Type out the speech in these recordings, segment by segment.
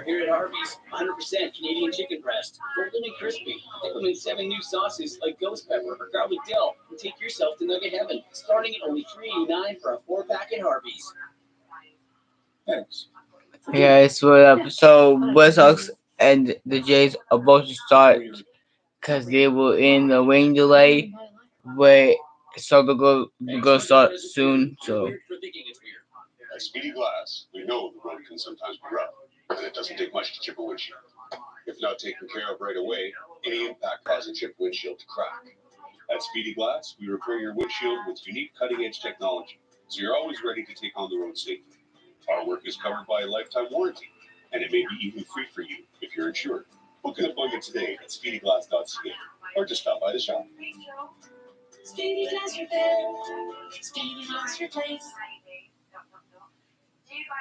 here at Harvey's. 100% Canadian chicken breast, golden and crispy. Dip them in 7 new sauces like ghost pepper or garlic dill, and take yourself to nugget heaven. Starting at only $3.89 for a 4-pack at Harvey's. Thanks. Yeah, it's what up. So Red Sox and the Jays are both to start because they were in the rain delay, but so they'll start soon. So At Speedy Glass, we know the road can sometimes be rough, and it doesn't take much to chip a windshield. If not taken care of right away, any impact causes a chipped windshield to crack. At Speedy Glass, we repair your windshield with unique cutting-edge technology, so you're always ready to take on the road safely. Our work is covered by a lifetime warranty, and it may be even free for you if you're insured. Book an appointment today at speedyglass.ca or just stop by the shop. Speedy Glass Repair. Speedy Glass Replace.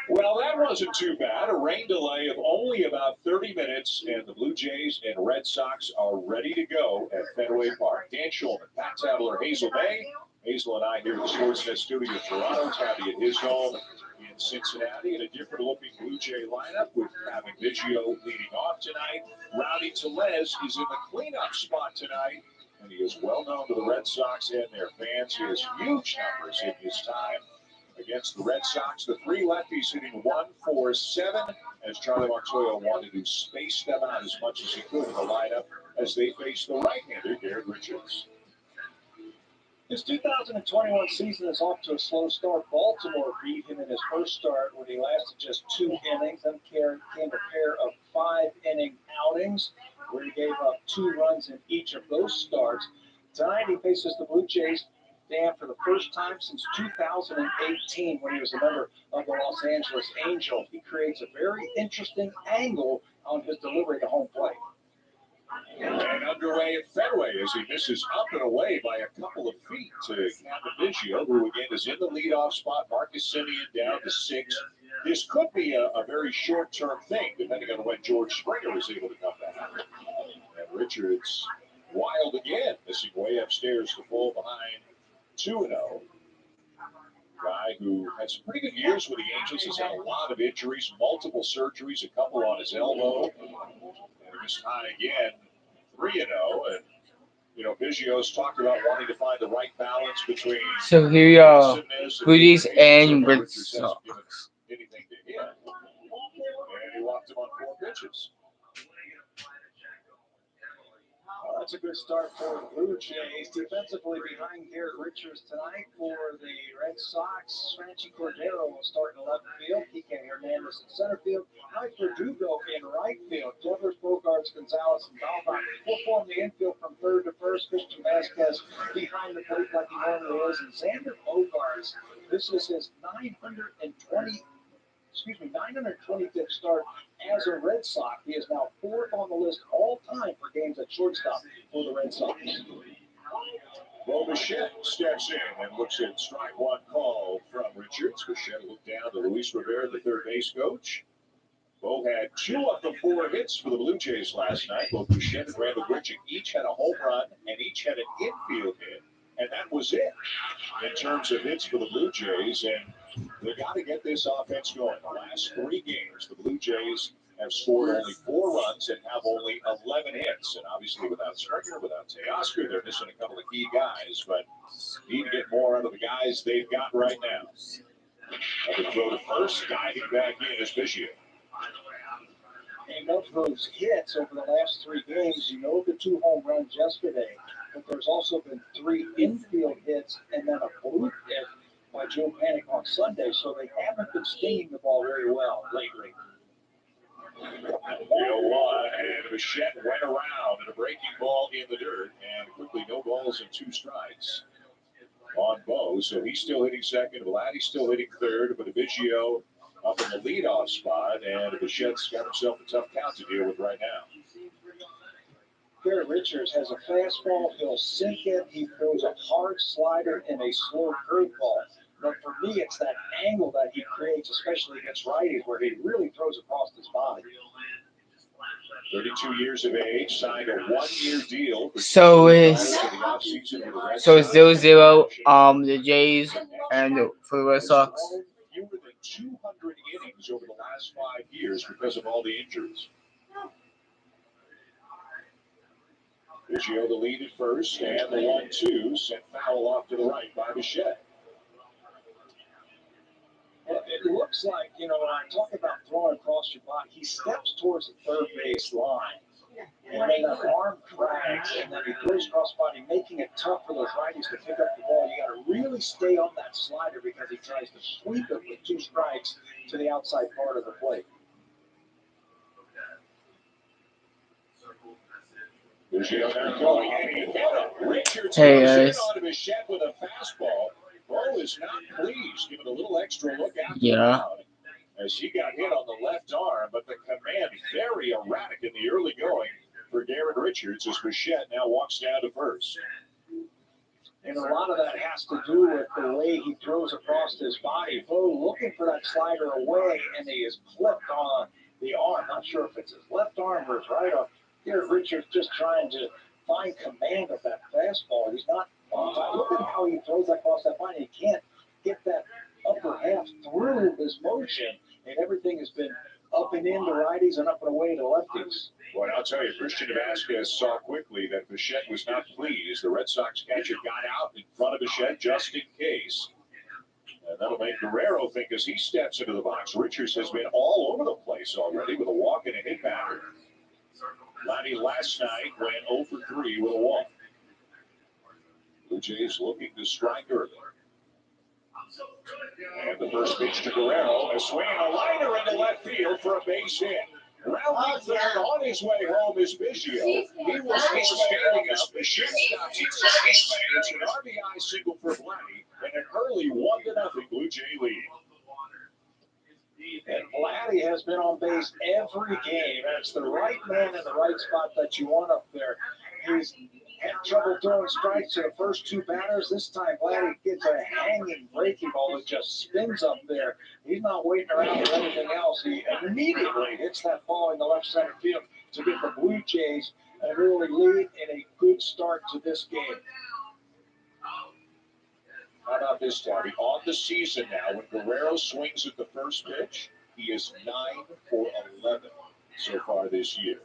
Well, that wasn't too bad. A rain delay of only about 30 minutes, and the Blue Jays and Red Sox are ready to go at Fenway Park. Dan Schulman, Pat Tabler, Hazel May. Hazel and I here at the Sportsnet studio in Toronto, Tabby at his home in Cincinnati, in a different-looking Blue Jay lineup with having Biggio leading off tonight. Rowdy Tellez is in the cleanup spot tonight, and he is well known to the Red Sox and their fans. He has huge numbers in his time against the Red Sox. The three lefties hitting 1-4-7 as Charlie Montoya wanted to space them out as much as he could in the lineup as they face the right-hander, Garrett Richards. His 2021 season is off to a slow start. Baltimore beat him in his first start when he lasted just 2 innings. Then came a pair of 5-inning outings where he gave up 2 runs in each of those starts. Tonight he faces the Blue Jays, Dan, for the first time since 2018 when he was a member of the Los Angeles Angels. He creates a very interesting angle on his delivery to home plate. And underway at Fenway as he misses up and away by a couple of feet to Captain Biggio, who again is in the leadoff spot. Marcus Semien down to 6. This could be a very short-term thing, depending on when George Springer is able to come back. And Richards wild again, missing way upstairs to fall behind 2-0. Guy who had some pretty good years with the Angels, has had a lot of injuries, multiple surgeries, a couple on his elbow. And this time again, 3-0. And, you know, Biggio's talked about wanting to find the right balance between. so here you are, Blue Jays and Red Sox. Anything to him. And he walked him on 4 pitches. Well, that's a good start for the Blue Jays. Defensively behind Garrett Richards tonight for the Red Sox. Franchi Cordero will start in left field. Kike Hernandez in center field. Mike Verdugo in right field. Devers, Bogarts, Gonzalez, and Dalton will form the infield from third to first. Christian Vasquez behind the plate like he normally is. And Xander Bogarts, this is his 925th start as a Red Sox. He is now 4th on the list all time for games at shortstop for the Red Sox. Well, Bichette steps in and looks at strike one call from Richards. Bichette looked down to Luis Rivera, the third base coach. Bo had 2 of the 4 hits for the Blue Jays last night. Both Bichette and Randall Grichuk each had a home run and each had an infield hit. And that was it in terms of hits for the Blue Jays. And they got to get this offense going. The last 3 games, the Blue Jays have scored only 4 runs and have only 11 hits. And obviously without Springer, without Teoscar, they're missing a couple of key guys. But need to get more out of the guys they've got right now. Another throw to first, diving back in is Biggio. And of those hits over the last 3 games, you know the 2 home runs yesterday, but there's also been 3 infield hits and then a bloop hit by Joe Panic on Sunday, so they haven't been stinging the ball very well lately. 0-1, and Bichette went around in a breaking ball in the dirt, and quickly no balls and 2 strikes on Bo. So he's still hitting second. Vladdy's still hitting third, but Biggio up in the leadoff spot, and Bichette's got himself a tough count to deal with right now. Garrett Richards has a fastball. He'll sink it. He throws a hard slider and a slow curveball. But for me, it's that angle that he creates, especially against righties, where he really throws across his body. 32 years of age, signed a 1-year deal. So it's 0-0. The Jays and for the Red Sox. Fewer than 200 innings innings over the last 5 years because of all the injuries. Biggio the lead at first, and the 1-2 sent foul off to the right by Bichette. It looks like, when I talk about throwing across your body, he steps towards the third base line. And then that arm drags, and then he throws across the body, making it tough for those righties to pick up the ball. You got to really stay on that slider because he tries to sweep it with 2 strikes to the outside part of the plate. Biggio now going, and he hit him. Richards Hey, goes in guys. on Bichette with a fastball. Bo is not pleased, giving a little extra look after the Yeah. mound as he got hit on the left arm, but the command very erratic in the early going for Garrett Richards as Bichette now walks down to first. And a lot of that has to do with the way he throws across his body. Bo looking for that slider away, and he is clipped on the arm. Not sure if it's his left arm or his right arm. Garrett Richards just trying to find command of that fastball. He's not on time. Look at how he throws across that body. He can't get that upper half through his motion, and everything has been up and in to righties and up and away to lefties. Well, I'll tell you, Christian Vasquez saw quickly that Bichette was not pleased. The Red Sox catcher got out in front of Bichette just in case. And that'll make Guerrero think as he steps into the box. Richards has been all over the place already with a walk and a hit batter. Vladdy last night went 0 for 3 with a walk. Blue Jays looking to strike early. And the first pitch to Guerrero, a swing and a liner into left field for a base hit. Rounding third on his way home is Biggio. He will score standing as Bichette stops at second. It's an RBI single for Vladdy and an early 1-0 Blue Jay lead. And Vladdy has been on base every game. That's the right man in the right spot that you want up there. He's had trouble throwing strikes to the first 2 batters. This time, Vladdy gets a hanging breaking ball that just spins up there. He's not waiting around for anything else. He immediately hits that ball in the left center field to give the Blue Jays an early lead and a good start to this game. How about this, Tabby? On the season now, when Guerrero swings at the first pitch, he is 9 for 11 so far this year.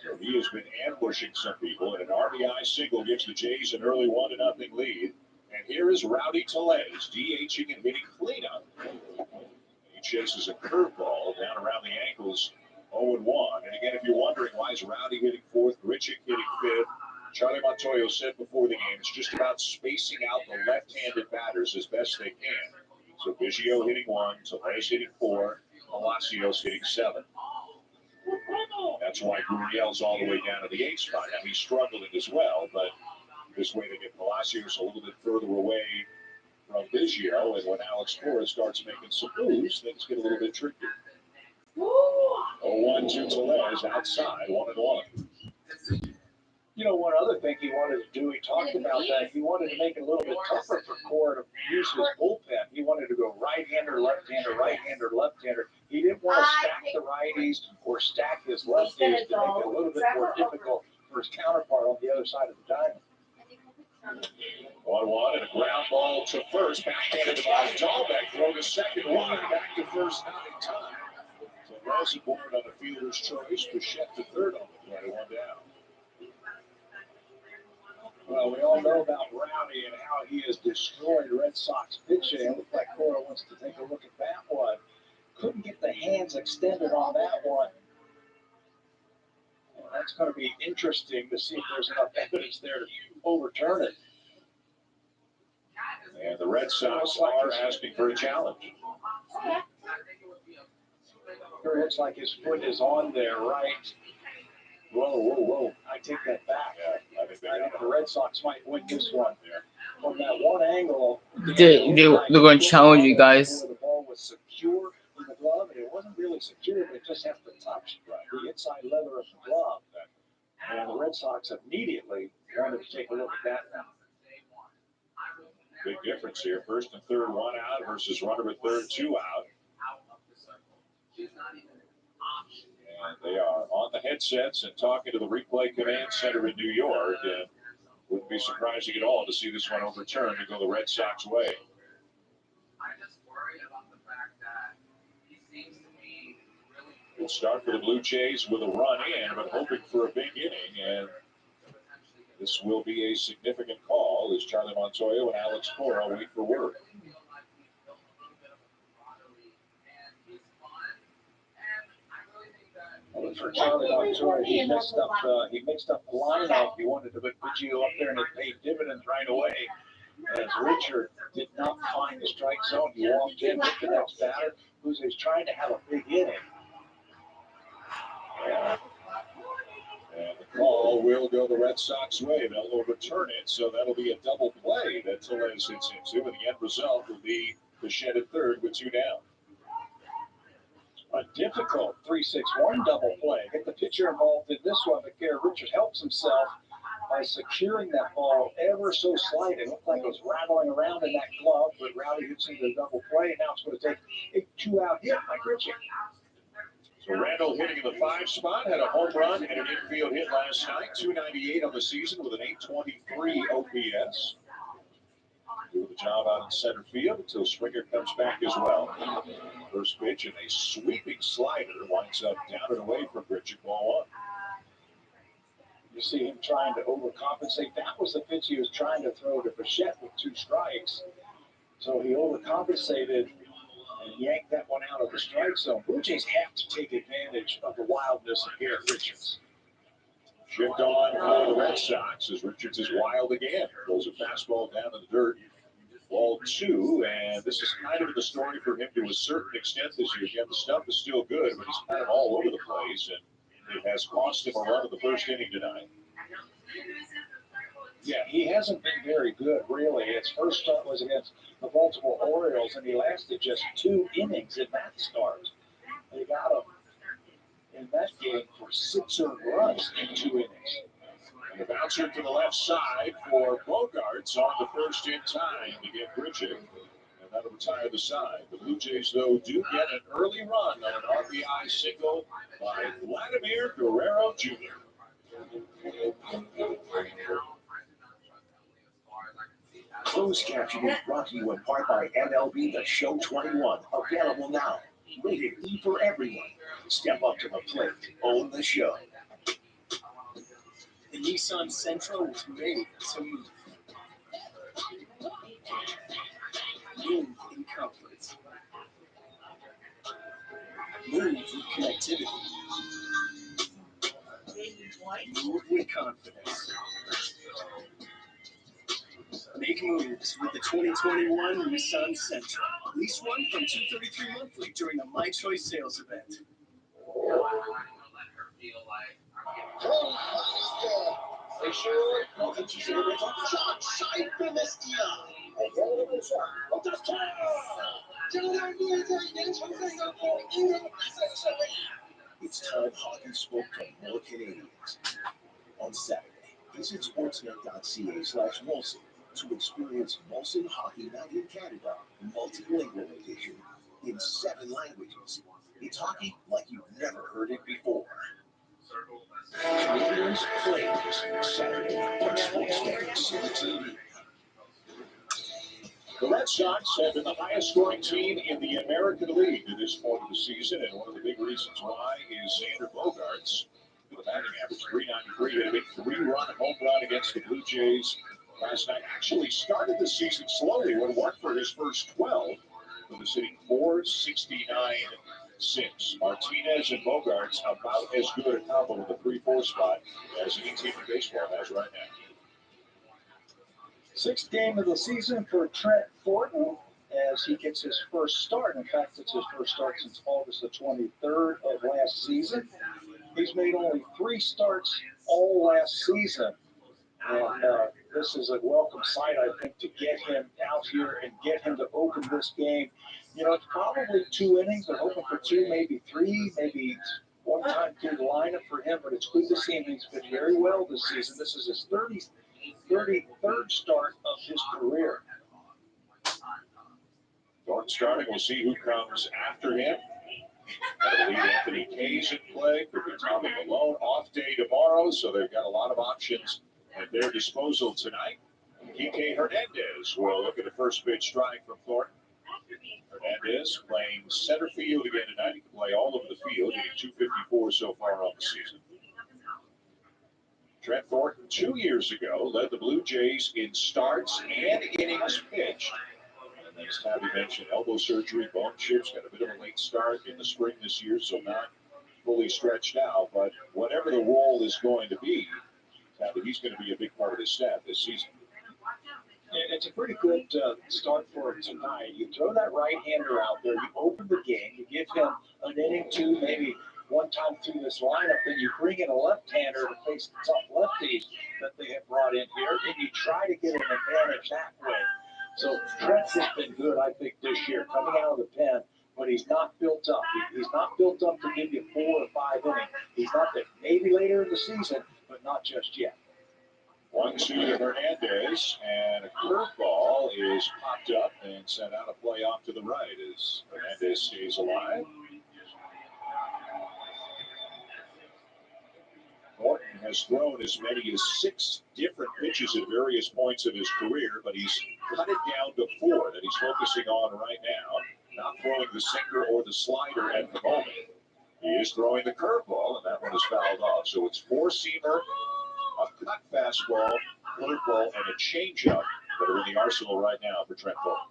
So he has been ambushing some people, and an RBI single gives the Jays an early 1-0 lead. And here is Rowdy Tellez, DHing and hitting cleanup. He chases a curveball down around the ankles, 0-1. And again, if you're wondering why is Rowdy hitting 4th, Grichuk hitting 5th, Charlie Montoyo said before the game, it's just about spacing out the left-handed batters as best they can. So Biggio hitting 1, Tellez hitting 4, Palacios hitting 7. That's why Gurriel's all the way down to the 8th spot. Now he's struggling as well, but this way they get Palacios a little bit further away from Biggio, and when Alex Flores starts making some moves, things get a little bit tricky. 0-1 to Tellez outside, 1-1. One other thing he wanted to do, he talked about that. He wanted to make it a little bit tougher for Cora to use his bullpen. He wanted to go right-hander, left-hander, right-hander, left-hander. He didn't want to stack the righties or stack his lefties to make it a little bit more difficult for his counterpart on the other side of the diamond. 1-1 and a ground ball to first, backhanded by Dahlbeck. Throw to second, one back to first, not in time. Tellez aboard on a fielder's choice. Bichette to third on the play, 1 down. Well, we all know about Rowdy and how he has destroyed Red Sox pitching. It looked like Cora wants to take a look at that one. Couldn't get the hands extended on that one. Well, that's going to be interesting to see if there's enough evidence there to overturn it. And the Red Sox are asking for a challenge. It looks like his foot is on there, right? Whoa. I take that back. Yeah, I think The Red Sox might win this one. From that one angle, They're going to challenge you guys. the ball was secure in the glove, and it wasn't really secure, but it just has to touch the inside leather of the glove. And the Red Sox immediately wanted to take a look at that now. Big difference here. First and third, 1 out versus runner at third, 2 out. And they are on the headsets and talking to the replay command center in New York. And wouldn't be surprising at all to see this one overturned and go the Red Sox way. Cold start for the Blue Jays with a run in, but hoping for a big inning. And this will be a significant call as Charlie Montoya and Alex Cora wait for word. For Charlie Montoya, he mixed up the lineup. He wanted to put Verdugo up there, and it paid dividends right away. As Richard did not find the strike zone, he walked in with the next batter, who's trying to have a big inning. And the call will go the Red Sox way. They'll overturn it, so that'll be a double play that Tellez hits into, and the end result will be the shed at third with 2 down. A difficult 3-6-1 double play. Get the pitcher involved in this one, but Garrett Richards helps himself by securing that ball ever so slight. It looked like it was rattling around in that glove, but Rowdy hits into the double play, and now it's going to take a 2-out hit by Richie. So Randall hitting in the 5 spot, had a home run and an infield hit last night. 298 on the season with an 823 OPS. Doing the job out in center field until Springer comes back as well. First pitch and a sweeping slider winds up down and away from Richard, ball 1. You see him trying to overcompensate. That was the pitch he was trying to throw to Bichette with 2 strikes. So he overcompensated and yanked that one out of the strike zone. Blue Jays have to take advantage of the wildness of Garrett Richards. Shift on for the Red Sox as Richards is wild again. Throws a fastball down in the dirt. Ball 2, and this is kind of the story for him to a certain extent this year. Again, the stuff is still good, but he's kind of all over the place, and it has cost him a run in the first inning tonight. Yeah, he hasn't been very good, really. His first start was against the Baltimore Orioles, and he lasted just 2 innings in that start. They got him in that game for 6 earned runs in 2 innings. And the bouncer to the left side for Bogarts on the first in time to get Bridget. And that'll retire the side. The Blue Jays, though, do get an early run on an RBI single by Vladimir Guerrero Jr. Closed captioning brought to you in part by MLB The Show 21. Available now. Rated E for everyone. Step up to the plate. Own the show. The Nissan Sentra was made to move. Move in comfort. Move with connectivity. Move with confidence. Make moves with the 2021 Nissan Sentra. Lease one from $233 monthly during the My Choice sales event. It's time hockey spoke to more Canadians. On Saturday, visit sportsnet.ca/Molson to experience Molson Hockey Night in Canada, multilingual edition in 7 languages. It's hockey like you've never heard it before. Canadians Flames, Saturday on Sportsnet TV. The Red Sox have been the highest scoring team in the American League to this point of the season, and one of the big reasons why is Xander Bogaerts, with a batting average 393, hit a big 3-run home run against the Blue Jays last night. Actually started the season slowly, would work for his first 12, with a hitting .469 6. Martinez and Bogaerts about as good a combo with the 3-4 spot as any team in baseball has right now. 6th game of the season for Trent Thornton as he gets his first start. In fact, it's his first start since August the 23rd of last season. He's made only 3 starts all last season. And this is a welcome sight, I think, to get him out here and get him to open this game. You know, it's probably 2 innings. They're hoping for 2, maybe 3, maybe one time through the lineup for him. But it's good to see him. He's been very well this season. This is his 33rd start of his career. Thornton starting. We'll see who comes after him. I believe Anthony Kay's in play. Could be Tommy Malone. Off day tomorrow, so they've got a lot of options at their disposal tonight. Kike Hernandez will look at the first pitch strike from Thornton. Hernandez playing center field again tonight. He can play all over the field, hitting 254 so far on the season. Trent Thornton 2 years ago led the Blue Jays in starts and innings pitched. And as Tabby mentioned, elbow surgery, bone chips, got a bit of a late start in the spring this year, so not fully stretched out. But whatever the role is going to be, Tabby, he's going to be a big part of his staff this season. It's a pretty good start for him tonight. You throw that right-hander out there, you open the game, you give him an inning, two, maybe one time through this lineup, then you bring in a left-hander to face the tough lefties that they have brought in here, and you try to get an advantage that way. So Trent has been good, I think, this year, coming out of the pen, but he's not built up. He's not built up to give you 4 or 5 innings. He's not there. Maybe later in the season, but not just yet. 1-2 to Hernandez, and a curveball is popped up and sent out a play off to the right as Hernandez stays alive. Norton has thrown as many as 6 different pitches at various points of his career, but he's cut it down to 4 that he's focusing on right now. Not throwing the sinker or the slider at the moment. He is throwing the curveball, and that one is fouled off. So it's 4-seamer, a cut fastball, curveball, and a changeup that are in the arsenal right now for Trent Thornton.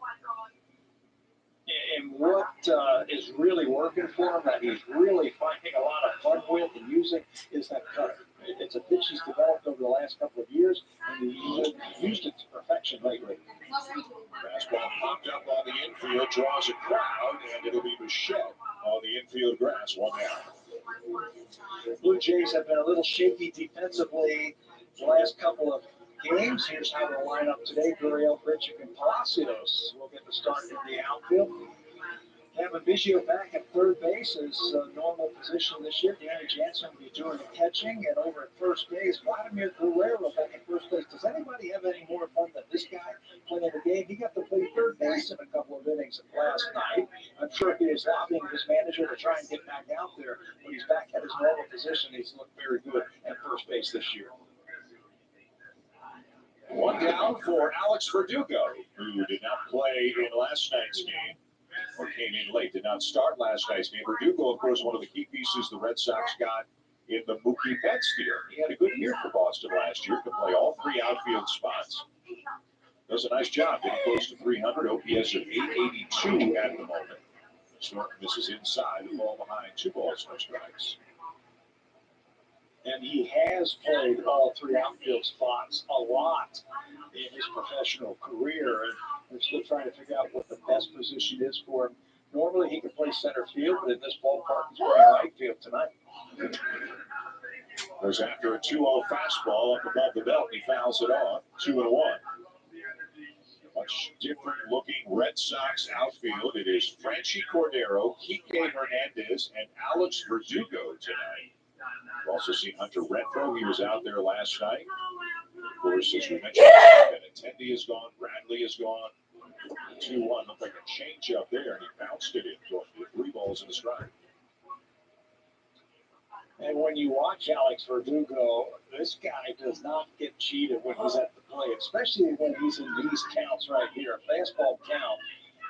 And what is really working for him, that he's really finding a lot of fun with and using, is that cutter. It's a pitch he's developed over the last couple of years, and he's used it to perfection lately. Fastball popped up on the infield, draws a crowd, and it'll be Bichette on the infield grass, 1 down. The Blue Jays have been a little shaky defensively the last couple of games. Here's how they'll line up today. Gurriel, Bridchick, and Palacios will get the start in the outfield. Kevin Biggio back at third base is a normal position this year. Janssen will be doing the catching, and over at first base, Vladimir Guerrero back at first base. Does anybody have any more fun than this guy playing the game? He got to play third base in a couple of innings last night. I'm sure he is lobbying his manager to try and get back out there, but he's back at his normal position. He's looked very good at first base this year. 1 down for Alex Verdugo, who did not play in last night's game, or came in late, did not start last night's game. Verdugo, of course, one of the key pieces the Red Sox got in the Mookie Betts deal. He had a good year for Boston last year, could play all 3 outfield spots. Does a nice job, getting close to 300, OPS of 882 at the moment. Norton misses inside, the ball behind, 2 balls, no strikes. And he has played all 3 outfield spots a lot in his professional career. And we're still trying to figure out what the best position is for him. Normally he can play center field, but in this ballpark he's playing right field tonight. Goes after a 2-0 fastball up above the belt. He fouls it off. 2-1. Much different looking Red Sox outfield. It is Franchy Cordero, Kike Hernandez, and Alex Verdugo tonight. We've also seen Hunter Renfroe. He was out there last night. Of course, as we mentioned, Benintendi is gone. Bradley is gone. 2-1. Looked like a change up there, and he bounced it in. So 3 balls in the strike. And when you watch Alex Verdugo, this guy does not get cheated when he's at the plate, especially when he's in these counts right here. A fastball count,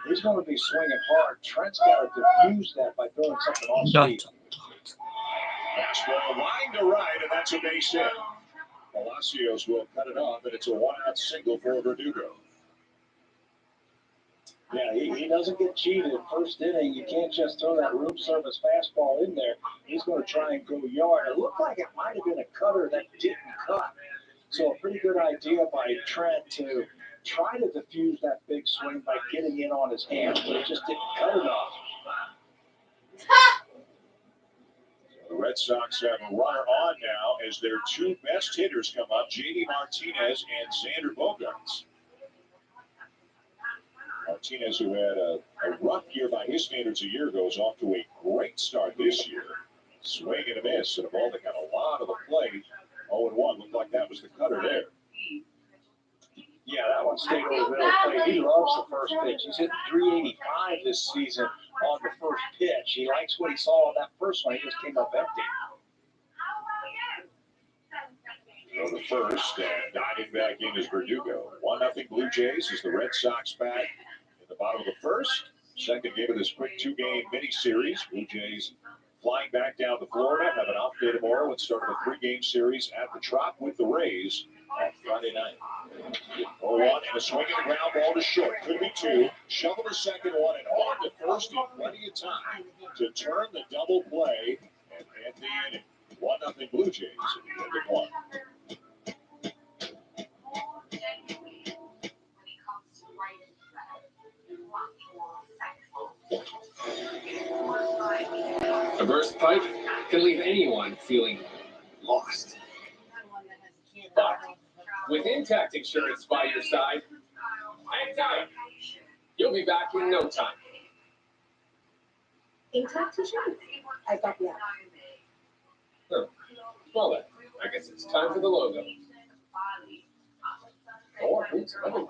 he's going to be swinging hard. Trent's got to diffuse that by throwing something off speed. Fastball line to right, and that's a base hit. Palacios will cut it off, and it's a 1-out single for Verdugo. Yeah, he doesn't get cheated. First inning, you can't just throw that room service fastball in there. He's going to try and go yard. It looked like it might have been a cutter that didn't cut. So a pretty good idea by Trent to try to diffuse that big swing by getting in on his hands, but it just didn't cut enough. The Red Sox have a runner on now as their 2 best hitters come up, J.D. Martinez and Xander Bogaerts. Martinez, who had a rough year by his standards a year ago, is off to a great start this year. Swing and a miss, and a ball that got a lot of the play. 0-1, looked like that was the cutter there. Yeah, that one stayed over the middle of the plate. He loves the first pitch. He's hitting 385 this season on the first pitch. He likes what he saw on that first one. He just came up empty. Go to first, and diving back in is Verdugo. 1-0 Blue Jays as the Red Sox back in the bottom of the first. Second game of this quick two-game mini-series. Blue Jays flying back down to Florida, have an off day tomorrow, and start a three-game series at the Trop with the Rays on Friday night. 0-1 and a swing and a ground ball to short. Could be two. Shovel the second one and on to first in plenty of time to turn the double play and end the inning. 1-0 Blue Jays at the end of one. A burst pipe can leave anyone feeling lost. But with Intact Insurance by your side, hang tight. You'll be back in no time. Intact Insurance. I got the app. Well then, I guess it's time for the logo. Or who's coming?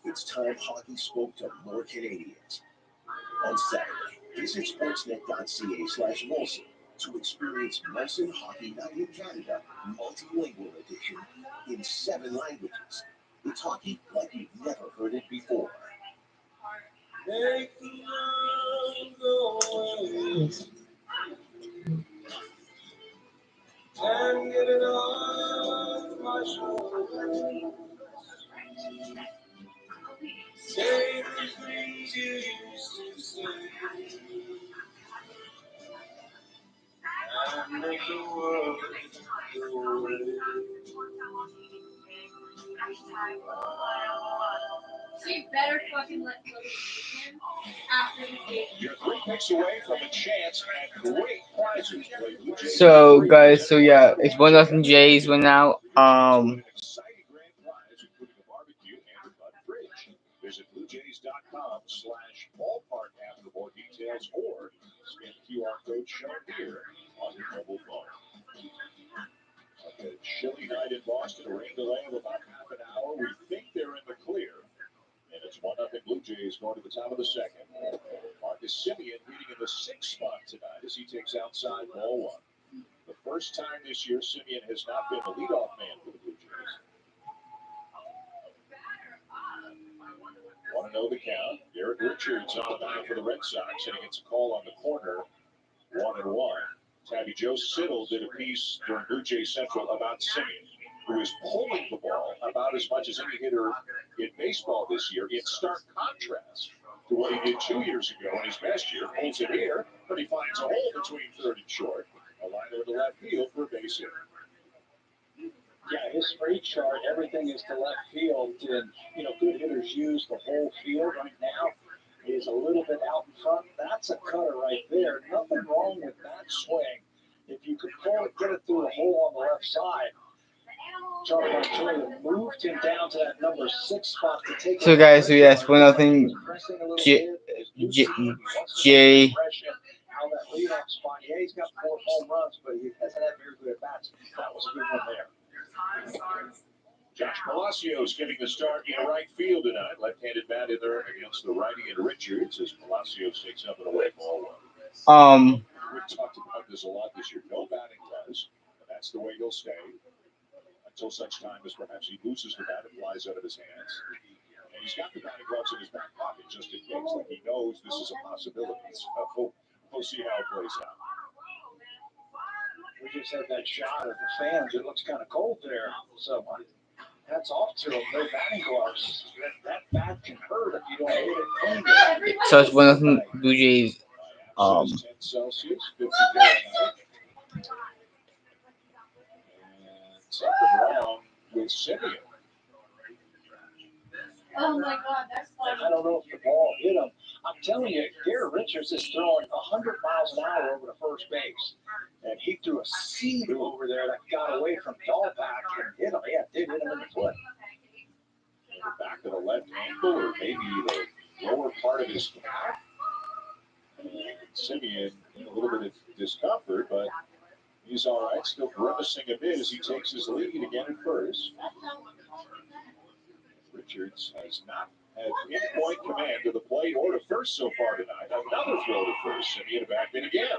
It's time hockey spoke to more Canadians. On Saturday, visit sportsnet.ca/Molson to experience Molson Hockey Night in Canada, multilingual edition in 7 languages. It's hockey like you've never heard it before. Make the world go away and get it off my shoulders. Say the things you used to say and make the world go away. So you better fucking let go of him after the game. You're 3 picks away from a chance at great prizes. So guys, so yeah, it's 1-0 Jays right now. An exciting grand prize, including a barbecue and a Bud fridge. Visit BlueJays.com/ballpark app for more details or scan the QR code shown here on your mobile phone. A chilly night in Boston, a rain delay of about half an hour. We think they're in the clear. And it's 1-0 Blue Jays going to the top of the second. Marcus Semien leading in the 6th spot tonight as he takes outside ball one. The first time this year, Semien has not been the leadoff man for the Blue Jays. Want to know the count? Derek Richards on the mound for the Red Sox, and he gets a call on the corner, 1-1. Tabby Joe Siddle did a piece during Blue Jays Central about Semien, who is pulling the ball about as much as any hitter in baseball this year, in stark contrast to what he did 2 years ago in his best year. Pulls it here, but he finds a hole between third and short. A liner to left field for a base hit. Yeah, his straight chart, everything is to left field, and good hitters use the whole field. Right now, he's a little bit out in front. That's a cutter right there. Nothing wrong with that swing. If you could pull it, get it through the hole on the left side. Charlie Montoya moved him down to that number 6 spot to take. So guys, so yes, 1-0 Jay. How that leadoff spot, yeah, he's got 4 home runs, but he hasn't had very good at bats. That was a good one there. Josh Palacios getting the start in right field tonight. Left-handed bat in there against the righty and Richards as Palacios takes up and away ball one. We've talked about this a lot this year. No batting gloves, and that's the way he'll stay until such time as perhaps he loses the bat and flies out of his hands. And he's got the batting gloves in his back pocket just in case. Like he knows this is a possibility. So we'll see how it plays out. We just had that shot of the fans. It looks kind of cold there. So hats off to them. No batting gloves. That bat can hurt if you don't hit it cleanly. So it's 1-0 Blue Jays. 10 Celsius, 50 Fahrenheit. And something wrong with Semien. Oh my God, that's funny. I don't know if the ball hit him. I'm telling you, Garrett Richards is throwing 100 miles an hour over to first base. And he threw a seed over there that got away from Dahlback and hit him. Yeah, it did hit him in the foot. The back of the left ankle or maybe the lower part of his calf. Semien in a little bit of discomfort, but he's all right. Still grimacing a bit as he takes his lead again at first. Richards has not had pinpoint command to the plate or to first so far tonight. Another throw to first. Simeon back in again.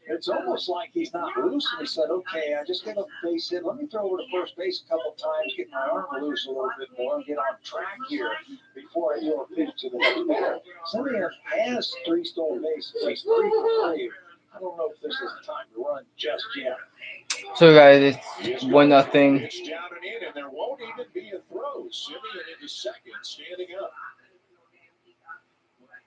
It's almost like he's not loose, and he said, okay, I just get a base hit. Let me throw over to first base a couple times, get my arm loose a little bit more, and get on track here before I throw a pitch to the next batter. Simeon has 3 stolen bases. He's 3 for 3. I don't know if this is the time to run just yet. So guys, it's 1-0. Pitch down and in, and there won't even be a throw. Simeon into second, standing up.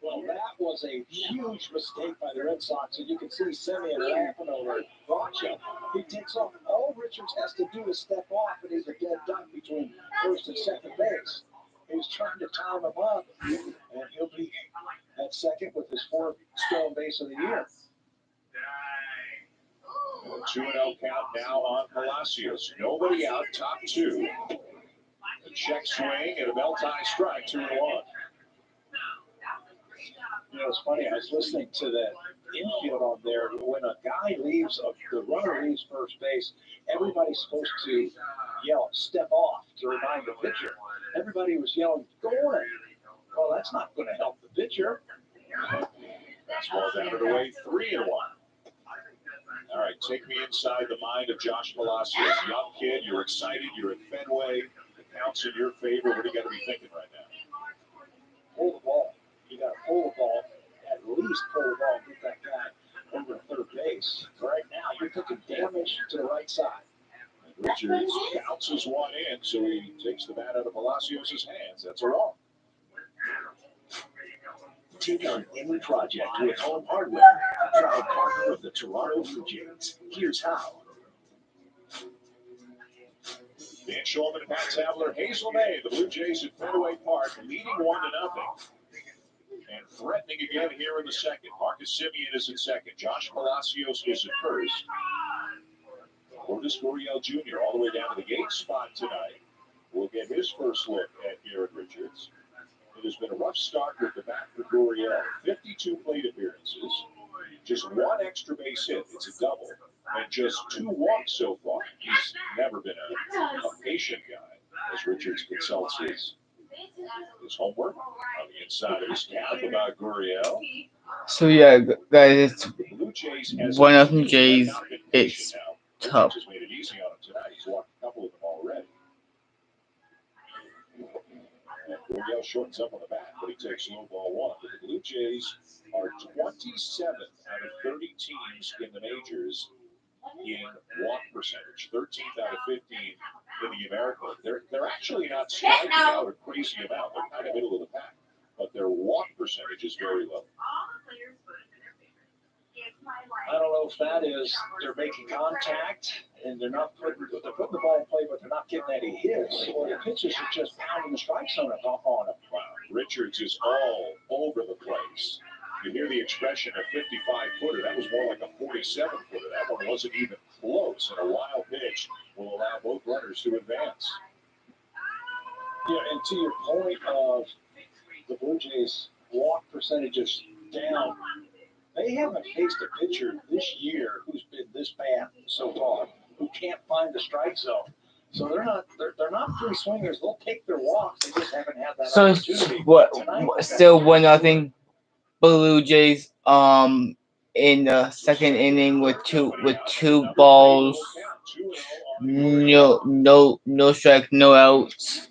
Well, that was a huge mistake by the Red Sox, and you can see Simeon laughing over it. Gotcha. He takes off. All Richards has to do is step off, and he's a dead duck between first and second base. He was trying to time him up, and he'll be at second with his 4th stolen base of the year. 2-0 count now on Palacios. Nobody out, top 2. A check swing and a bell-tie strike, 2-1. You know, it's funny. I was listening to the infield on there. When a guy leaves, the runner leaves first base, everybody's supposed to yell, step off, to remind the pitcher. Everybody was yelling, go on. Well, that's not going to help the pitcher. Fastball down and away, 3-1. All right, take me inside the mind of Josh Palacios. Young kid, you're excited, you're at Fenway. The count's in your favor. What do you got to be thinking right now? Pull the ball. You got to pull the ball, at least pull the ball and get that guy over to third base. Right now, you're taking damage to the right side. And Richards bounces one in, so he takes the bat out of Palacios' hands. That's a walk. Take on any project with Home Hardware, a proud partner of the Toronto Blue Jays. Here's how. Dan Shulman and Pat Tabler, Hazel May, the Blue Jays at Fenway Park, leading 1-0. And threatening again here in the second. Marcus Simeon is in second. Josh Palacios is at first. Lourdes Gurriel Jr. all the way down to the gate spot tonight. We'll get his first look at Garrett Richards. It has been a rough start with the bat for Gurriel. 52 plate appearances. Just 1 extra base hit. It's a double. And just 2 walks so far. He's never been a patient guy as Richards consults his homework on the inside of his cap about Gurriel. So yeah, guys, it's 1-0 Jays. It's tough. Just made it easy on him tonight. He's walked a couple of them already. And Gurriel shortens up on the bat, but he takes low ball 1. But the Blue Jays are 27th out of 30 teams in the majors in walk percentage, 13th out of 15 in the American League. They're actually not striking out a crazy amount. They're kind of middle of the pack, but their walk percentage is very low. I don't know if that is they're making contact and they're putting the ball in play, but they're not getting any hits, or the pitchers are just pounding the strike zone on them. Wow. Richards is all over the place. You hear the expression, a 55-footer. That was more like a 47-footer. That one wasn't even close, and a wild pitch will allow both runners to advance. Yeah, and to your point of the Blue Jays' walk percentages down, they haven't faced a pitcher this year who's been this bad so far, who can't find the strike zone. So they're not free swingers. They'll take their walks. They just haven't had that opportunity. Still 1-0 Blue Jays. In the second inning with two balls, no strike, no outs.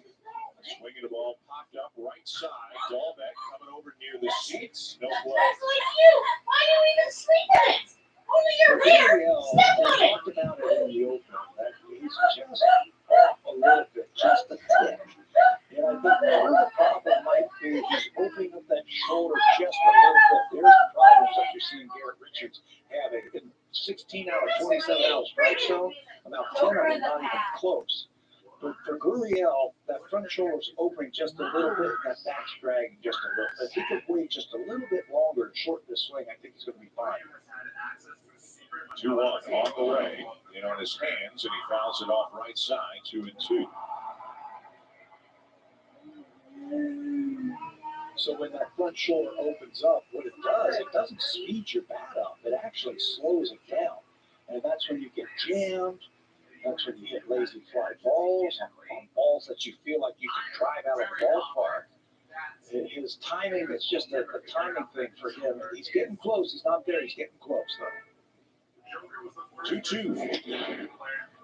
Swinging the ball popped up right side. Dahlbeck coming over near the seats. No play. Just like you. Why do you even sleep in it? Only your rear. Step on it. Talked about it in the open. That he's just off a little bit, just a tick. And I think part of the problem might be he's opening up that shoulder just a little bit. There's the problems that you're seeing Garrett Richards having. In 16 out of 27 out strike zone, about 10 of them not even close. But for Gurriel, that front shoulder's opening just a little bit, and that back's dragging just a little bit. If he could wait just a little bit longer and shorten this swing, I think he's going to be fine. 2-1 on the way. In on his hands, and he fouls it off right side, 2-2. So when that front shoulder opens up, what it does, it doesn't speed your bat up. It actually slows it down. And that's when you get jammed. That's when you hit lazy fly balls on balls that you feel like you can drive out of the ballpark. His timing, it's just a timing thing for him. He's getting close. He's not there. He's getting close, though. 2-2.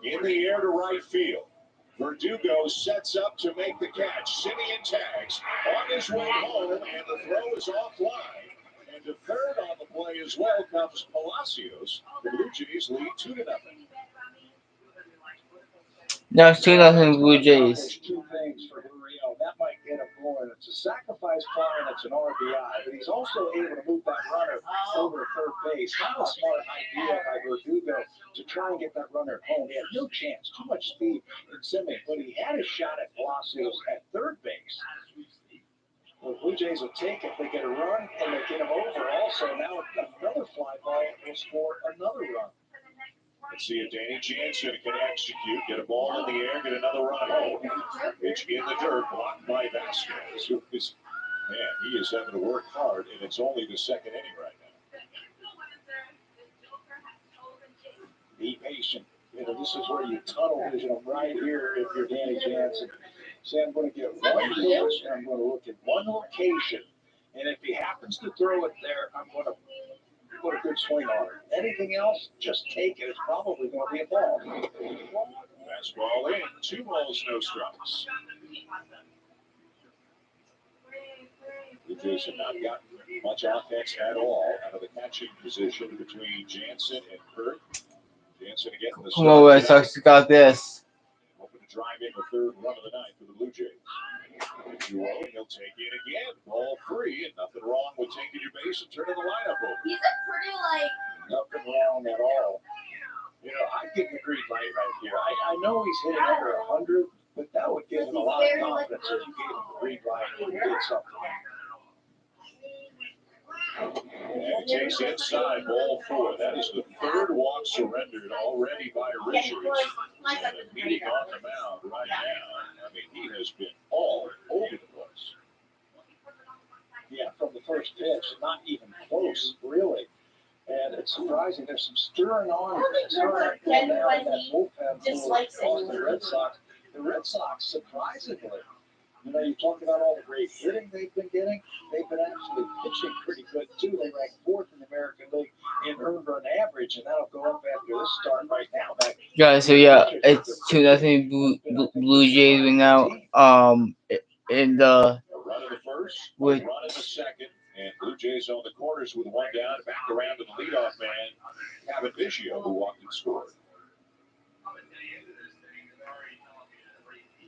In the air to right field. Verdugo sets up to make the catch. Simeon tags on his way home, and the throw is offline. And to third on the play as well comes Palacios. The Blue Jays lead 2-0. Now it's 2-0 Blue Jays. There's two things for Gurriel. That might get him going. It's a sacrifice fly and it's an RBI, but he's also able to move that runner over to third base. Not a smart idea by Verdugo to try and get that runner home. He had no chance. Too much speed in Simeon, but he had a shot at Palacios at third base. The Blue Jays will take it. They get a run and they get him over. Also, now another fly ball will score another run. Let's see if Danny Janssen can execute, get a ball in the air, get another run home. Pitch in the dirt, blocked by Vasquez, who is, man, he is having to work hard, and it's only the second inning right now. Be patient. You know, this is where you tunnel vision them right here if you're Danny Janssen. Say, I'm going to get one pitch, and I'm going to look at one location, and if he happens to throw it there, I'm going to put a good swing on it. Anything else, just take it. It's probably going to be a ball. Fastball in, 2 balls, no strikes. The Jays have not gotten much offense at all out of the catching position between Janssen and Kirk. Janssen again in the Come on, Red Sox, you got this. hoping to drive in the third run of the night for the Blue Jays. He'll take it again. Ball free, and nothing wrong with taking your base and turning the lineup over. He's a pretty, like... Nothing wrong at all. You know, I'd give him the green light right here. I know he's hitting under 100, but that would give him a lot of confidence if you gave him the green light and he did something. And he takes inside, ball 4. That is the third walk surrendered already by Richards. And a meeting on the mound right now. I mean, he has been all over the place. Yeah, from the first pitch, not even close, really. And it's surprising. There's some stirring on going down in that bullpen for the Boston Red Sox. The Red Sox, surprisingly, you know, you talk about all the great hitting they've been getting. They've been actually pitching pretty good, too. They rank 4th in the American League in earned run average, and that'll go up after this start right now. Yeah, so yeah, it's 2-0 Blue Jays right now. In the A run in the first, a with run in the second, and Blue Jays on the corners with 1 down, back around to the leadoff man, Cavendicio, who walked and scored.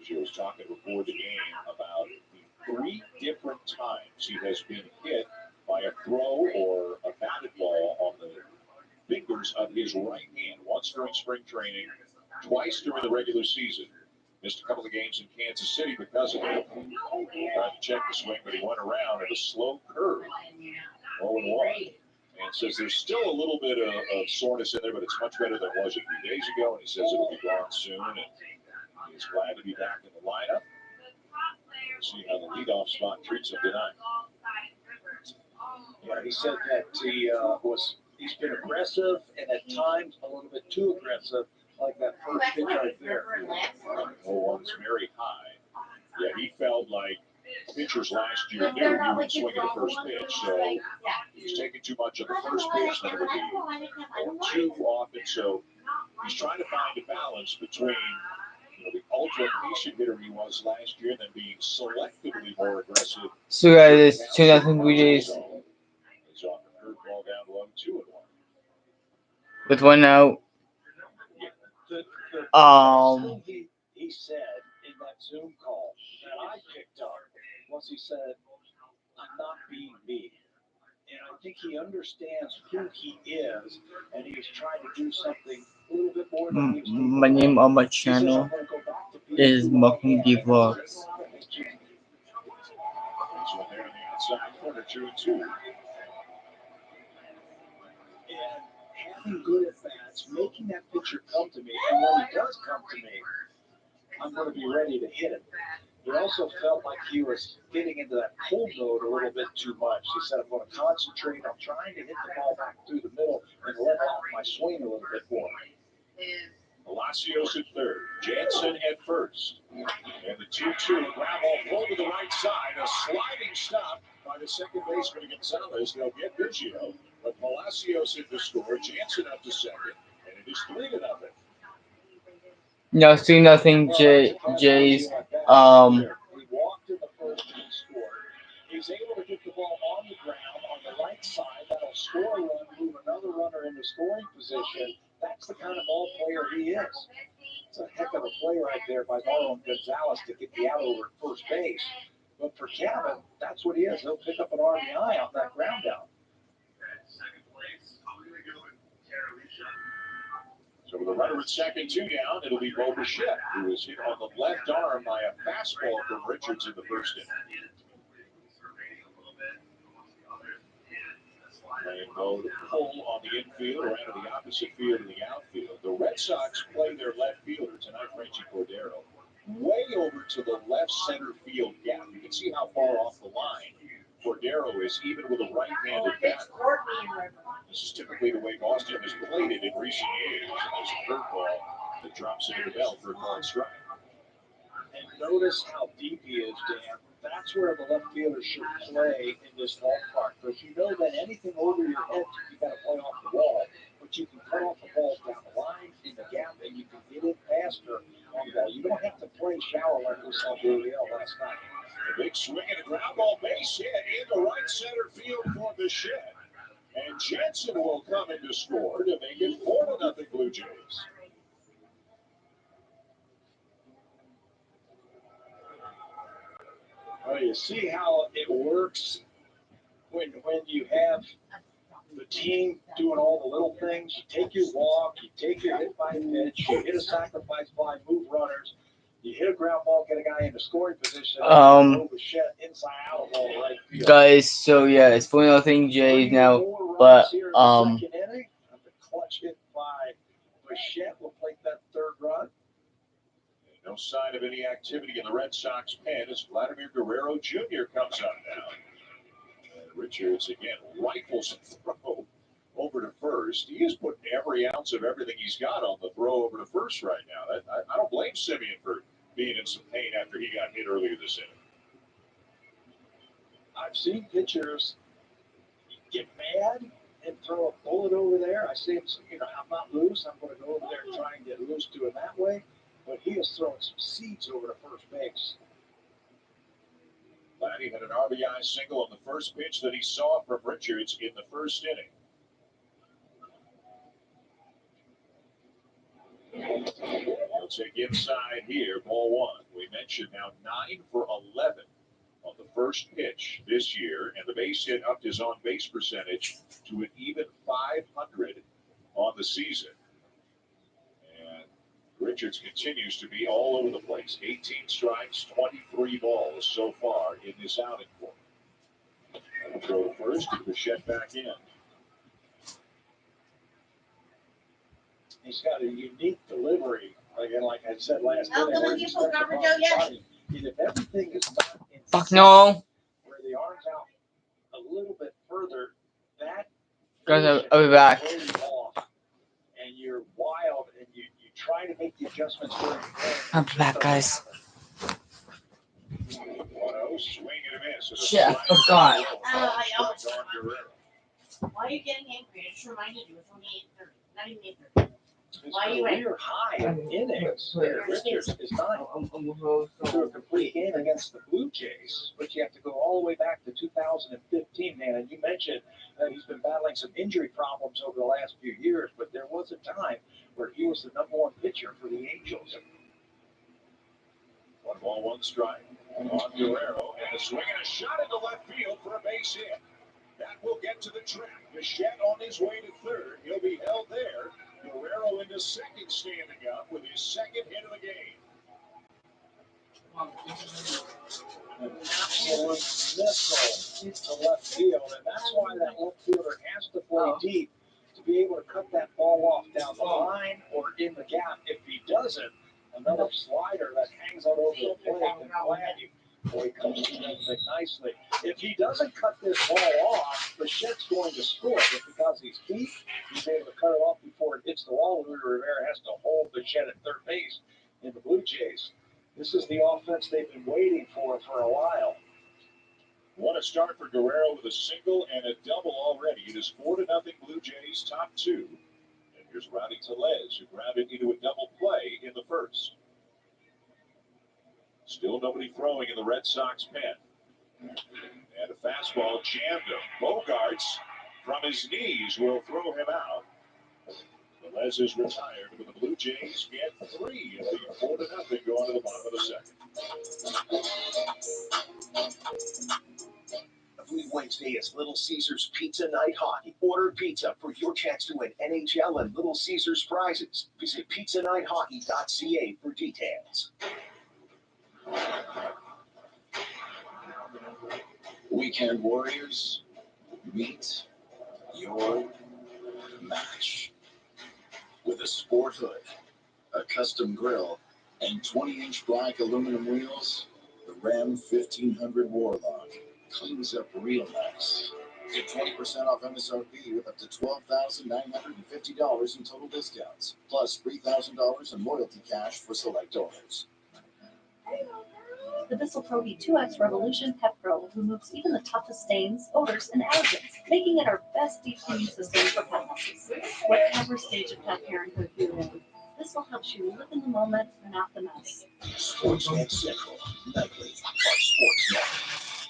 He was talking before the game about the 3 different times he has been hit by a throw or a batted ball on the fingers of his right hand. Once during spring training, twice during the regular season. Missed a couple of games in Kansas City because of it. Tried to check the swing, but he went around at a slow curve. 0-1. And says there's still a little bit of soreness in there, but it's much better than it was a few days ago. And he says it'll be gone soon. And he's glad to be back in the lineup. We'll see how the leadoff spot treats him tonight. Yeah, he said that he's been aggressive and at times a little bit too aggressive, like that first pitch right there. 0-1 is very high. Yeah, he felt like pitchers last year knew he would swing at the first pitch, so he's taking too much of the first pitch, then it would be too often. So he's trying to find a balance between the ultra patient hitter he was last year and then being selectively more aggressive. so guys, it's 2-0 Blue Jays He's on the third ball down low, 2-1. with 1 out. He said in that Zoom call that I picked up was he said, I'm not being me. And I think he understands who he is, and he's trying to do something a little bit more than he was doing. My name on my channel is Makungi Vlogs. This one there on the outside corner, 2-2. And having good at bats, making that pitcher come to me, and when he does come to me, I'm going to be ready to hit him. He also felt like he was getting into that pull mode a little bit too much. He said, I'm going to concentrate on trying to hit the ball back through the middle and let off my swing a little bit more. Palacios at third. Janssen at first. And the 2-2 ground ball pulled to the right side. A sliding stop by the second baseman Gonzalez. They'll get Verdugo. But Palacios hit the score. Janssen up to second. And it is 3-0. No, 2-0 Jays. He walked in the first and scored. He's able to get the ball on the ground on the right side. That'll score a run, move another runner into scoring position. That's the kind of ball player he is. It's a heck of a play right there by Marlon Gonzalez to get the out over at first base. But for Kevin, that's what he is. He'll pick up an RBI on that ground out. So with a runner at second, 2 down, it'll be Bo Bichette, who was hit on the left arm by a fastball from Richards in the first inning. Playing Bo to pull on the infield, or out of the opposite field in the outfield. The Red Sox play their left fielder tonight, Franchi Cordero, way over to the left center field gap. You can see how far off the line Cordero is, even with a right-handed batter. This is typically the way Boston has played it in recent years. And there's a curveball that drops into the bell for a called strike. And notice how deep he is, Dan. That's where the left fielder should play in this ballpark. Because you know that anything over your head, you got to play off the wall. But you can cut off the balls down the line, in the gap, and you can get in faster on the ball. You don't have to play shallow like we saw Verdugo last night. A big swing and a ground ball base hit into right center field for Bichette. And Janssen will come in to score to make it 4-0 Blue Jays. Well, you see how it works when you have the team doing all the little things. You take your walk, you take your hit by pitch, you hit a sacrifice fly, move runners, you hit a ground ball, get a guy into scoring position. Bichette inside out of ball right field. Guys, so yeah, it's 4-0 Jays now, but Second inning, the clutch hit by Bichette will take that third run. No sign of any activity in the Red Sox pen as Vladimir Guerrero Jr. comes up now. And Richards again rifles a throw over to first. He has put every ounce of everything he's got on the throw over to first right now. I don't blame Simeon for being in some pain after he got hit earlier this inning. I've seen pitchers get mad and throw a bullet over there. I see him, I'm not loose. I'm going to go over there and try and get loose to it that way. But he is throwing some seeds over to first base. Vladdy had an RBI single on the first pitch that he saw from Richards in the first inning. He'll take inside here, ball one. We mentioned now 9 for 11 on the first pitch this year, and the base hit upped his on-base percentage to an even 500 on the season. And Richards continues to be all over the place. 18 strikes, 23 balls so far in this outing for him. Throw to first, and Bichette back in. He's got a unique delivery. Again, like I said last night, where he starts to body. And if everything is not in Fuck no. where the arm's out a little bit further, that Guys, I'll be back. off, and you're wild, and you try to make the adjustments during the game. I'm back, guys. 1-0, swing and a miss. Shit, I forgot. Why are you getting angry? I just reminded you it's only 8:30. Not even 8:30. His Why are you career high in innings. Richards is not through a complete game against the Blue Jays, but you have to go all the way back to 2015, man. And you mentioned that he's been battling some injury problems over the last few years, but there was a time where he was the number one pitcher for the Angels. 1 ball, 1 strike. On Guerrero, and a swing and a shot into left field for a base hit. That will get to the track. Bichette on his way to third. He'll be held there. Guerrero into second, standing up with his second hit of the game. An absolute missile to left field, and that's why that left fielder has to play deep to be able to cut that ball off down the line or in the gap. If he doesn't, another slider that hangs out over the plate can flag you. Boy comes to it nicely. If he doesn't cut this ball off, Bichette's going to score. But because he's deep, he's able to cut it off before it hits the wall. Luis Rivera has to hold Bichette at third base in the Blue Jays. This is the offense they've been waiting for a while. What a start for Guerrero with a single and a double already. It is 4-0 Blue Jays, top two. And here's Rowdy Tellez, who grounded into a double play in the first. Still nobody throwing in the Red Sox pen. And a fastball jammed him. Bogarts from his knees will throw him out. Tellez is retired, but the Blue Jays get 3 and lead 4-0 going to the bottom of the second. Every Wednesday is Little Caesars Pizza Night Hockey. Order pizza for your chance to win NHL and Little Caesars prizes. Visit pizzanighthockey.ca for details. Weekend Warriors, meet your match. With a sport hood, a custom grill, and 20-inch black aluminum wheels, the Ram 1500 Warlock cleans up real nice. Get 20% off MSRP with up to $12,950 in total discounts, plus $3,000 in loyalty cash for select owners. The Bissell Progi 2X Revolution Pep Pro removes even the toughest stains, odors, and allergens, making it our best deep cleaning system for pet losses. Whatever stage of pet parenthood you're in, this will help you live in the moment, not the mess. Sportsnet Central, nightly on Sportsnet.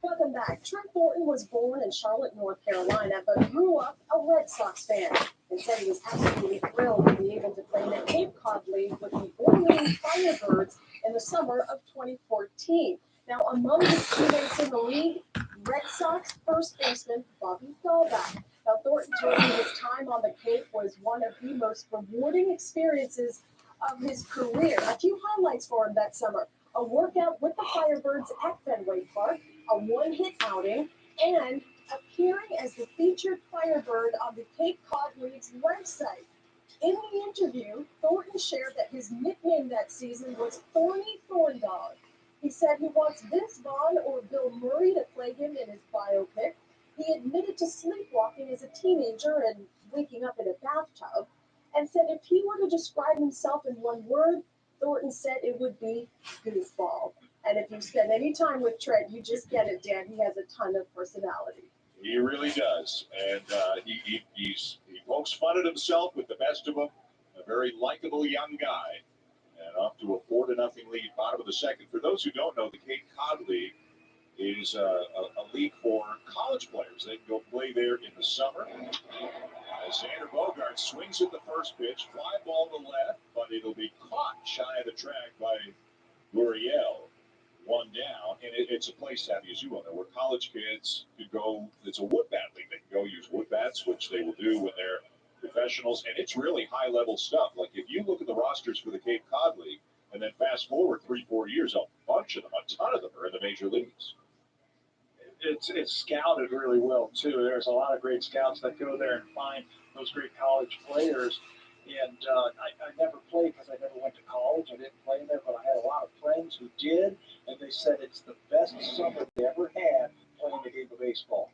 Welcome back. Trent Thornton was born in Charlotte, North Carolina, but grew up a Red Sox fan and said he was absolutely thrilled to be able to play in the Cape Cod League with the Orleans Firebirds in the summer of 2014. Now, among his teammates in the league, Red Sox first baseman Bobby Dahlback. Now, Thornton told me his time on the Cape was one of the most rewarding experiences of his career. A few highlights for him that summer: a workout with the Firebirds at Fenway Park, a one-hit outing, and appearing as the featured Firebird on the Cape Cod League's website. In the interview, Thornton shared that his nickname that season was Thorny Thorndog. He said he wants Vince Vaughn or Bill Murray to play him in his biopic. He admitted to sleepwalking as a teenager and waking up in a bathtub, and said if he were to describe himself in one word, Thornton said it would be goofball. And if you spend any time with Trent, you just get it, Dan. He has a ton of personality. He really does. And he pokes fun at himself with the best of them. A very likable young guy. And off to a 4-0 lead, bottom of the second. For those who don't know, the Cape Cod League is a league for college players. They can go play there in the summer. Xander Bogaerts swings at the first pitch, fly ball to left, but it'll be caught shy of the track by Gurriel. One down, and it's a place, Savvy, as you well know, where college kids could go. It's a wood bat league. They can go use wood bats, which they will do when they're professionals, and it's really high-level stuff. Like, if you look at the rosters for the Cape Cod League, and then fast forward 3-4 years, a bunch of them, a ton of them are in the major leagues. It's scouted really well, too. There's a lot of great scouts that go there and find those great college players. And I never played because I never went to college. I didn't play there, but I had a lot of friends who did, and they said it's the best summer they ever had playing the game of baseball.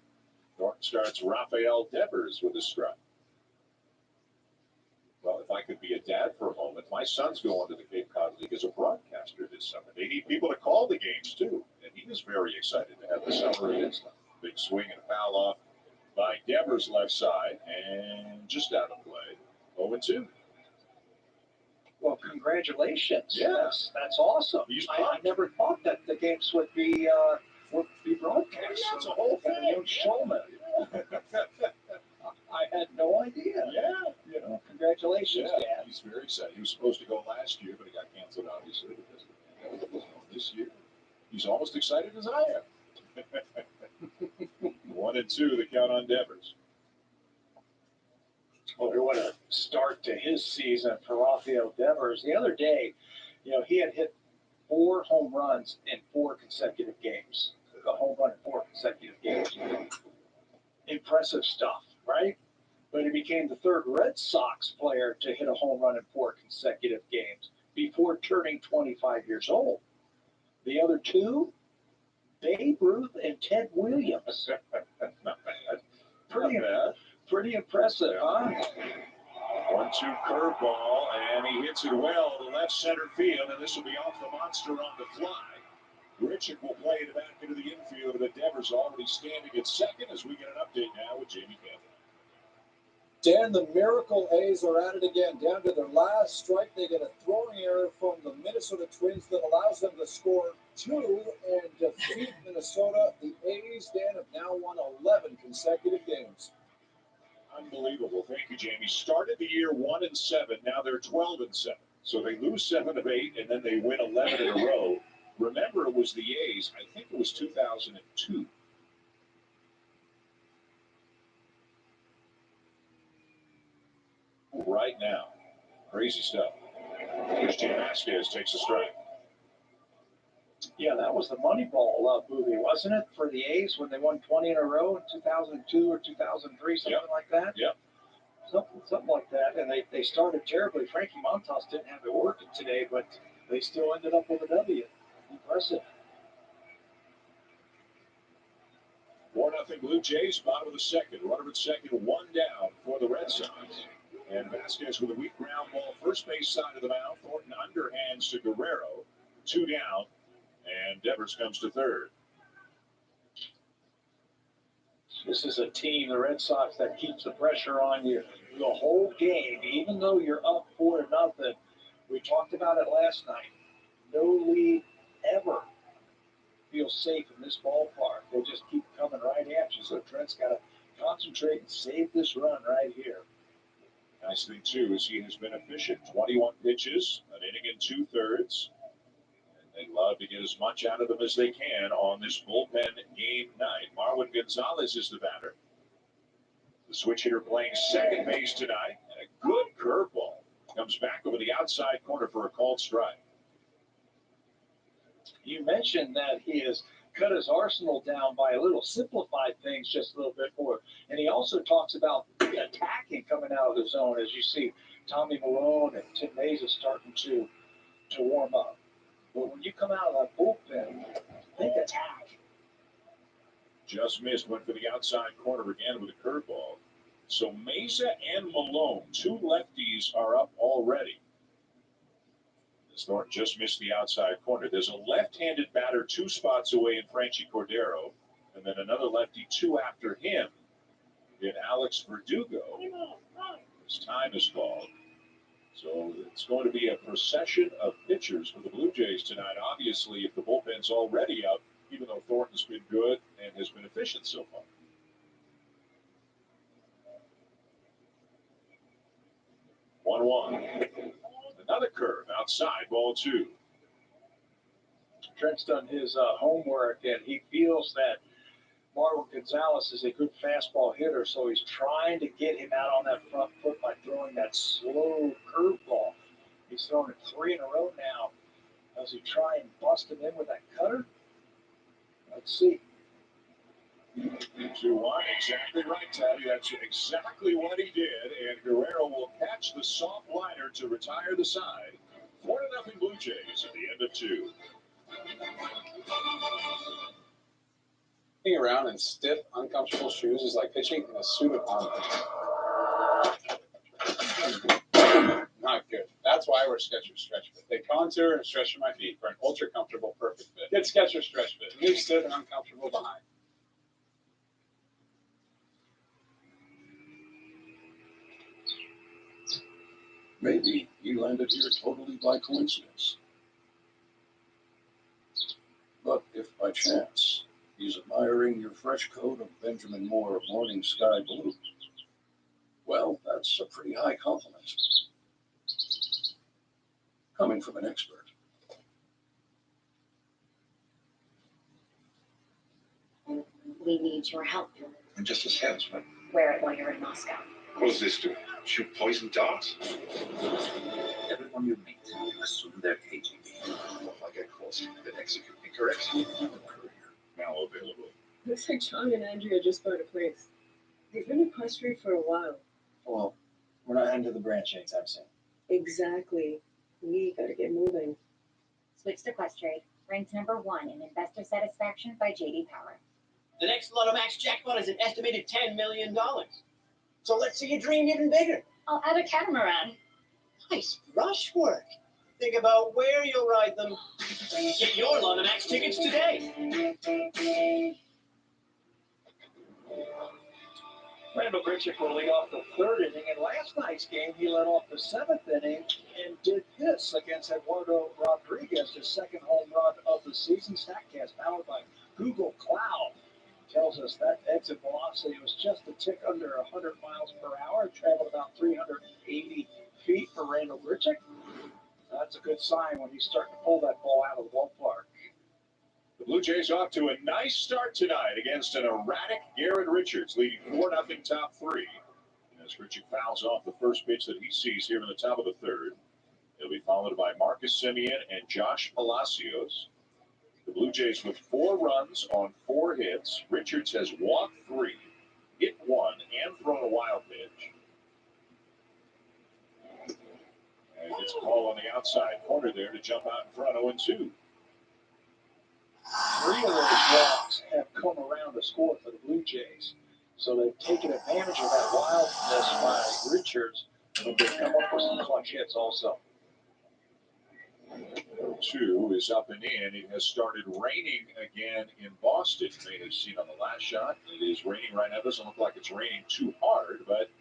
Norton starts Rafael Devers with a strike. Well, if I could be a dad for a moment, my son's going to the Cape Cod League as a broadcaster this summer. They need people to call the games, too. And he was very excited to have the summer against them. Big swing and foul off by Devers left side, and just out of play. 0-2. Well, congratulations. Yes. That's awesome. I never thought that the games would be broadcast. That's a whole thing. Showman. I had no idea. Yeah. Congratulations, Yeah, Dad. he's very excited. He was supposed to go last year, but it got canceled, obviously. This year, he's almost excited as I am. 1-2, the count on Devers. Well, what a start to his season for Rafael Devers. The other day, he had hit 4 home runs in 4 consecutive games. A home run in 4 consecutive games. Impressive stuff, right? But he became the 3rd Red Sox player to hit a home run in 4 consecutive games. before turning 25 years old. The other two, Babe Ruth and Ted Williams. Pretty impressive, huh? 1-2 curveball, and he hits it well to left center field, and this will be off the monster on the fly. Richard will play it back into the infield, and Devers already standing at second as we get an update now with Jamie Campbell. Dan, the Miracle A's are at it again. Down to their last strike, they get a throwing error from the Minnesota Twins that allows them to score 2 and defeat Minnesota. The A's, Dan, have now won 11 consecutive games. Unbelievable. Thank you, Jamie. Started the year 1-7. Now they're 12-7. So they lose 7 of 8, and then they win 11 in a row. Remember, it was the A's. I think it was 2002. Right now. Crazy stuff. Christian Vasquez takes a strike. Yeah, that was the Moneyball movie, wasn't it, for the A's when they won 20 in a row in 2002 or 2003, something like that? Yep. Something like that. And they started terribly. Frankie Montas didn't have it working today, but they still ended up with a W. Impressive. 4-0 Blue Jays, bottom of the second. Runner at second, 1 down for the Red Sox. And Vasquez with a weak ground ball, first base side of the mound. Thornton underhands to Guerrero, 2 down. And Devers comes to third. This is a team, the Red Sox, that keeps the pressure on you the whole game, even though you're up 4-0. We talked about it last night. No lead ever feels safe in this ballpark. They just keep coming right at you. So Trent's got to concentrate and save this run right here. Nice thing, too, is he has been efficient. 21 pitches, an inning and 2/3. They love to get as much out of them as they can on this bullpen game night. Marwin Gonzalez is the batter. The switch hitter playing second base tonight. And a good curveball. Comes back over the outside corner for a called strike. You mentioned that he has cut his arsenal down by a little, simplified things just a little bit more. And he also talks about attacking coming out of the zone, as you see Tommy Malone and Tim Mays starting to warm up. But when you come out of that bullpen, think attack. Just missed, went for the outside corner again with a curveball. So Mesa and Malone, 2 lefties, are up already. As Thornton just missed the outside corner. There's a left-handed batter 2 spots away in Franchi Cordero, and then another lefty 2 after him in Alex Verdugo. His time is called. So it's going to be a procession of pitchers for the Blue Jays tonight. Obviously, if the bullpen's already up, even though Thornton's been good and has been efficient so far. 1-1. Another curve outside, ball 2. Trent's done his homework, and he feels that Marwin Gonzalez is a good fastball hitter, so he's trying to get him out on that front foot by throwing that slow curveball. He's thrown it 3 in a row now. Does he try and bust him in with that cutter? Let's see. 2-1, exactly right, Tabby. That's exactly what he did, and Guerrero will catch the soft liner to retire the side. 4-0 Blue Jays at the end of 2. Pitching around in stiff, uncomfortable shoes is like pitching in a suit of armor. Not good. That's why I wear Skechers Stretch Fit. They contour and stretch my feet for an ultra comfortable, perfect fit. Get Skechers Stretch Fit. Leave stiff and uncomfortable behind. Maybe he landed here totally by coincidence. But if by chance he's admiring your fresh coat of Benjamin Moore morning sky blue, well, that's a pretty high compliment. Coming from an expert. We need your help. I'm just a salesman. Wear it while you're in Moscow. What does this do? Shoot poison darts? Everyone you meet, assume they're KGB. If I get close, then execute me, correct? Now available. Looks like John and Andrea just bought a place. They've been across street for a while. Well, we're not heading to the branch anytime soon. Exactly. We gotta get moving. Switch to Quest Trade. Ranked number 1 in investor satisfaction by JD Power. The next Lotto Max jackpot is an estimated $10 million. So let's see you dream even bigger. I'll add a catamaran. Nice brushwork. Think about where you'll ride them. Get your Lotto Max tickets today. Randall Grichuk will lead off the third inning. In last night's game, he led off the seventh inning and did this against Eduardo Rodriguez, his second home run of the season. Statcast powered by Google Cloud tells us that exit velocity was just a tick under 100 miles per hour. It traveled about 380 feet for Randall Grichuk. That's a good sign when he's starting to pull that ball out of the ballpark. The Blue Jays off to a nice start tonight against an erratic Garrett Richards, leading 4-0 top three. As Grichuk fouls off the first pitch that he sees here in the top of the third, he'll be followed by Marcus Semien and Josh Palacios. The Blue Jays with 4 runs on 4 hits. Richards has walked 3, hit 1, and thrown a wild pitch. And he gets a call on the outside corner there to jump out in front 0-2. 3 of those walks have come around to score for the Blue Jays. So they've taken advantage of that wildness by Richards, but they've come up with some clutch hits also. 0-2 is up and in. It has started raining again in Boston. You may have seen on the last shot. It is raining right now. It doesn't look like it's raining too hard, but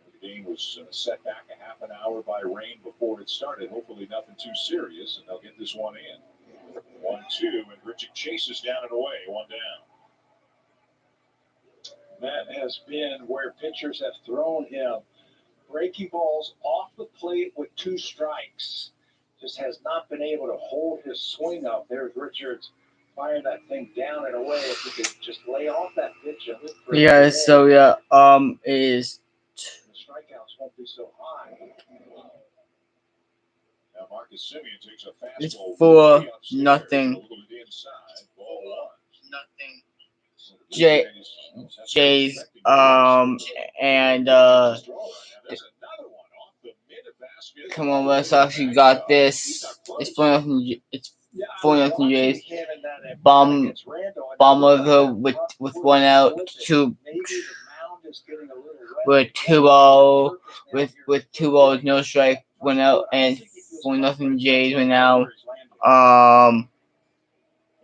the game was set back a half an hour by rain before it started. Hopefully nothing too serious, and they'll get this one in. 1-2, and Grichuk chases down and away, 1 down. That has been where pitchers have thrown him. Breaking balls off the plate with 2 strikes. Just has not been able to hold his swing up. There's Richards firing that thing down and away. If he could just lay off that pitch and look for Yeah, so yeah, is the strikeouts won't be so high. Now Marcus Semien takes a it's fastball 4-0. Jays and come on, Red Sox, you got this. It's 4-0. It's 4-0 Jays. Bomb of the with 1 out, 2 with 2-0 with 2 balls, no strike, 1 out, and 4-0 Jays right now.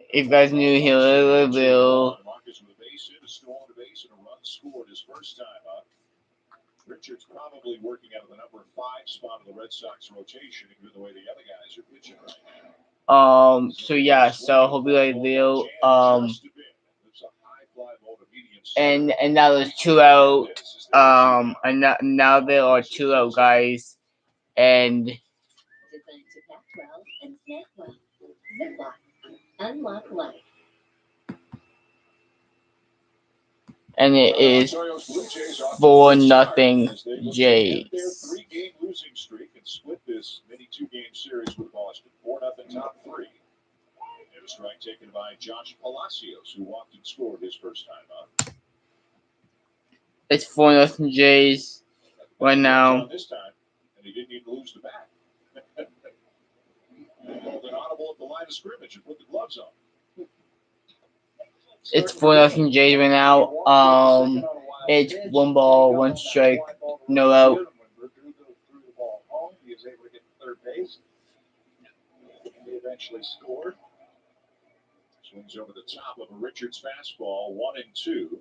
If you guys knew, Hill Richards probably working out of the number 5 spot of the Red Sox rotation, given the way the other guys are pitching right now. So yeah, so hopefully they'll and now there's 2 out. And now there are 2 out, guys, and Designed to pack well and snack well. Ziploc. Unlock life. and it is 4-0 Jays. 3-game losing streak and split this mini 2-game series with Boston. 4-0 top 3. And a strike taken by Josh Palacios, who walked and scored his first time up. It's 4-0 Jays right now. This time, and he didn't even lose the bat. He called an audible at the line of scrimmage and put the gloves on. It's 4-0 Jays right now. It's 1 ball, 1 strike, no out. When Verdugo threw the ball home, he was able to get to third base. He eventually scored. Swings over the top of a Richards fastball, 1-2.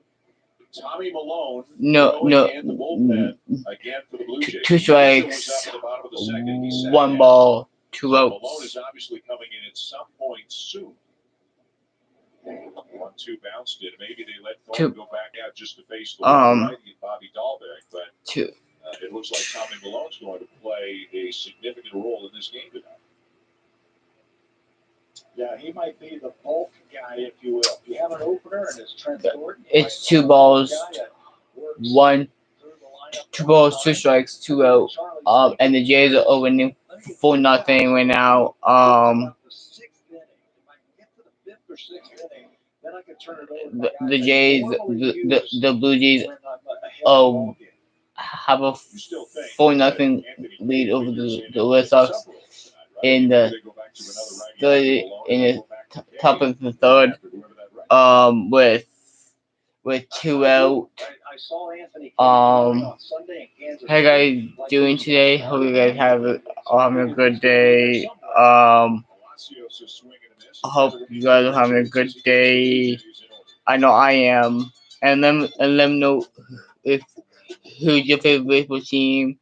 Tommy Malone. No. In the bullpen again for the Blue Jays. 2 strikes, 1 ball, 2 outs. Malone is obviously coming in at some point soon. 1-2 bounced it. Maybe they let Thornton go back out just to face the righty and Bobby Dahlbeck, but it looks like Tommy Malone's going to play a significant role in this game tonight. Yeah, he might be the bulk guy, if you will. If you have an opener and it's Trent Thornton, it's 2 balls, 2 strikes, 2 out. And the Jays are winning 4-0 right now. The Jays, the Blue Jays are have a 4-0 lead over the Red Sox in the top of the third. With 2 out. How you guys doing today? Hope you guys having a good day. I hope you guys are having a good day. I know I am. And let me know if who's your favorite baseball team.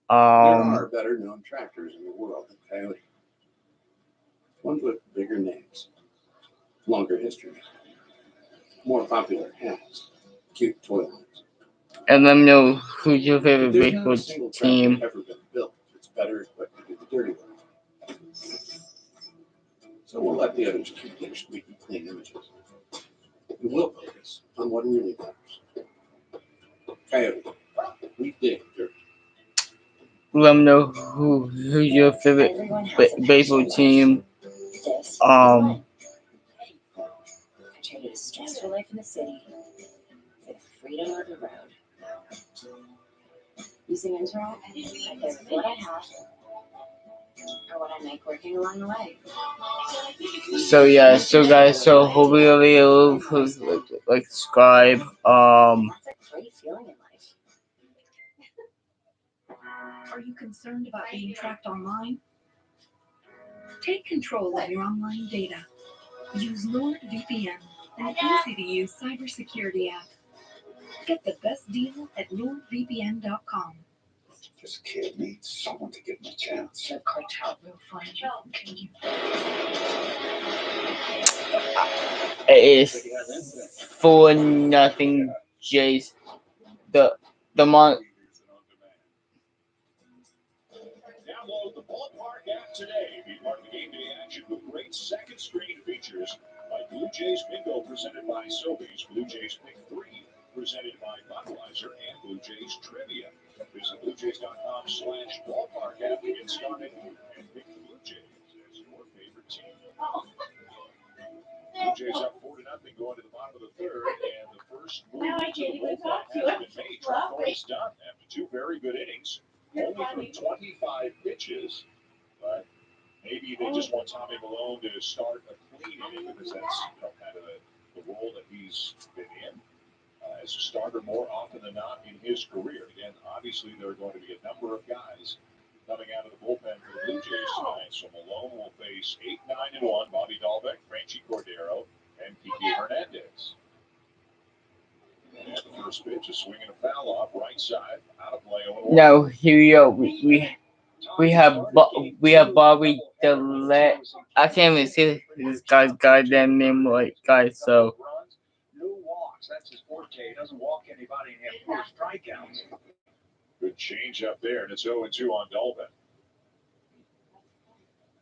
There are better known tractors in the world than Coyote. Ones with bigger names, longer histories, more popular hats, cute toilets. And let me know who's your favorite baseball team. Ever been built. It's better equipped to do the dirty work. So we'll let the others keep their squeaky clean images. And we'll focus on what really matters. Coyote, we dig dirt. Let me know who's your favorite baseball team. I traded a stressful life in the city for the freedom of the road. Using internet, I pay with what I have or what I make working along the way. So yeah, so guys, so hopefully you'll like subscribe. That's a great feeling in life. Are you concerned about being tracked online? Take control of your online data. Use NordVPN, an easy-to-use cybersecurity app. Get the best deal at NordVPN.com. This kid needs someone to give him a chance. The cartel will find you and kill you. It is 4-0 Jays. The mon. Download the Ballpark app today. Be part of the game day action with great second screen features like Blue Jays Bingo presented by Sobeys, Blue Jays Pick 3 presented by Budweiser, and Blue Jays Trivia. Visit BlueJays.com/ballpark app to get started and pick the Blue Jays as your favorite team. Blue Jays up 4-0 going to the bottom of the third, and the first move to the bullpen has been made. Trent Thornton's done after 2 very good innings. Only threw 25 pitches, but maybe they just want Tommy Malone to start a clean inning because that's kind of the role that he's been in as a starter more often than not in his career. Again, obviously there are going to be a number of guys coming out of the bullpen for the Blue Jays tonight. So Malone will face 8-9-1 Bobby Dahlbeck, Franchi Cordero, and Kike Hernandez. And the first pitch is swinging a foul off right side, out of play. Now here we go. We have Bobby Delet. I can't even say this guy's goddamn name right, guys. So. No walks. That's his forte. He doesn't walk anybody and have 4 strikeouts. Good change up there, and it's 0-2 on Dahlbeck.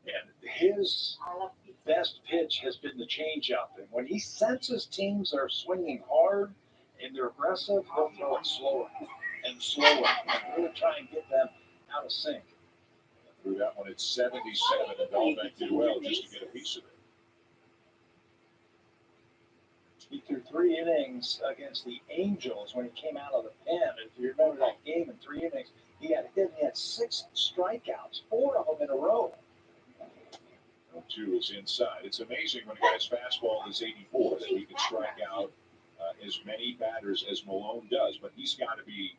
And his best pitch has been the changeup. And when he senses teams are swinging hard and they're aggressive, he'll throw it slower and slower and really try and get them out of sync. Threw that one at 77, and Dahlbeck did well just to get a piece of it. He threw 3 innings against the Angels when he came out of the pen. If you remember that game in 3 innings, he had 6 strikeouts, 4 of them in a row. 2 is inside. It's amazing when a guy's fastball is 84 that he can strike out as many batters as Malone does, but he's got to be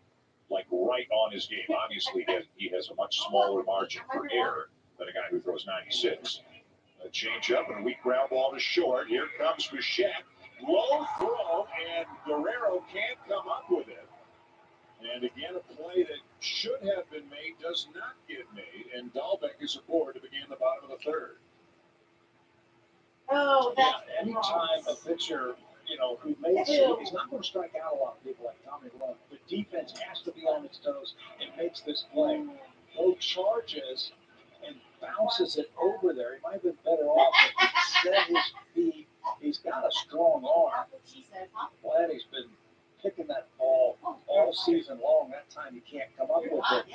like right on his game. Obviously, he has a much smaller margin for error than a guy who throws 96. A change up and a weak ground ball to short. Here comes Bichette. Low throw, and Guerrero can't come up with it. And again, a play that should have been made does not get made, and Dahlbeck is aboard to begin the bottom of the third. Oh, that's anytime a pitcher, who makes he's not going to strike out a lot of people like Tommy Malone. The defense has to be on its toes and makes this play. No charges and bounces it over there. He might have been better off if he set his feet. He's got a strong arm. Glad he's been picking that ball all season long. That time he can't come up with it.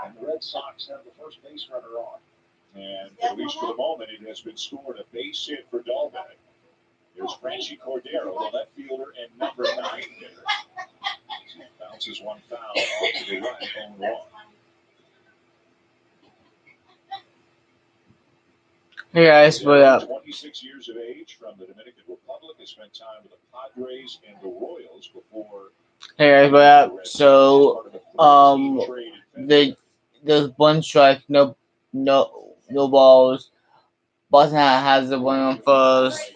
And the Red Sox have the first base runner on. And at least for the moment, it has been scored a base hit for Dahlbeck. There's Franchi Cordero, the left fielder and number 9 hitter. He Bounces one foul off to the right, 0-1. Hey guys, what up? 26 years of age from the Dominican Republic, has spent time with the Padres and the Royals before. Hey guys, what up? So, there's one strike, no balls. Boston has the one on first.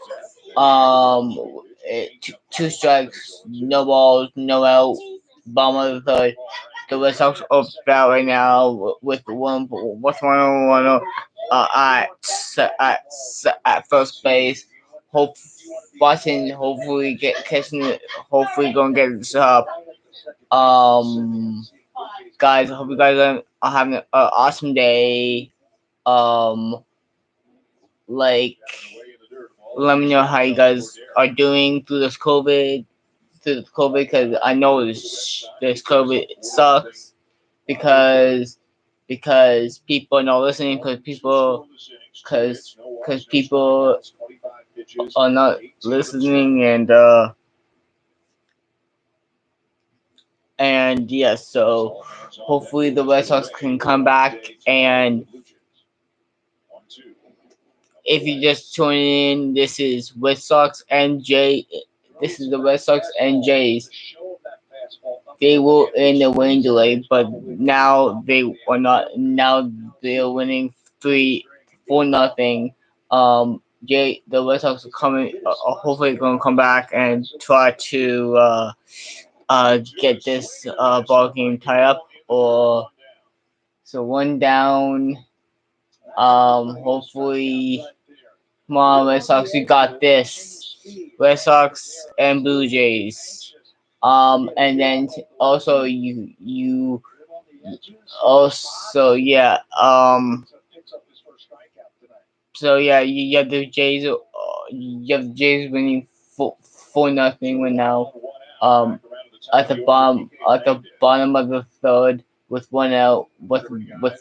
Two strikes, no balls, no out. Bottom of the third. The Red Sox are about right now with one at first base. Boston hopefully catching it. Hopefully gonna get this up. Guys, I hope you guys are having an awesome day. Like, let me know how you guys are doing through this COVID. Because I know this COVID sucks because people are not listening because people are not listening and yeah, so hopefully the Red Sox can come back. And if you just tune in, this is Red Sox and Jay. This is the Red Sox and Jays. They were in the winning delay, but now they are not. Now they are winning 3-4-0. The Red Sox are coming. Are hopefully going to come back and try to get this ball game tied up. Or so one down. Hopefully, come on, Red Sox, you got this. Red Sox and Blue Jays. And then also you also yeah. So yeah, you have the Jays. You have the Jays winning 4-0 right now. At the bottom of the third with one out with Red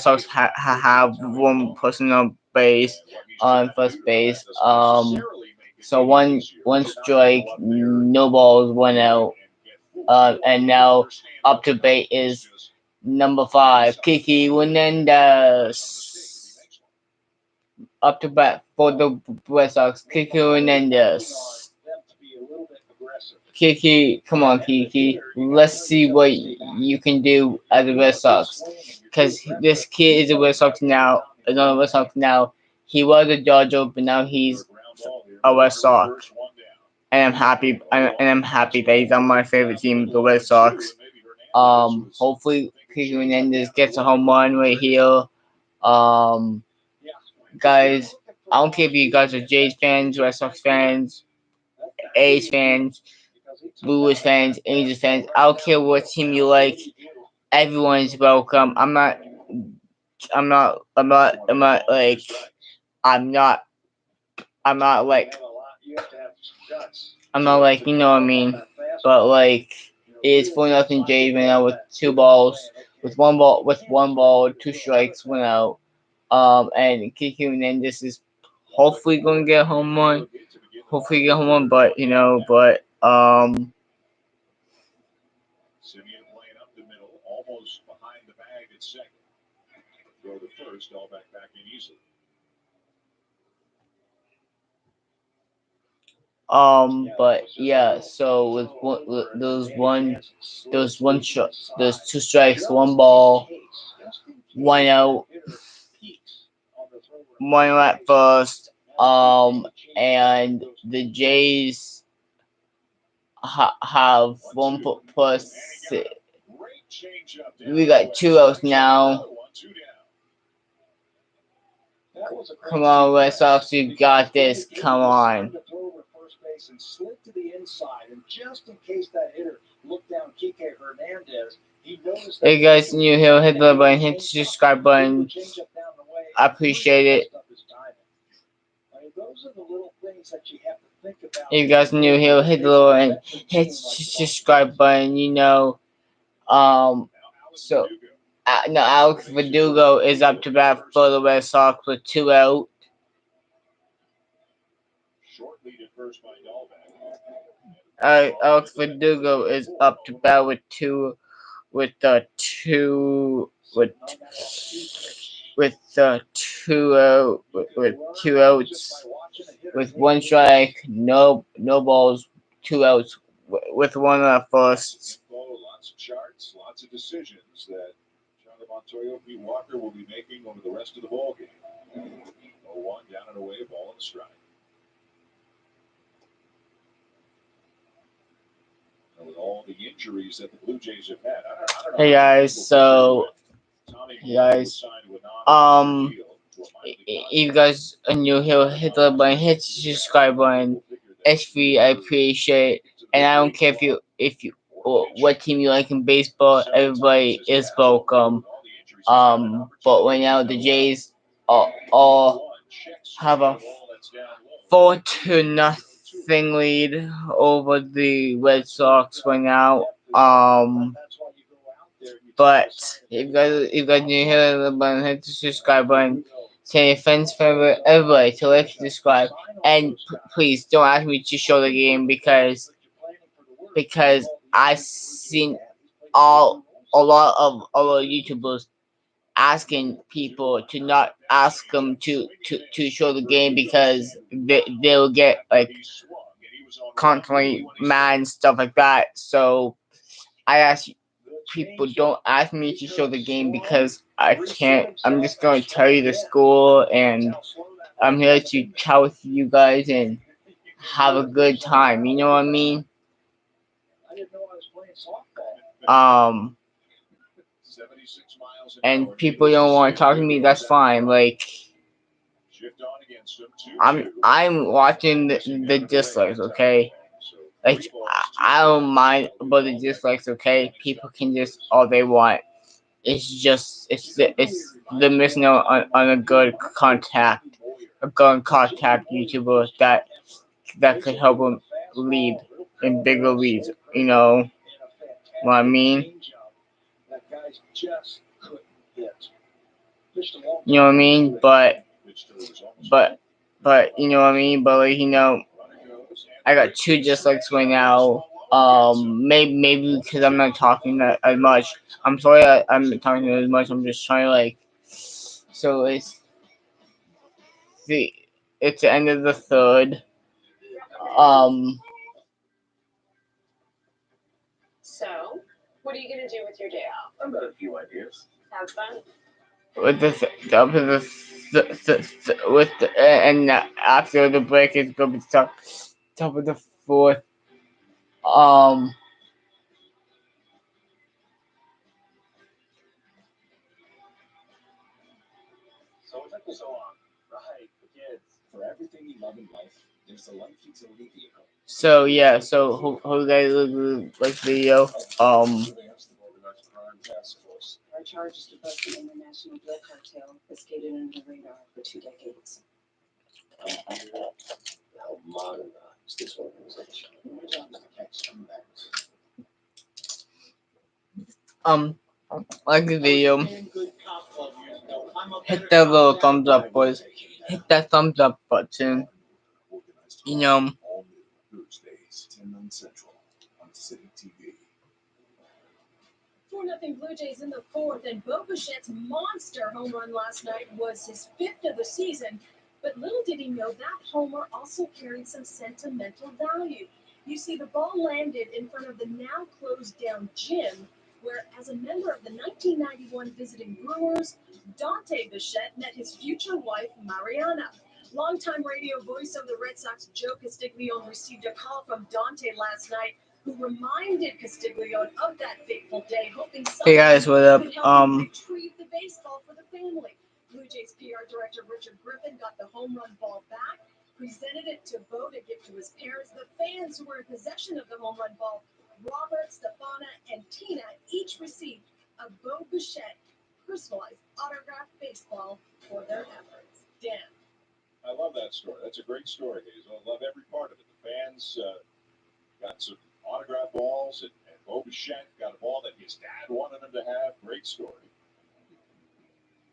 Sox have one person on base on first base. So one strike, no balls, one out. And now up to bat is number 5, Kiki Hernandez. Up to bat for the Red Sox, Kiki Hernandez. Kiki, come on, Kiki. Let's see what you can do as a Red Sox. Because this kid is a Red Sox now. Another Red Sox now. He was a Dodger, but now he's a Red Sox. And I'm happy. I'm happy that he's on my favorite team, the Red Sox. Hopefully, Kiki Hernandez gets a home run right here. Guys, I don't care if you guys are Jays fans, Red Sox fans, A's fans, Blues fans, Angels fans. I don't care what team you like. Everyone's welcome. I'm not like you know what I mean. But like it's 4-0 Jays right now with 2 balls, with one ball, 2 strikes, 1 out. And Kiki Hernandez is hopefully gonna get home run. Hopefully get home run, but Simeon playing up the middle, almost behind the bag at second. Throw the first, all back in easily. But yeah, so there's 2 strikes, 1 ball, 1 out, 1 at first. And the Jays have 1 plus. We got 2 outs now. Come on, Red Sox, you got this. Come on. And slid to the inside, and just in case that hitter looked down Kike Hernandez, he noticed. Hey guys, new here, hit the button, hit the subscribe button. I appreciate it. Those are the little things that you have to think about. If you guys new here, hit the little and hit the subscribe button. So no, Alex Verdugo is up to bat for the Red Sox with 2 out. Alex Verdugo is up to bat with with the two with with the with 2 outs with 1 strike, no balls, 2 outs with one on first. Lots of charts, lots of decisions that Charlie Montoyo P. Walker will be making over the rest of the ball game. 0-1 down and away, ball and strike. And with all the injuries that the Blue Jays have had, I don't know. Hey guys, so you guys, if you guys are new here, hit the like button, hit the subscribe button. It's free. I appreciate it, and I don't care if you or what team you like in baseball. Everybody is welcome. But right now the Jays all have a 4-0 lead over the Red Sox right now. But if you guys new here, the button, hit the subscribe button. Say your friends, favorite, everybody to like, subscribe, and please don't ask me to show the game because I've seen a lot of other YouTubers asking people to not ask them to show the game because they'll get like constantly mad and stuff like that. So I ask people, don't ask me to show the game because I can't. I'm just going to tell you the score, and I'm here to chat with you guys and have a good time. You know what I mean? And people don't want to talk to me. That's fine. Like I'm watching the dislikes. Okay. Like I don't mind about the dislikes. Okay. People can just all they want. It's the missing out on a good contact YouTuber that could help them lead in bigger leads. You know what I mean? You know what I mean? But you know what I mean? But like, I got 2 dislikes right now. Maybe because I'm not talking that as much. I'm sorry I'm not talking as much. I'm just trying to like. So it's the end of the third. So, what are you going to do with your day off? I've got a few ideas. Have fun. With with the and after the break it's gonna be top of the fourth. So what took you so long? Right, the kids. For everything you love in life, there's the life utility vehicle. So yeah, so hope you guys like the video. Our charge is to bust an international drug cartel that skated under the radar for 2 decades. How modernized this organization. My job is to catch scumbags. Like the video. Hit that little thumbs up, boys. Hit that thumbs up button. You know. Thursdays, 10 Central on City TV. 4-0 Blue Jays in the fourth, and Bo Bichette's monster home run last night was his 5th of the season. But little did he know that homer also carried some sentimental value. You see, the ball landed in front of the now closed down gym, where, as a member of the 1991 visiting Brewers, Dante Bichette met his future wife, Mariana. Longtime radio voice of the Red Sox, Joe Castiglione, received a call from Dante last night, who reminded Castiglione of that fateful day, hoping Hey guys, what up? could help him retrieve the baseball for the family. Blue Jays PR director Richard Griffin got the home run ball back, presented it to Bo to give to his parents. The fans who were in possession of the home run ball, Robert, Stefana, and Tina, each received a Bo Bichette personalized autographed baseball for their efforts. Dan. I love that story. That's a great story, Hazel. I love every part of it. The fans got some autograph balls, and Bo Bichette got a ball that his dad wanted him to have. Great story.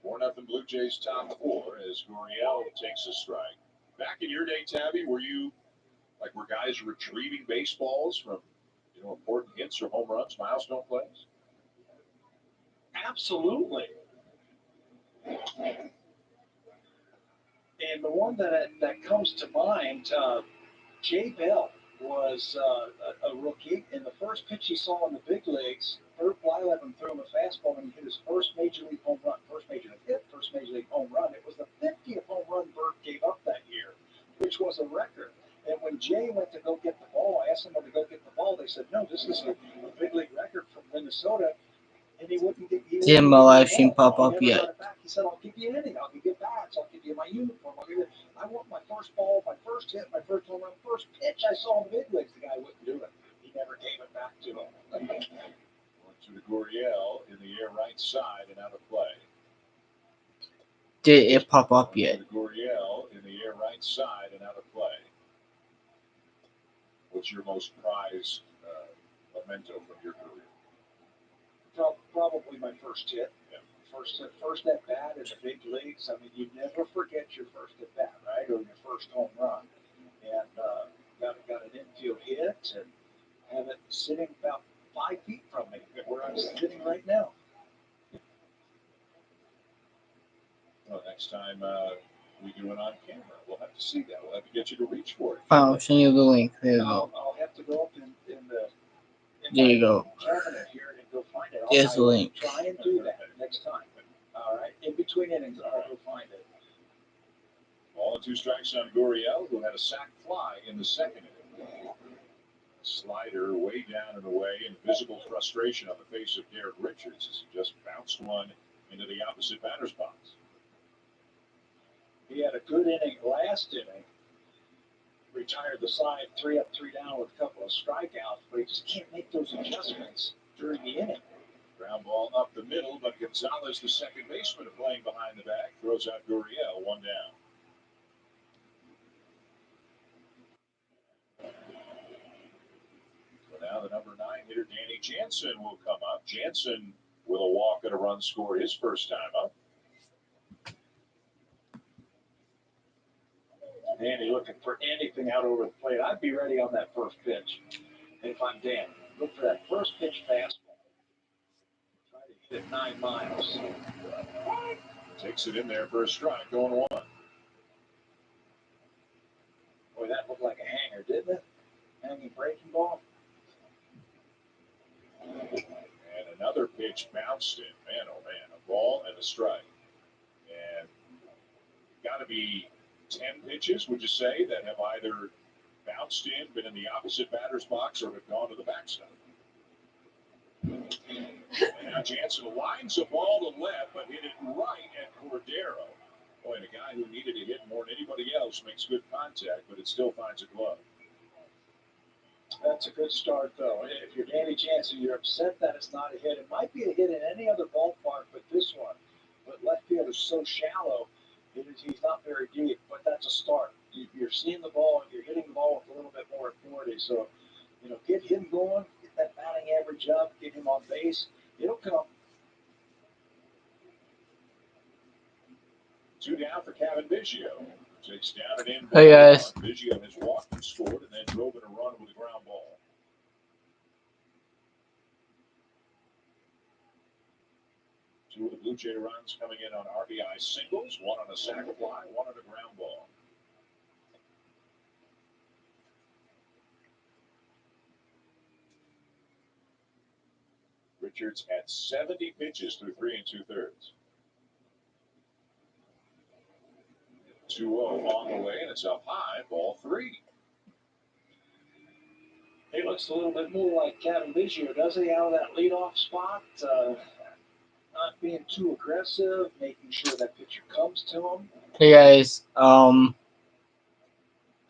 4-0 Blue Jays top 4 as Gurriel takes a strike. Back in your day, Tabby, were you Like where guys are retrieving baseballs from, important hits or home runs, milestone plays? Absolutely. And the one that comes to mind, Jay Bell was a rookie, and the first pitch he saw in the big leagues, Bert Blyleven threw him a fastball when he hit his first major league home run, first major league home run. It was the 50th home run Bert gave up that year, which was a record. And when Jay went to go get the ball, I asked him to go get the ball. They said, no, this is a big league record from Minnesota. And he wouldn't get. Didn't my live stream pop up yet? He said, "I'll give you anything. I'll give you bats. I'll give you my uniform. I want my first ball, my first hit, my first home run, first pitch I saw in the big leagues." The guy wouldn't do it. He never gave it back to him. Going to Gurriel in the air right side and out of play. Did it pop up yet? Gurriel in the air right side and out of play. What's your most prized memento from your career? Probably my first hit. Yeah. First at bat in the big leagues. I mean, you never forget your first at bat, right, or your first home run. And got an infield hit and have it sitting about 5 feet from me, where I'm sitting right now. Well, next time we do it on camera, we'll have to see that. We'll have to get you to reach for it. I'll send you the link. There you go. I'll have to go up in There you go. cabinet here and go find it. Here's the link. Try and do that next time. All right. In between innings, I'll go find it. Ball and 2 strikes on Gurriel, who had a sac fly in the second inning. Slider way down and away, and visible frustration on the face of Derek Richards as he just bounced one into the opposite batter's box. He had a good inning last inning. Retired the side 3 up, 3 down with a couple of strikeouts, but he just can't make those adjustments during the inning. Ground ball up the middle, but Gonzalez, the second baseman, playing behind the back, throws out Gurriel, 1 down. So now the number 9 hitter, Danny Janssen, will come up. Janssen with a walk and a run scored his first time up. Danny looking for anything out over the plate. I'd be ready on that first pitch. If I'm Dan, look for that first pitch fastball. Try to hit it 9 miles. Takes it in there for a strike, going 1. Boy, that looked like a hanger, didn't it? Hanging breaking ball. And another pitch bounced in. Man, oh man, a ball and a strike. And got to be 10 pitches, would you say, that have either bounced in, been in the opposite batter's box, or have gone to the backside? And now Janssen lines a ball to left, but hit it right at Cordero. Boy, and a guy who needed to hit more than anybody else makes good contact, but it still finds a glove. That's a good start, though. If you're Danny Janssen, you're upset that it's not a hit. It might be a hit in any other ballpark but this one. But left field is so shallow, he's not very deep, but that's a start. You're seeing the ball, and you're hitting the ball with a little bit more authority. So, get him going, get that batting average up, get him on base. It'll come. 2 down for Kevin Biggio. Takes down and in. Hey, guys. Biggio has walked and scored, and then drove in a run with a ground ball. Two of the Blue Jay runs coming in on RBI singles, one on a sac fly, one on a ground ball. Richards had 70 pitches through 3 2/3. 2-0 on the way, and it's up high, ball 3. He looks a little bit more like Kevin Biggio, doesn't he, out of that leadoff spot? Not being too aggressive, making sure that pitcher comes to him. Hey guys,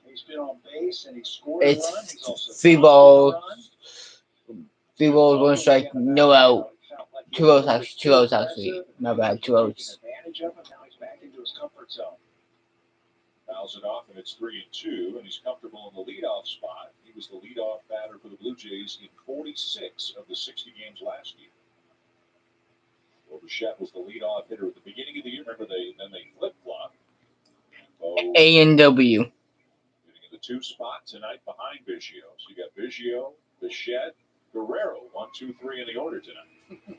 He's been on base and he scored a run. He's also 3 balls. 3 balls, 1 strike, no out. 2 outs actually. 2 outs actually. Not bad. 2 outs. Advantage of him. Now he's back into his comfort zone. Fouls it off, and it's 3-2, and he's comfortable in the leadoff spot. He was the leadoff batter for the Blue Jays in 46 of the 60 games last year. Well, Bichette was the leadoff hitter at the beginning of the year. Remember, then they flip-flopped. A&W. Beginning of the the 2 spot tonight behind Biggio. So you got Biggio, Bichette, Guerrero, 1, 2, 3 in the order tonight.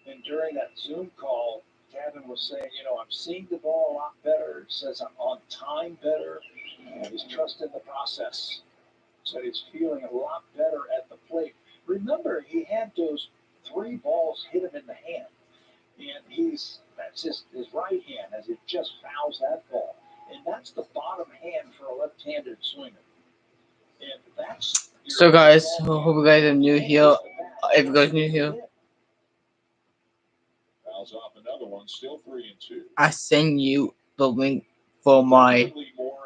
And during that Zoom call, Gavin was saying, I'm seeing the ball a lot better. He says I'm on time better, and he's trusting the process. Said he's feeling a lot better at the plate. Remember, he had those 3 balls hit him in the hand, and that's his right hand as he just fouls that ball, and that's the bottom hand for a left-handed swinger. And that's So guys, hope you guys are new here. If you guys new here, Fouls off another one, still 3 and 2. I send you the link for my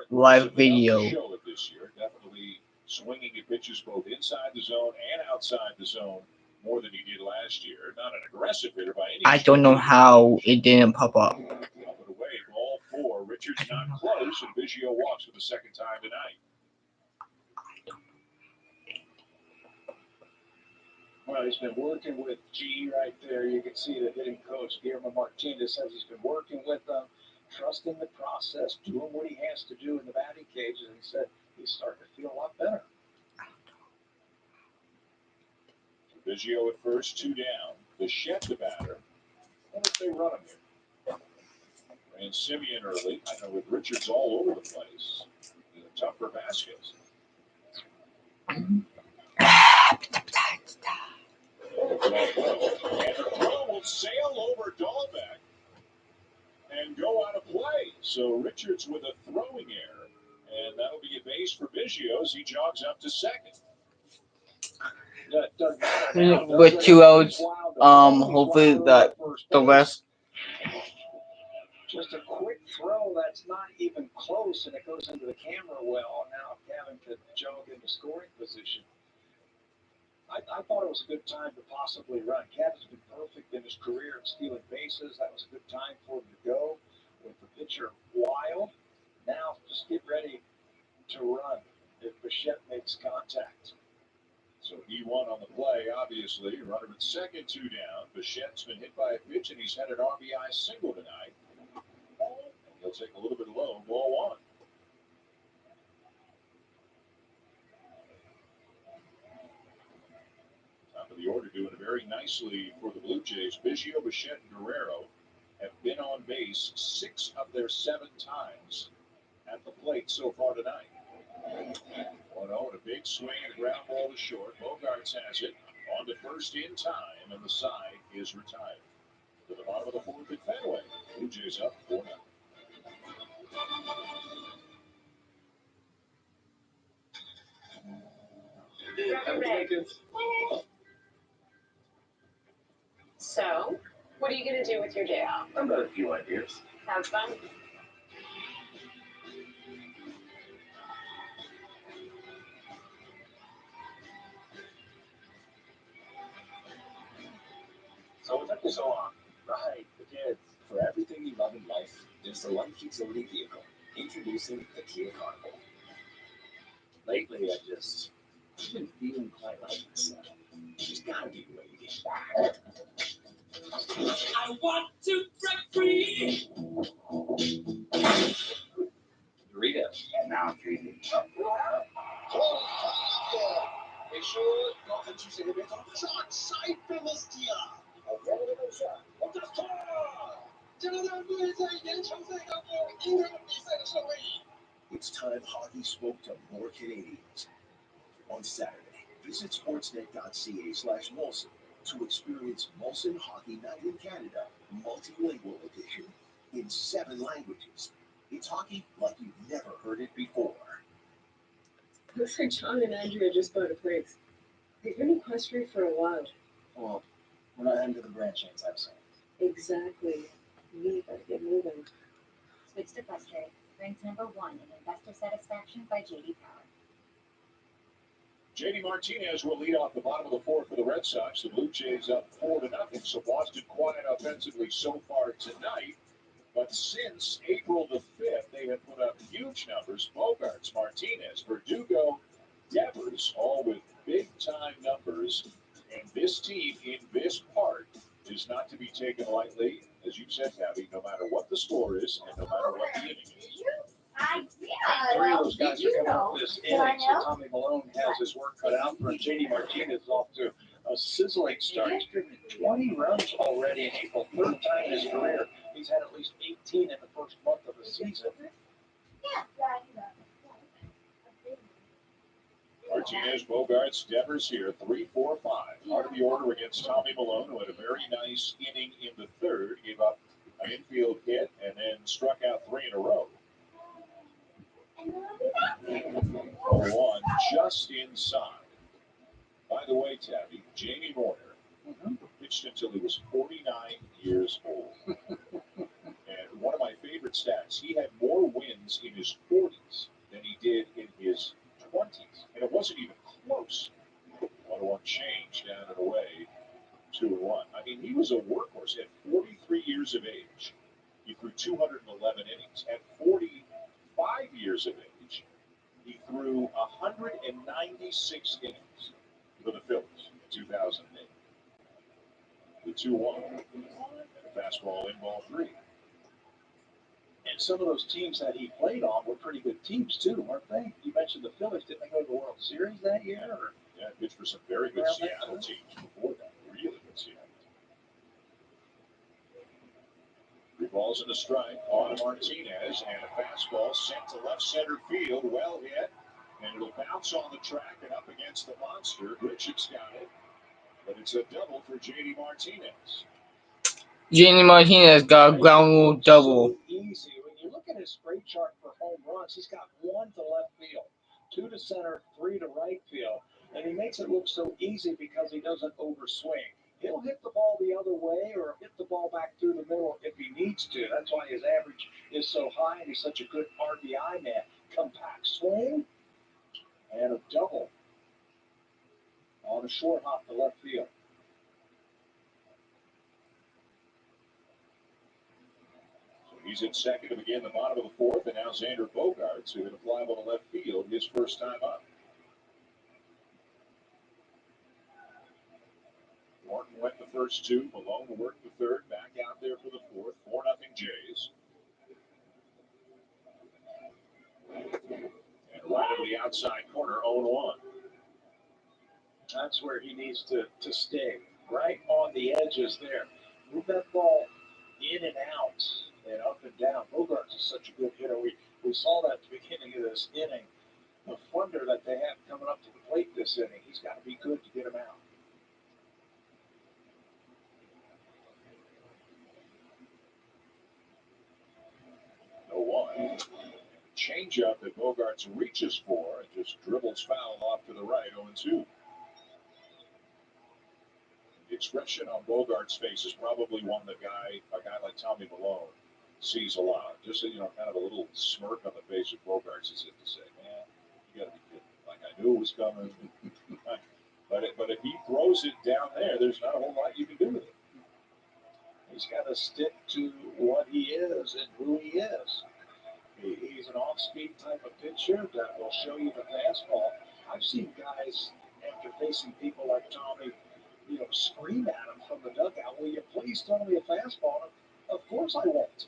live video. Show it this year. Definitely swinging at pitches both inside the zone and outside the zone more than he did last year. Not an aggressive hitter by any I don't know how it didn't pop up. Up and away, ball 4. Richards not close, and Biggio walks for the second time tonight. Well, he's been working with G right there. You can see the hitting coach, Guillermo Martinez, says he's been working with them, trusting the process, doing what he has to do in the batting cages. And he said he's starting to feel a lot better. Biggio at first, 2 down. Bichette the batter. What if they run him here? And Simeon early. I know with Richards all over the place. Tough for Vasquez. And the throw will sail over Dahlbeck and go out of play. So Richards with a throwing error, and that'll be a base for Biggio as he jogs up to second. With 2 outs, hopefully that the rest. Just a quick throw that's not even close, and it goes into the camera well. Now Gavin could jog into scoring position. I thought it was a good time to possibly run. Gavin's been perfect in his career in stealing bases. That was a good time for him to go with the pitcher wild. Now just get ready to run if Bichette makes contact. So he won on the play, obviously. Runner at second, 2 down. Bichette's been hit by a pitch, and he's had an RBI single tonight. And he'll take a little bit low, ball 1. Top of the order doing it very nicely for the Blue Jays. Biggio, Bichette, and Guerrero have been on base 6 of their 7 times at the plate so far tonight. 1-0 and a big swing and a ground ball to short. Bogarts has it on to first in time, and the side is retired. To the bottom of the 4th at Fenway. Blue Jays up 4-0. So, what are you going to do with your day off? I've got a few ideas. Have fun. So what took you so long? Right, the kids. For everything you love in life, there's the life utility vehicle. Introducing the Kia Carnival. Lately, I just been feeling quite like myself. She's gotta be waiting. I want to break free. Dorito. And now I'm feeling. It's time hockey spoke to more Canadians. On Saturday, visit sportsnet.ca/Molson to experience Molson Hockey Night in Canada, multilingual edition in 7 languages. It's hockey like you've never heard it before. Looks like John and Andrea just bought a place. They've been in Equestria for a while. Well, we're not heading to the branch anytime soon. Exactly. We gotta get moving. Switch to Equestria ranks number 1 in investor satisfaction by J.D. Power. JD Martinez will lead off the bottom of the 4th for the Red Sox. The Blue Jays up 4-0. So Boston quiet offensively so far tonight. But since April the 5th, they have put up huge numbers. Bogarts, Martinez, Verdugo, Devers, all with big-time numbers. And this team in this part is not to be taken lightly. As you said, Tabby, no matter what the score is and no matter what the inning is. Three of those guys are coming up this inning, so Tommy Malone has his work cut out for him. JD Martinez is off to a sizzling start. He's driven 20 runs already in April, third time in his career. He's had at least 18 in the first month of the season. Martinez, Bogarts, Devers here, 3-4-5. Out of the order against Tommy Malone, who had a very nice inning in the third, gave up an infield hit and then struck out 3 in a row. 0-1 just inside. By the way, Tabby, Jamie Moyer pitched until he was 49 years old. And one of my favorite stats, he had more wins in his 40s than he did in his 20s. And it wasn't even close. 1-1 change down and away, 2-1. I mean, he was a workhorse at 43 years of age. He threw 211 innings. At 45 years of age, he threw 196 innings for the Phillies in 2008. The 2-1. Fastball in, ball 3. And some of those teams that he played on were pretty good teams, too, weren't they? You mentioned the Phillies. Didn't they go to the World Series that year? Or? Yeah, pitched for some very good Seattle teams before that. Really good Seattle. 3 balls and a strike on Martinez, and a fastball sent to left center field. Well hit, and it'll bounce on the track and up against the monster. Richards got it, but it's a double for JD Martinez. JD Martinez got a ground rule double. Easy. When you look at his straight chart for home runs, he's got 1 to left field, 2 to center, 3 to right field, and he makes it look so easy because he doesn't overswing. He'll hit the ball the other way or hit the ball back through the middle if he needs to. That's why his average is so high and he's such a good RBI man. Compact swing and a double on a short hop to left field. He's at second to begin the bottom of the fourth, and now Xander Bogaerts, who hit a fly ball to left field his first time up. Morton went the first 2. Malone worked the third, back out there for the fourth. 4-0 Jays. And right over the outside corner, 0-1. That's where he needs to stay, right on the edges there. Move that ball in and out and up and down. Bogarts is such a good hitter. We saw that at the beginning of this inning. The thunder that they have coming up to the plate this inning, he's got to be good to get him out. No one. Changeup that Bogarts reaches for and just dribbles foul off to the right, 0-2. The expression on Bogart's face is probably one that a guy like Tommy Malone sees a lot. Just kind of a little smirk on the face of Bogarts as if to say, man, you got to be kidding. Like, I knew it was coming. but if he throws it down there, there's not a whole lot you can do with it. He's got to stick to what he is and who he is. He's an off-speed type of pitcher that will show you the fastball. I've seen guys, after facing people like Tommy, scream at him from the dugout, will you please throw me a fastball? Of course I won't.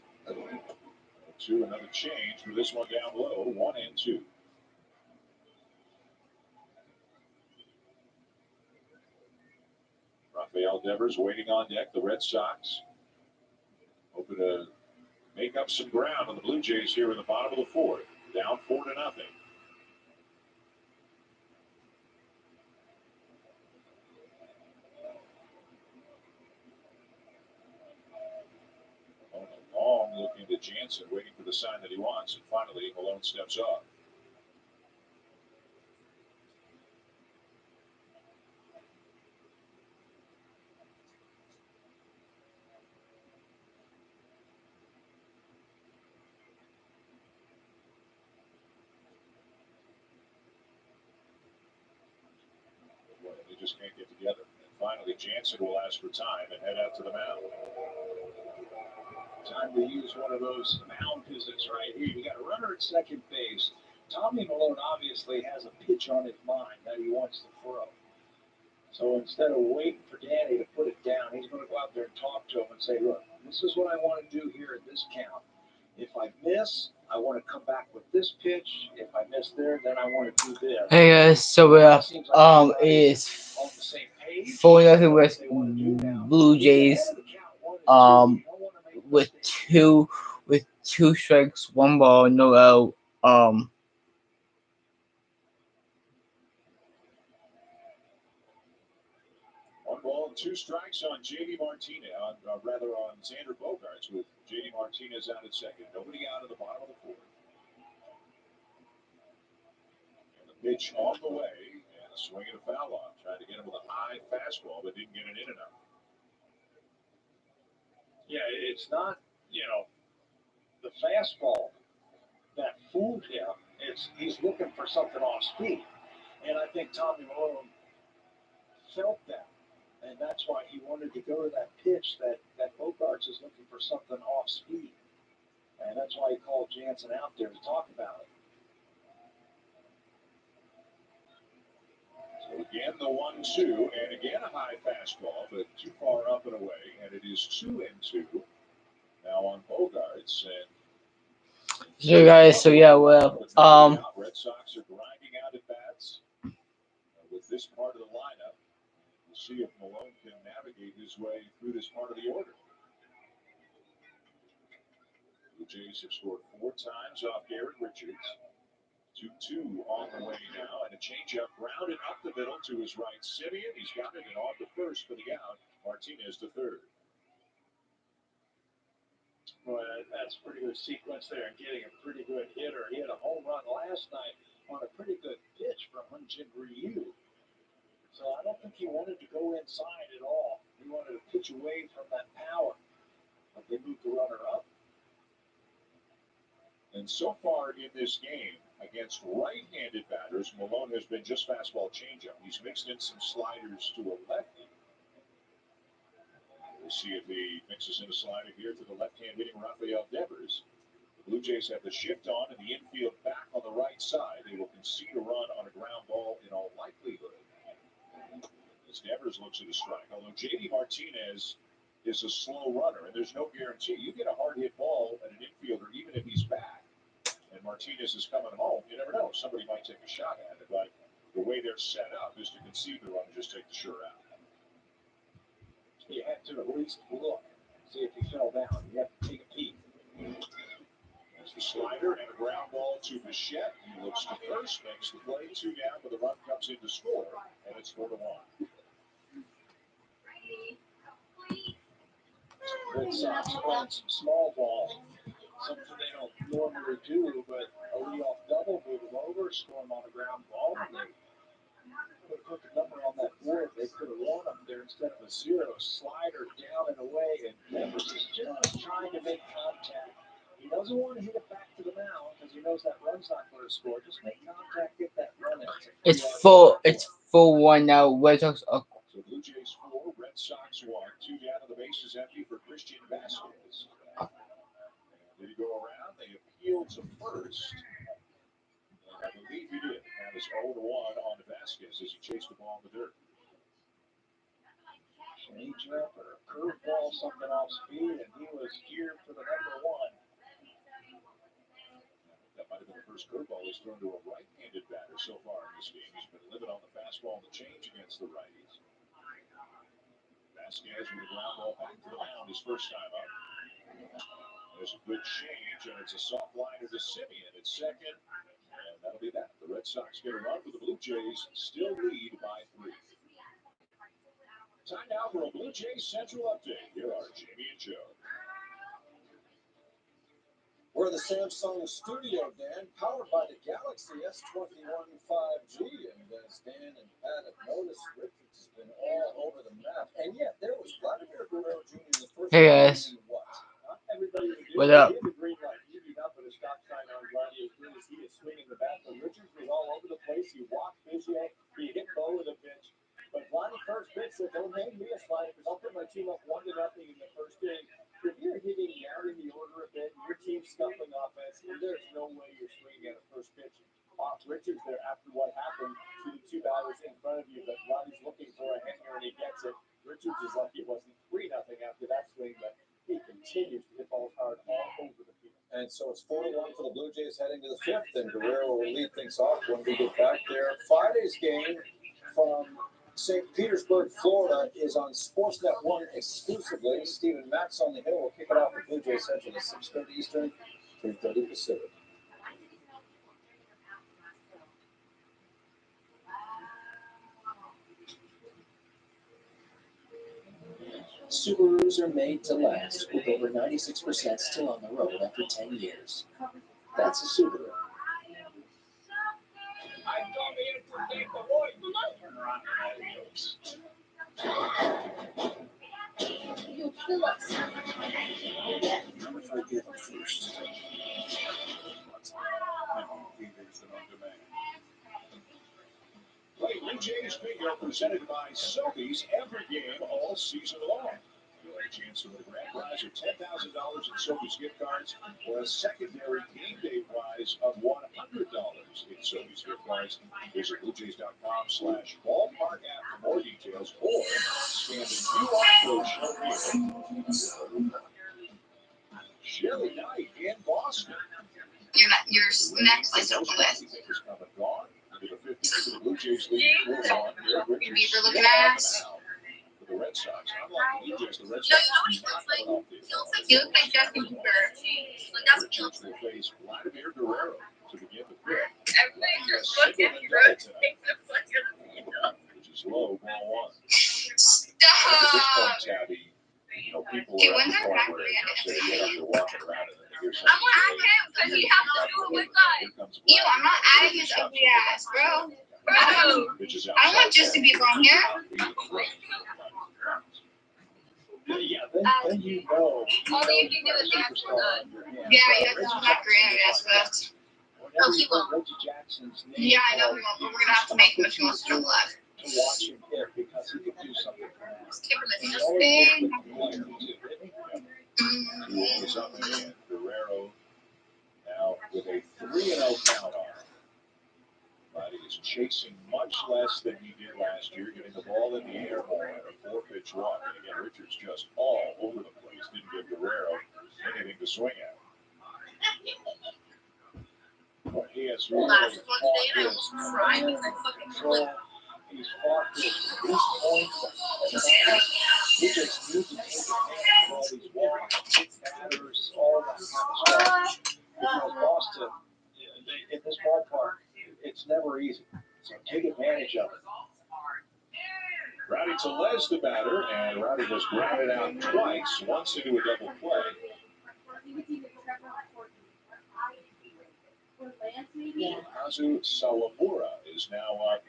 2, another change for this one down low, 1-2. Rafael Devers waiting on deck. The Red Sox hoping to make up some ground on the Blue Jays here in the bottom of the fourth. Down 4-0. Long looking to Janssen, waiting for the sign that he wants, and finally Malone steps off. They just can't get together. And finally Janssen will ask for time and head out to the mound. Time to use one of those mound visits right here. You got a runner at second base. Tommy Malone obviously has a pitch on his mind that he wants to throw. So instead of waiting for Danny to put it down, he's going to go out there and talk to him and say, look, this is what I want to do here at this count. If I miss, I want to come back with this pitch. If I miss there, then I want to do this. Hey guys, so we're up. It's 4-0 with Blue Jays. With two strikes, 1 ball, no out. 1 ball and 2 strikes on JD Martinez, on Xander Bogaerts, with JD Martinez out at second. Nobody out of the bottom of the 4th. And the pitch on the way, and a swing and a foul off. Tried to get him with a high fastball, but didn't get it in enough. Yeah, it's not, the fastball that fooled him. He's looking for something off speed. And I think Tommy Malone felt that. And that's why he wanted to go to that pitch that Bogaerts is looking for something off speed. And that's why he called Janssen out there to talk about it. So again, the 1-2, and again a high fastball, but too far up and away. And it is 2-2 now on Bogaerts. And so guys, so yeah, well, Red Sox are grinding out at bats with this part of the lineup. We'll see if Malone can navigate his way through this part of the order. The Jays have scored 4 times off Garrett Richards. 2-2 on the way now, and a changeup grounded up the middle to his right. Simeon, he's got it, and on to first for the out. Martinez to third. Well, that's a pretty good sequence there and getting a pretty good hitter. He had a home run last night on a pretty good pitch from Hyun-Jin Ryu. So I don't think he wanted to go inside at all. He wanted to pitch away from that power. But they moved the runner up. And so far in this game, against right-handed batters, Malone has been just fastball changeup. He's mixed in some sliders to a lefty. We'll see if he mixes in a slider here to the left-hand hitting Rafael Devers. The Blue Jays have the shift on and the infield back on the right side. They will concede a run on a ground ball in all likelihood. As Devers looks at a strike, although JD Martinez is a slow runner, and there's no guarantee. You get a hard hit ball at an infielder, even if he's back, and Martinez is coming home, you never know. Somebody might take a shot at it, but the way they're set up is to concede the run and just take the sure out. You have to at least look, see if he fell down. You have to take a peek. There's the slider and a ground ball to Bichette. He looks to first, makes the play, 2 down, but the run comes in to score, and it's 4-1. Red Sox playing some small ball, something they don't normally do, but a leadoff double, move them over, score them on a ground ball. They put the number on that board. They could have won up there instead of a 0. Slider down and away, and Devers is just trying to make contact. He doesn't want to hit it back to the mound because he knows that run's not going to score. Just make contact, get that run in. it's 4-1 now. Red Sox are. So Blue Jays 4, Red Sox 1. 2 down, and the base is empty for Christian Vasquez. Did he go around? They appealed to first. I believe he did. That is 0-1 on Vasquez as he chased the ball in the dirt. Changeup or a curveball, something off speed, and he was geared for the number 1. That might have been the first curveball he's thrown to a right-handed batter so far in this game. He's been limited on the fastball and the change against the righties. Vasquez with a ground ball back to the mound his first time up. There's a good change, and it's a soft liner to Simeon at second. And that'll be that. The Red Sox get a run, but the Blue Jays still lead by 3. Time now for a Blue Jays Central update. Here are Jamie and Joe. We're in the Samsung studio, Dan, powered by the Galaxy S21 5G. And as Dan and Pat have noticed, Richards has been all over the map. And yet, there was Vladimir Guerrero Jr. in the first. Hey guys. What? Not everybody would do What it. up? He had the green light. You do not put a stop sign on Vladdy as good as he is swinging the bat. But Richards was all over the place. He walked Bichette. He hit Bo with a pitch. But Vladdy first pitch said, don't hang me a slider because I'll put my team up 1-0 in the first inning. If you're hitting down in the order a bit, your team's scuffling offense, there's no way you're swinging at a first pitch off Richards there after what happened to the 2 batters in front of you. But Vladdy's looking for a hanger and he gets it. Richards is like it wasn't 3-0 after that swing, but he continues to hit balls hard all over the field. And so it's 4-1 for the Blue Jays heading to the fifth, and Guerrero will lead things off when we get back there. Friday's game from St. Petersburg, Florida, is on Sportsnet 1 exclusively. Stephen Matz on the hill will kick it off with Blue Jays Central at 6:30 Eastern, 3:30 Pacific. Subarus are made to last, with over 96% still on the road after 10 years. That's a Subaru. You'll kill us. I'm afraid you have first. Play Blue Jays Bingo presented by Sobeys every game all season long. You'll have a chance to win a grand prize of $10,000 in Sobeys gift cards or a secondary game day prize of $100 in Sobeys gift cards. Visit BlueJays.com/ballpark app for more details or scan the QR code shown here. Shelly Knight in Boston. Your next place open with. Blue Jays lead 4-1. Your beaver looking ass. For the Red Sox, unlike the Jays, the Red No, Sox you know what he looks like? He looks like Justin Bieber. Like that's what he looks like. plays Vladimir Guerrero to begin the fifth. Everybody just looking at you, right? Which is low, ball one. Stop. Tabby, people Okay, are when's our at the point factory where at? they get up, they're walking around, and then they hear I'm something. gonna add him because he has to do it with us. Ew, I'm not adding his ugly ass, bro. I don't want Justin Bieber on here. Yeah, then you know. Only if you do it that's good. Yeah, you have to do that grand ass first. Oh, he won't. Reggie Jackson's name. Yeah, I know he won't, but we're gonna have to make him if he wants to go live. To watch him hit because he could do something for that. Just give him a spin. Something in. Guerrero now with a 3-0 count on. But he is chasing much less than he did last year, getting the ball in the air more at a 4-pitch walk. And again, Richards just all over the place. Didn't give Guerrero anything to swing at. But he has really Last one fought today, and I his almost cried because I fucking So he's fought this points. He just needs to take advantage of all these walks, batters, all that kind of stuff. Because Boston, in this ballpark, it's never easy. So take advantage of it. Rowdy Tellez the batter, and Rowdy was grounded out twice, once into a double play. Kazu Sawamura is now up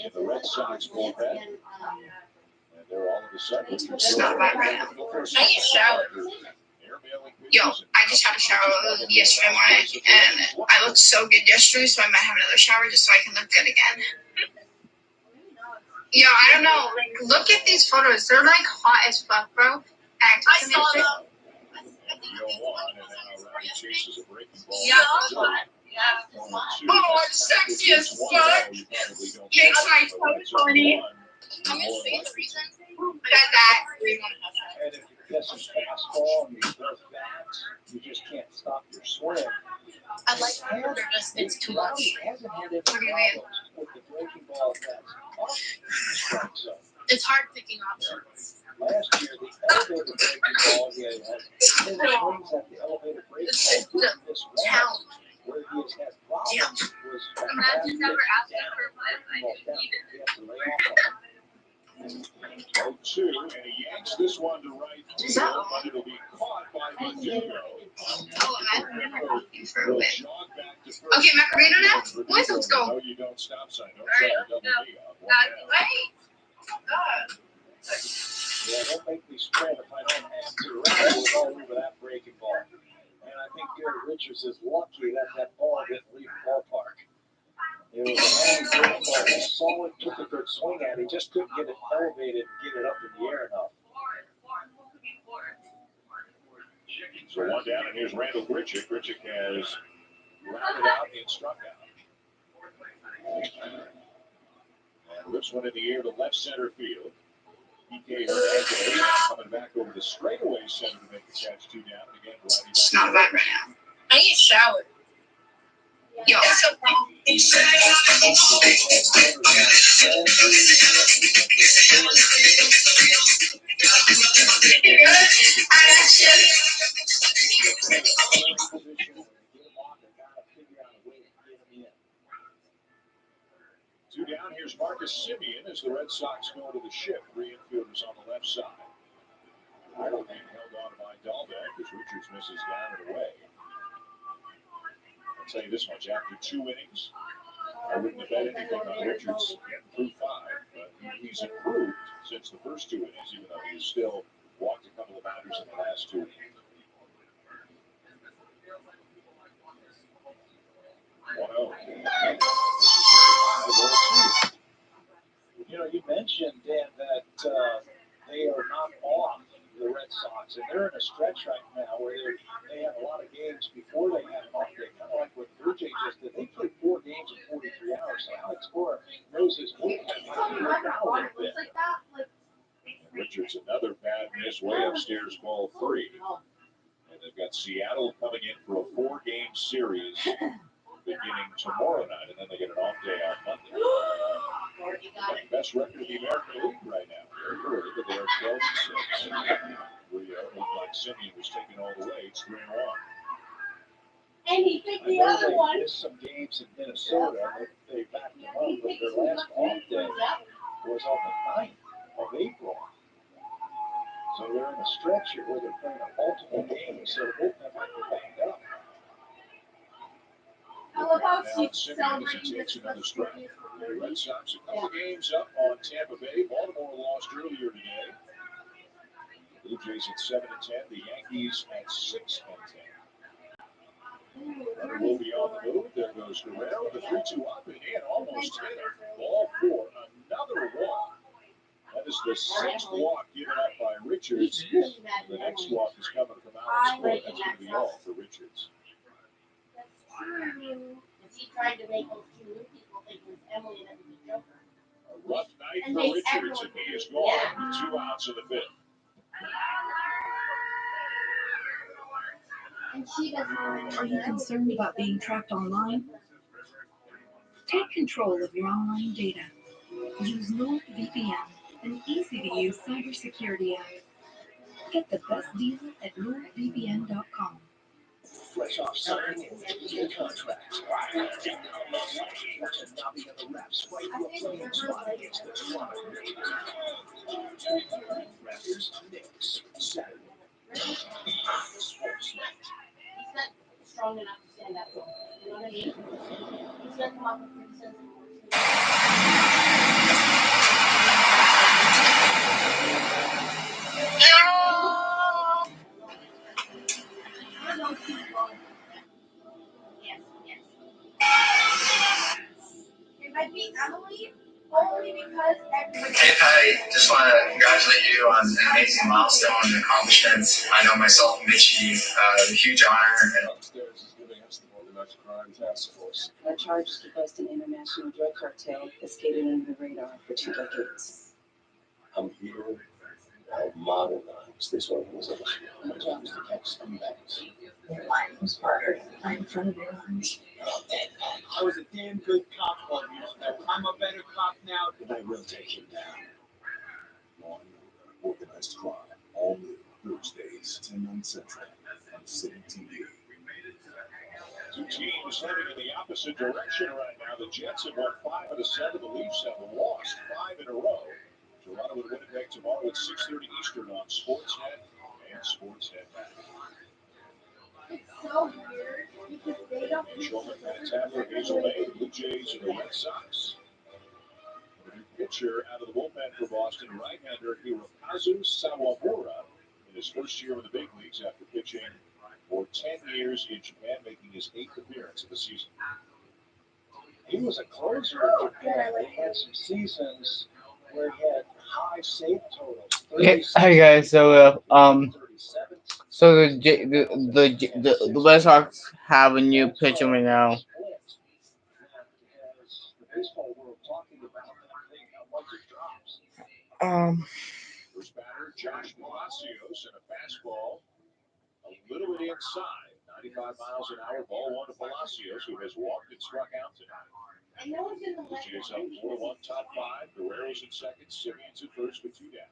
in the Red Sox bullpen. And they're all of a sudden. It's not bad, man. I need a shower. Yo, I just had a shower yesterday morning, and I looked so good yesterday, so I might have another shower just so I can look good again. Yo, I don't know. Like, look at these photos. They're like hot as fuck, bro. And I saw them. Oh, it's sexy as fuck. Makes my tongue funny. I'm gonna say the reason that And if you catch some fastball and you throw bats, you just can't stop your swing. I like how they're just, it's too much. He hasn't had any problems with the breaking ball that's off the strike zone. It's hard picking options. Last year, the elevated breaking ball, he had 10 swings at the elevated breaking ball. This talent where he has had problems was Imagine never asking for what I didn't need it. he has to lay off on him. 0-2, and he yanks this one to right field, but it'll be caught by Verdugo. Oh, I've never looking for a win. Okay, Macarena now? Boys, let's go. No, you don't stop sign. Don't All right, try to let's double go. D up. Wait. God. Yeah, don't make me sprint if I don't have to. Rowdy was all over that breaking ball. And I think Gary Richards is lucky that that ball didn't leave the ballpark. It was a long breaking ball. He saw it, took a good swing at it. He just couldn't get it elevated and get it up in the air enough. So one down, and here's Randall Grichuk. Grichuk has rounded out and struck out. And lifts one in the air to left center field. PK Hernandez coming coming back over the straightaway center to make the catch. 2 down. Again, It's not bad right now. I need a shower. Yo. Two down. Here's Marcus Simeon as the Red Sox go to the shift. 3 infielders on the left side. Iowa being held on by Dahlbeck as Richards misses down and away. I'll tell you this much: after 2 innings, I wouldn't have bet anything on Richards getting through 5, but he's improved since the first 2 innings, even though he's still walked a couple of batters in the last 2 innings. 1-0. You know, you mentioned, Dan, that they are not off the Red Sox, and they're in a stretch right now where they have a lot of games before they have an off day, kind of like what Blue Jays just did. They played 4 games in 43 hours, so Alex Cora knows his bullpen might be working out a little bit. And Richards, another bad miss way upstairs, ball 3. And they've got Seattle coming in for a 4-game series beginning tomorrow night, and then they get an off day on Monday. Best record in the American League right now. Very early, but they are 12-6. Rio looked like Simeon was taking all the way. It's 3-1. And he picked the other one. They missed some games in Minnesota. They backed them up, but their last off day was on the 9th of April. So they're in a stretch here where they're playing multiple games, so the bullpen might be banged up. I love how she's Simeon as he celebrating takes this. another strike. The Red Sox a couple games up on Tampa Bay. Baltimore lost earlier today. The Blue Jays at 7-10. The Yankees at 6-10. Runner will be on the move. There goes Guerrero. The 3-2 up and in, almost hit him. Ball 4. Another walk. That is the 6th walk given up by Richards. The next walk is coming from Alex Cora. That's going to be all for Richards. That's true. Because he tried to make those 2 new people think it was Emily and it was a Joker. A rough night And for makes Richards, and everyone- he is gone with 2 outs in the 5th. And she doesn't know. Are you concerned about being tracked online? Take control of your online data. Use NordVPN, an easy-to-use cybersecurity app. Get the best deal at NordVPN.com. Fresh off signing a 3-year contract. Watch a Navi on the Raps fight for a playing spot against the Toronto Raptors, Knicks, Saturday. Sportsnet. He's not strong enough to stand up. You know what I mean? He's gonna come up with criticism. Yes, yes. It might be Emily only because everybody. Hey Patty, just want to congratulate you on an amazing milestone and accomplishments. I know myself and Mitchie, a huge honor. And Upstairs is giving us the Organized Crime Task Force. Our charge is to bust an international drug cartel that skated under the radar for 2 decades. I'm here to help modernize this organization. My job is to catch scumbags. Their life was harder right in front of their eyes. And I'm dead. I was a damn good cop 12 years ago. I'm a better cop now. And I will take him down. Law and Order, Organized Crime, all new Thursdays, 10/9 Central on City TV. 2 teams heading in the opposite direction right now. The Jets have won 5 of the 7. The Leafs have lost 5 in a row. Toronto and Winnipeg tomorrow at 6:30 Eastern on Sportsnet and Sportsnet. It's so weird because they don't. Shulman, Tabler, Hazel May, the Blue Jays, and the Red Sox. The new pitcher out of the bullpen for Boston, right-hander Hirokazu Sawamura, in his first year in the big leagues after pitching for 10 years in Japan, making his 8th appearance of the season. He was a closer in Japan. He had some seasons where he had high save totals. Yeah, hi guys. So so the Red Sox have a new pitcher right now. First batter, Josh Palacios and a fastball a little bit inside. 95 miles an hour. Ball one to Palacios, who has walked and struck out tonight. The Jays up 4-1, top five. Guerrero's in second. Simeon's at first with two down.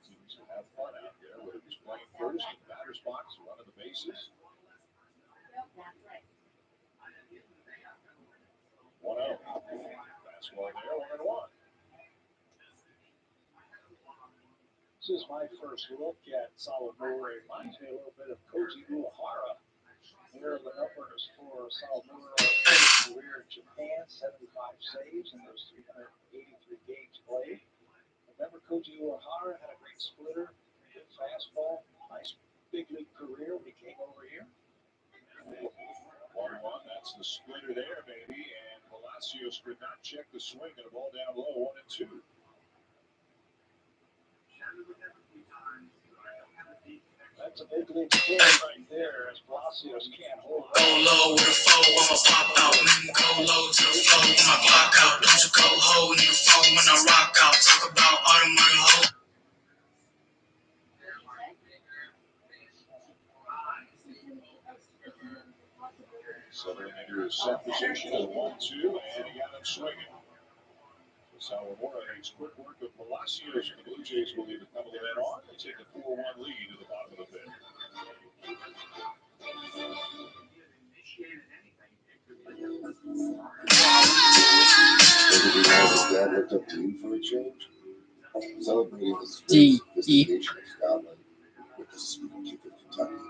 Seems to have fun out there, whether he's playing first in the batter's box, running the bases. 1-0. Fastball there, 1-1. This is my first look at Salamura. It reminds me a little bit of Koji Uehara. Here are the numbers for Salamura career in Japan: 75 saves in those 383 games played. Remember, Koji Uehara had a great splitter, good fastball, nice big league career when he came over here. 1-1, that's the splitter there, baby. And Palacios could not check the swing and a ball down low, 1-2. That's a big league play right there, as Palacios can't hold it. Go low with a foe, I'ma pop out. Go low to the flow when I block out. Don't you go hold in the phone when I rock out. Talk about all the money hoes. Settling into his set position of 1-2, and he got him swinging. So Salamura makes quick work of Palacios, and the Blue Jays will leave a couple of men on. They take a 4-1 lead to the bottom of the fifth. Dad looked up to you for a change? Celebrating the spring visitation of Scotland with the sweet kick of Kentucky.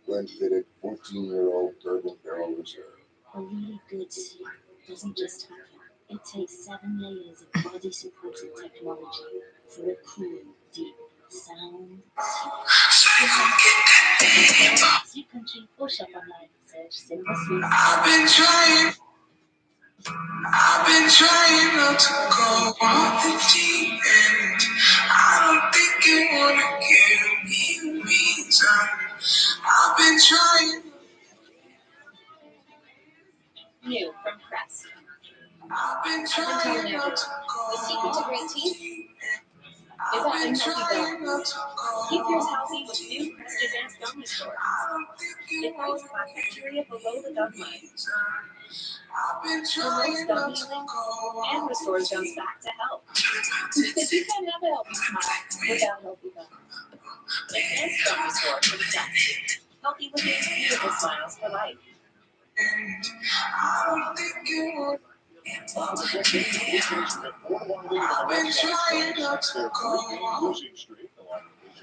Glenn fitted 14-year-old bourbon barrel reserve. A really good soup doesn't just happen. It takes 7 layers of body supported technology for a cool, deep, sound soup country or shop online. Search Simba Sweet. I've been trying not to go on the deep end. I don't think you wanna give me a reason. I've been trying. New from Crest. I've been trying not to go. The secret to great teeth is that unhealthy gums. Keep yours healthy with new Crest Advanced Gum Restore. It fights bacteria below the gum line, promotes gum healing, and restores gums back to health. Because you can't have a healthy smile without healthy gums. Advanced Gum Restore for the gum. Healthy living, beautiful smiles for life. I don't think you want. I've been trying not to go. Losing streak, along with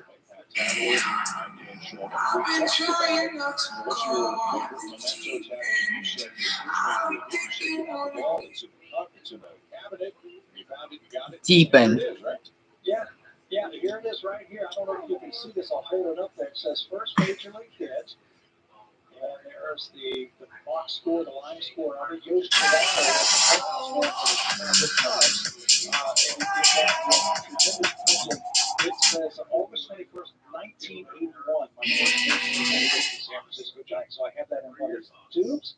I've been trying not to go. I don't think you want. It's in the cabinet. You found it, you got it. Deepen. There it is, right? Yeah, here it is right here. I don't know if you can see this. I'll hold it up there. It says First Major League Hit. And there's the box score, the line score of it. Yosh it says August 21st, 1981. My first game in the San Francisco Giants. So I have that in one of these tubes.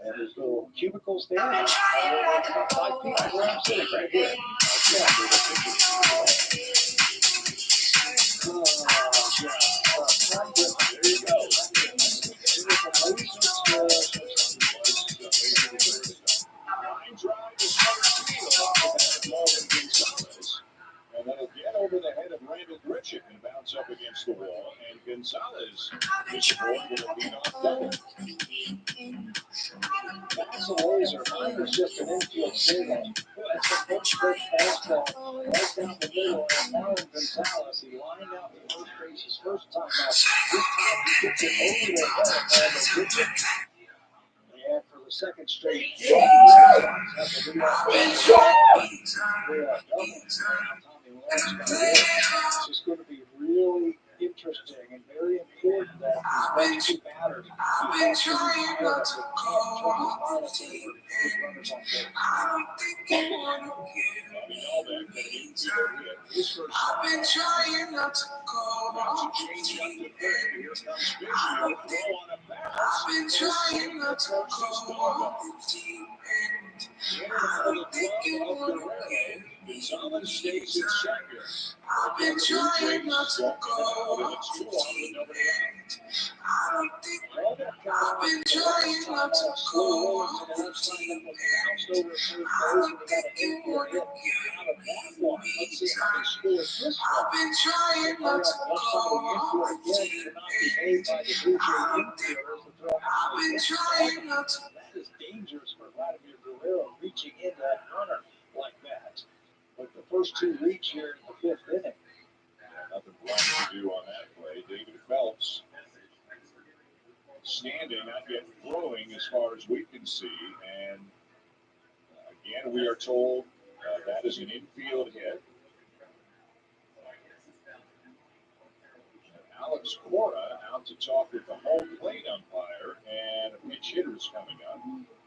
And there's little cubicles there. About 5 people where I'm sitting right here. There you go. Line drive to center field off the bat of Logan Gonzalez. And that'll get over the head of Randall Grichuk and bounce up against the wall. And Gonzalez is scored with a leadoff double. That's a laser. Mine was just an infield single. That's a first base fastball right down the middle. And Marlon Gonzalez, he lined out the first base his first time out. This time he gets it over the head of Randall Grichuk. And for the second straight, it's just going to be really interesting and very important that these next two batters I've been trying not to go. I don't think you want to give me a reason. I've been trying not to go. I've been trying not to go. I don't think you wanna give me reason. I've been trying not to go off the deep end. I don't think I've been trying not to go off the deep end. I don't think you wanna give me reason. I've been trying not to go off the deep end. I don't think I've been trying not to. That is dangerous for Vladimir Guerrero reaching in that runner like that. But the first two reach here in the fifth inning. Nothing left to do on that play. David Phelps standing, not yet throwing as far as we can see. And again, we are told that is an infield hit. Alex Cora out to talk with the home plate umpire, and a pinch hitter is coming up.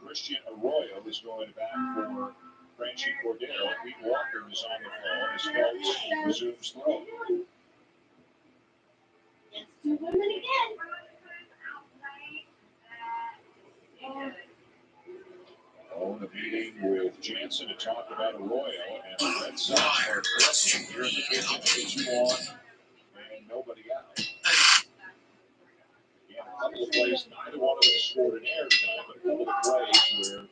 Christian Arroyo is going back for Franchi Cordero. Pete Walker is on the phone as Phelps resumes throw. It's 2 women again. Oh, the meeting with Janssen to talk about Arroyo and the Red Sox. Here in the fifth inning, 2 on and nobody out. Again, a couple of plays, neither one of them scored an error tonight, but a couple of plays where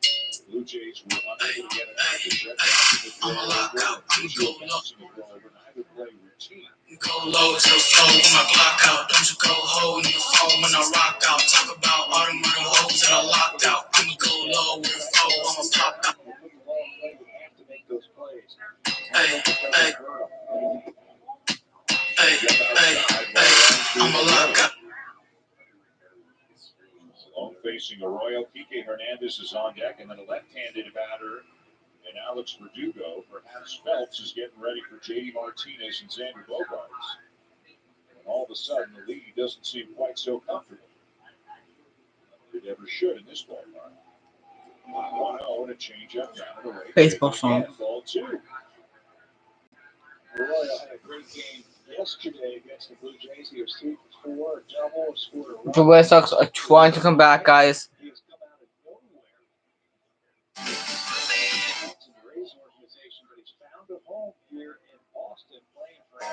Blue Jays were unable to get it out. Jet bouncing the throw over, Verdugo bouncing the throw over, neither play routine. Go low to the flow with my Glock out. Don't you go hold in the phone when I rock out. Talk about all the murder hoes that I locked out. I'ma go low with the flow, I'ma pop out. I'ma lock out. Long facing Arroyo, Kike Hernandez is on deck, and then a left-handed batter, and Alex Verdugo. Perhaps Phelps is getting ready for J.D. Martinez and Xander Bogaerts. And all of a sudden, the lead doesn't seem quite so comfortable. It ever should in this ballpark. 1-0 and a change-up down to the right. Baseball song. Ball 2. Arroyo had a great game yesterday against the Blue Jays. He was 3 for 4, a double, scored a run. The Red Sox are trying to come back, guys. He has come out of nowhere. It's in the Rays organization, but he's found a home here in Boston playing for him.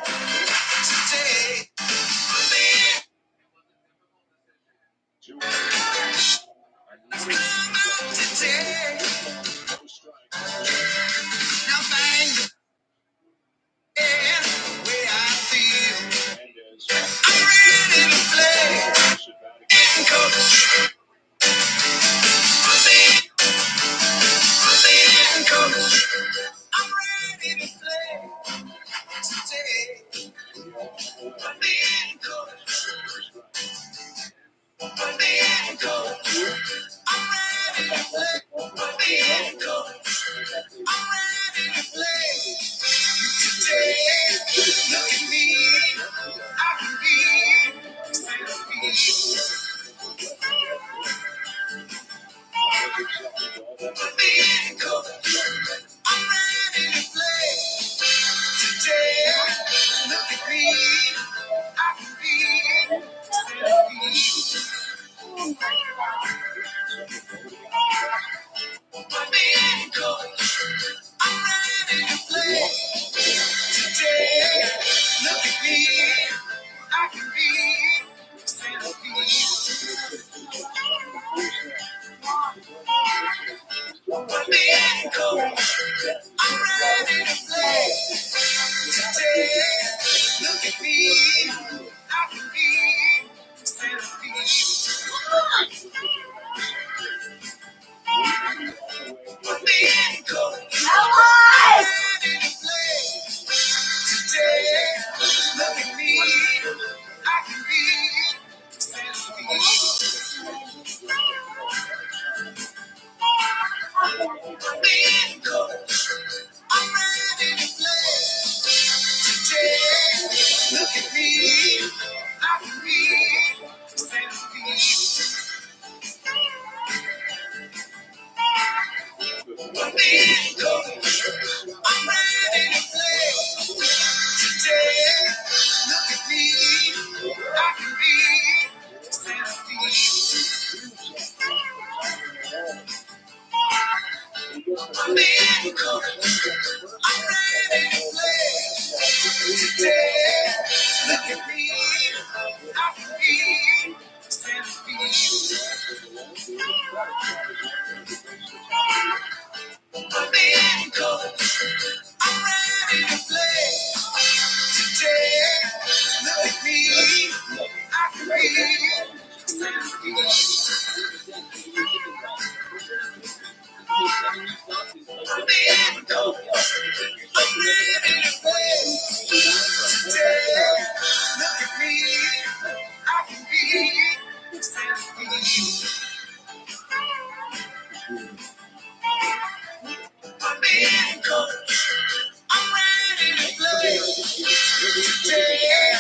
Today,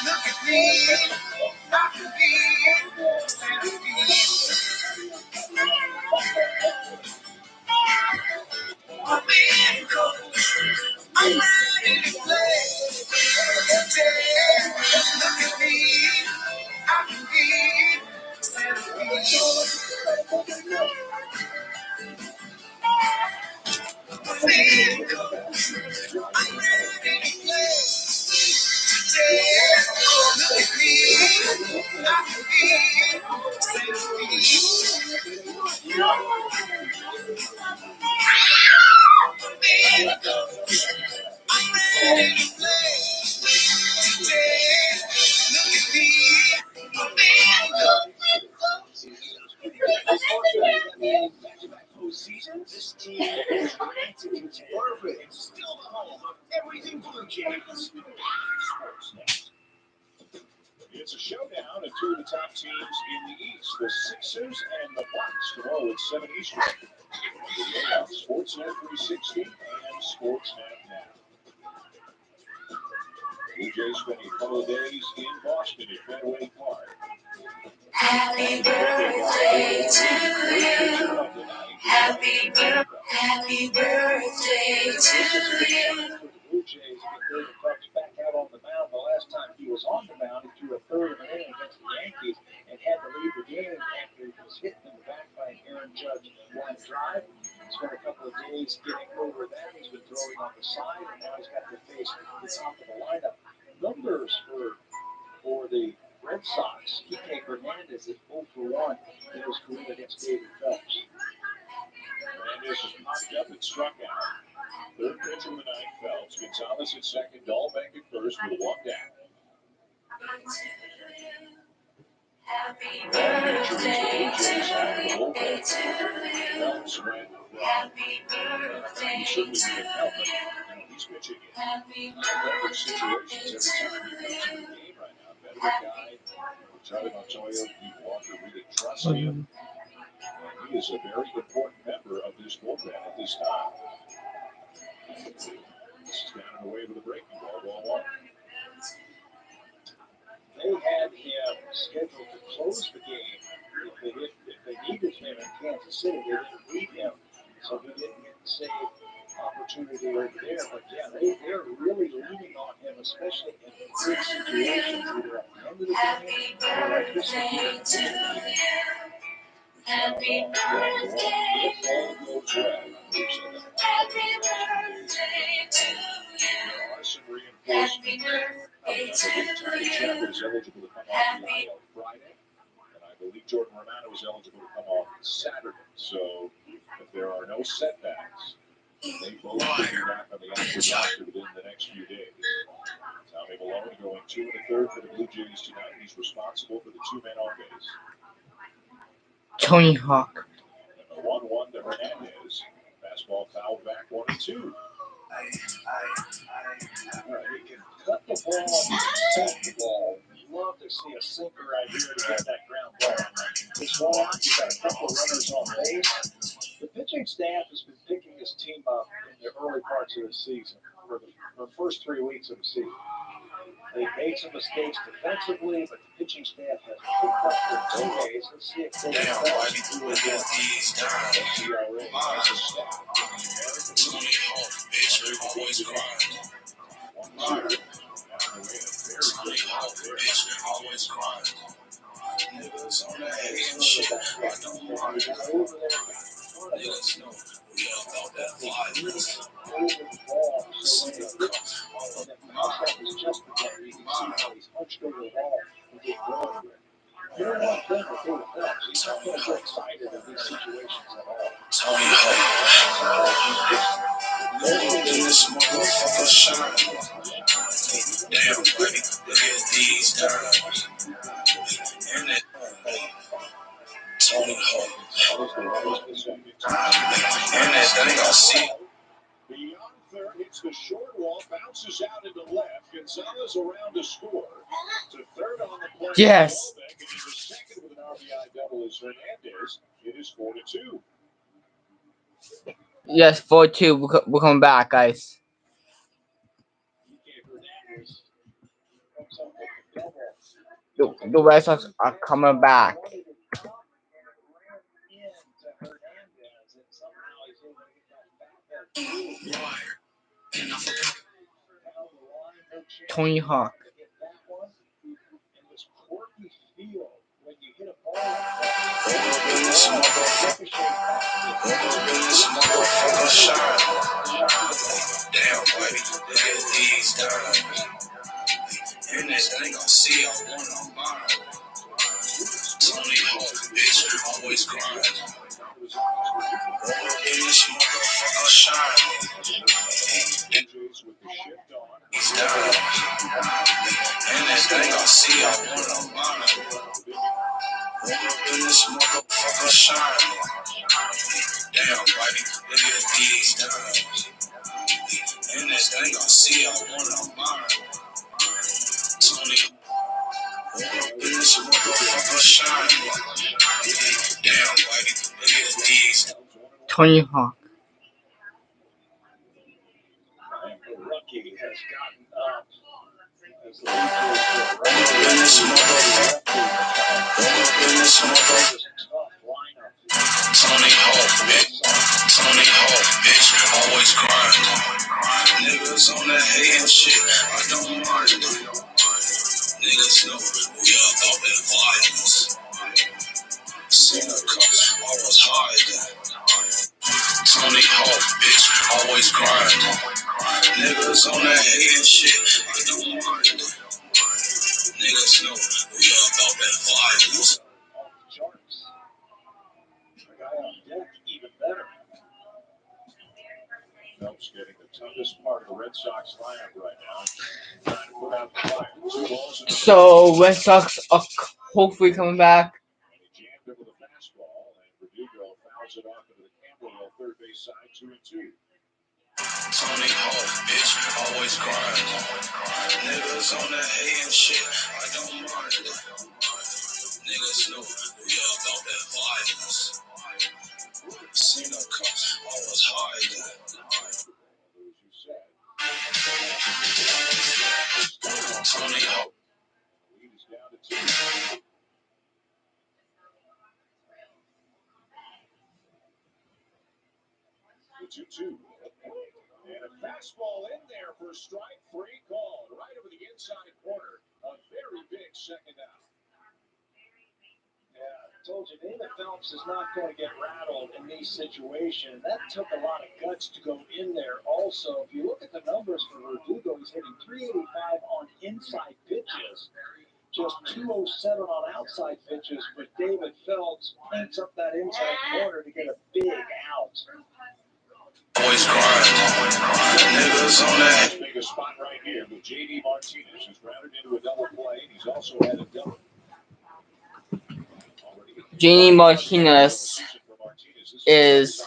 look at me. I can be a miracle. I'm ready to play. Today, look at me. I can be This team is perfect. It's still the home of everything Blue Jays. It's a showdown of two of the top teams in the East, the Sixers and the Bucks, tomorrow at 7 Eastern. On Sportsnet 360 and Sportsnet Now. Blue Jays spending a couple of days in Boston at Fenway Park. Happy birthday to you. Happy birthday to you. Blue Jays get David Bucks back out on the mound. The last time he was on the mound, he threw a third of an inning against the Yankees and had to leave the game after he was hit in the back by an Aaron Judge line drive. He spent a couple of days getting over that. He's been throwing on the side, and now he's got to face the top of the lineup. Numbers for the Red Sox. Kike Hernandez is 0 for 1 in his career against David Phelps. Hernandez has popped up and struck out. Third pitch of the night, Phelps. Gonzalez at second, Dahlbeck at first with a walk down. Happy birthday to you. Phelps went Happy birthday to you. He's pitching in Happy leverage situations every time he comes in the game right now. Veteran guy, Charlie Montoya, Pete Walker really trust him. And he is a very important member of this bullpen at this time. This is down and away with a breaking ball, ball one. They had him scheduled to close the game. If they needed him in Kansas City, they didn't need him, so he didn't get the save opportunity over there. But yeah, they're really leaning on him, especially in big situations, either at the end of the game or like this one here. Happy birthday. Happy birthday to you. Larson reinforced Untitled Chapter is eligible to come off the IL Friday, and I believe Jordan Romano is eligible to come off Saturday. So if there are no setbacks, they both will be back on the active roster within the next few days. Tommy Malone going 2 1/3 for the Blue Jays tonight. He's responsible for the 2 men on base. Tony Hawk. And the 1-1 to Hernandez. Fastball fouled back 1-2. He can cut the ball, sink the ball. Love to see a sinker right here to get that ground ball. This ball, you've got a couple of runners on base. The pitching staff has been picking this team up in the early parts of the season, for the first 3 weeks of the season. They made some mistakes defensively, but the pitching staff has picked up their teammates. Let's see if they can do it again. Tony Hawk, in this motherfucker shine. Damn, buddy, look at these dimes. And that Tony Hawk. And that thing I see. Beyond third, hits the short wall, bounces out into left. Gonzalez around to score. To third on the play. Yes. And he's a second with an RBI double as Hernandez. It is 4-2. Yes, 4-2. We'll come back, guys. Hernandez the Red Sox are coming back. Tony Hawk. Damn, baby, look at these dimes. And this thing I see, I wanna mine. Tony Hawk, bitch, always grind. In this motherfucker shine. These dimes. And this thing I see, I wanna mine. In this motherfucker shine. Damn, baby, look at these dimes. And this thing I see, I wanna mine. Tony in this motherfucker shine. Damn, baby, look at these. Tony Hawk. Rookie has gotten up. In this motherfucker. In this motherfucker. Tony Hawk, bitch. Tony Hawk, bitch. Always grind. Niggas on that hating shit. I don't mind. Niggas know we about that violence. Seen a cup, I was hiding. Tony Hawk, bitch. Always grind. Niggas on that hating shit. I don't mind. Niggas know we about that violence. Even better. Phelps getting the toughest part of the Red Sox lineup right now. Trying to put out the fire. 2 balls in the So Red Sox are hopefully coming back. He jammed it with a fastball, and Verdugo fouls it off into the Camberwell third base side, 2-2. Tony Hawk, bitch, always grind. Niggas on that hating shit, I don't mind. Niggas know we about that violence. Seen a cup, I was hiding. Tony Hawk. Lead is down to 2. The 2-2. And a fastball in there for strike 3 called right over the inside corner. A very big second out. Yeah, I told you, David Phelps is not going to get rattled in these situations. That took a lot of guts to go in there. Also, if you look at the numbers for Verdugo, he's hitting 385 on inside pitches, just 207 on outside pitches. But David Phelps paints up that inside corner to get a big out. Always grind. Niggas on that. Make a spot right here with J.D. Martinez, who's grounded into a double play, and he's also had a double. J.D. Martinez is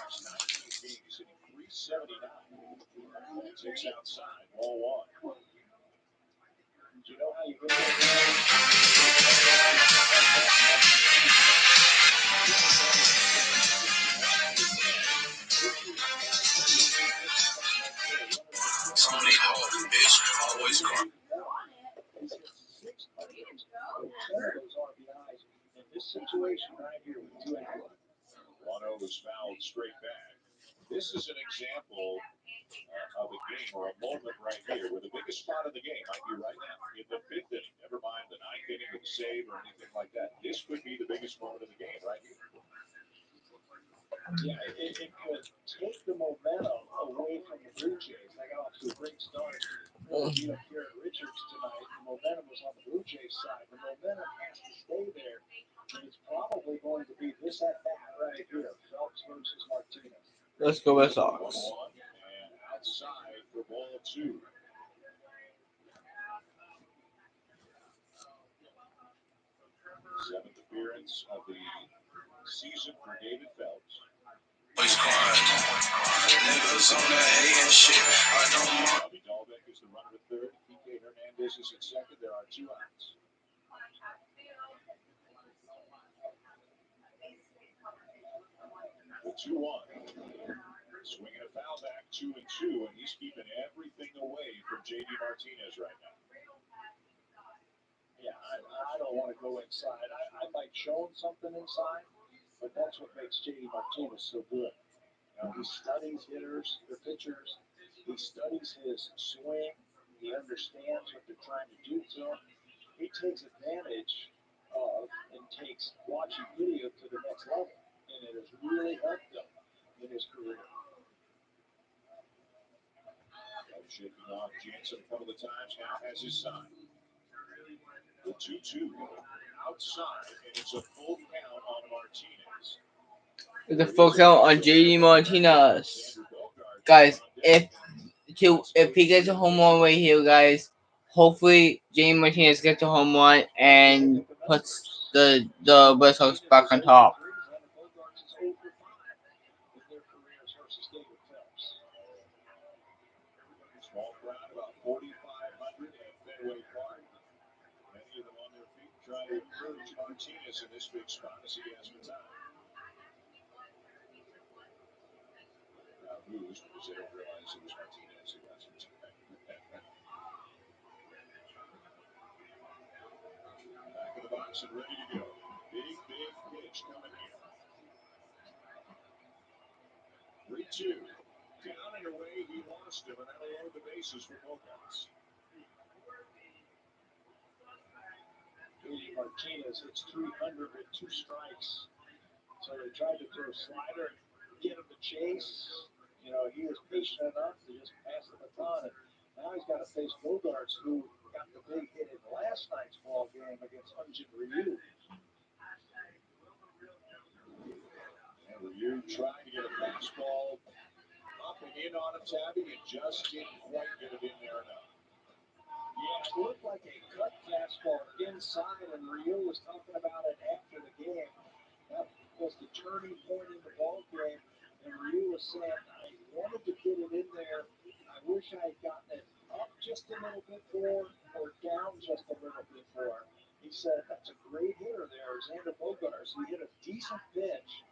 Six outside, ball 1. Do you know how you get Tony Hawk, bitch, always grind. in this situation right here with 2 outs. 1-0 was fouled straight back. This is an example of a game or a moment right here where the biggest spot of the game might be right now in the 5th inning. Never mind the 9th inning with a save or anything like that. This could be the biggest moment of the game right here. Yeah, it could take the momentum away from the Blue Jays. They got off to a great start. Beat up here at Richards tonight. The momentum was on the Blue Jays side. The momentum has to stay there. And it's probably going to be this at bat right here. Phelps versus Martinez. Let's go Red Sox. And outside for ball 2. Seventh appearance of the season for David Phelps. Always grind. Niggas on that hating shit, I don't mind. Bobby Dahlbeck is the runner at third. P.K. Hernandez is at second. There are 2 outs. The 2-1. Swinging a foul back, 2-2, and he's keeping everything away from J.D. Martinez right now. Yeah, I don't don't want to go inside. I might show him something inside, but that's what makes J.D. Martinez so good. He studies hitters, the pitchers. He studies his swing. He understands what they're trying to do to him. He takes advantage of and takes watching video to the next level, and it has really helped him in his career. Shaking off Janssen a couple of times, now has his sign. The 2-2 outside, and it's a full count on Martinez. The full count on JD Martinez. Guys, if he gets a home run right here, guys, hopefully JD Martinez gets a home run and puts the Red Sox back on top. Small crowd, about 4,500 at Fenway Park. Many of them on their feet trying to encourage Martinez in this big spot as he has for time. Crowd moves because they don't realize it was Martinez who got some time. Back of the box and ready to go. Big pitch coming in. 3-2. Down and away, he lost him, and that'll load the bases for Bogarts. J.D. Martinez hits 300 with 2 strikes. So they tried to throw a slider and get him to chase. He was patient enough to just pass the baton. And now he's got to face Bogarts, who got the big hit in last night's ball game against Untitled Ryu. And Ryu tried to get a fastball up and in on him, Tabby, and just didn't quite get it in there enough. Yeah, it looked like a cut fastball inside, and Ryu was talking about it after the game. That was the turning point in the ball game, and Ryu was saying, I wanted to get it in there. I wish I had gotten it up just a little bit more or down just a little bit more. He said, that's a great hitter there, Xander Bogarts. He hit a decent pitch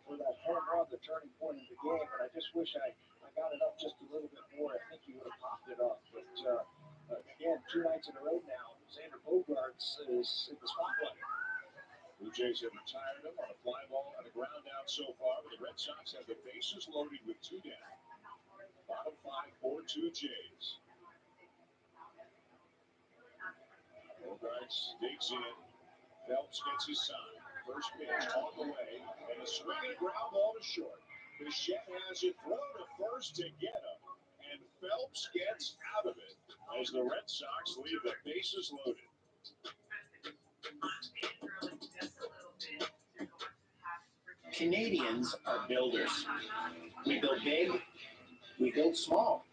for that home run, the turning point in the game, but I just wish I got it up just a little bit more. I think he would have popped it up. But again, 2 nights in a row now, Xander Bogarts is in the spotlight. Blue Jays have retired him on a fly ball and a ground out so far, but the Red Sox have the bases loaded with 2 down. Bottom 5, 4-2 Jays. Bogarts digs in. Phelps gets his sign. First pitch on the way, and a swing and a ground ball to short. Bichette has it thrown to first to get him, and Phelps gets out of it as the Red Sox leave the bases loaded. Canadians are builders. We build big, we build small.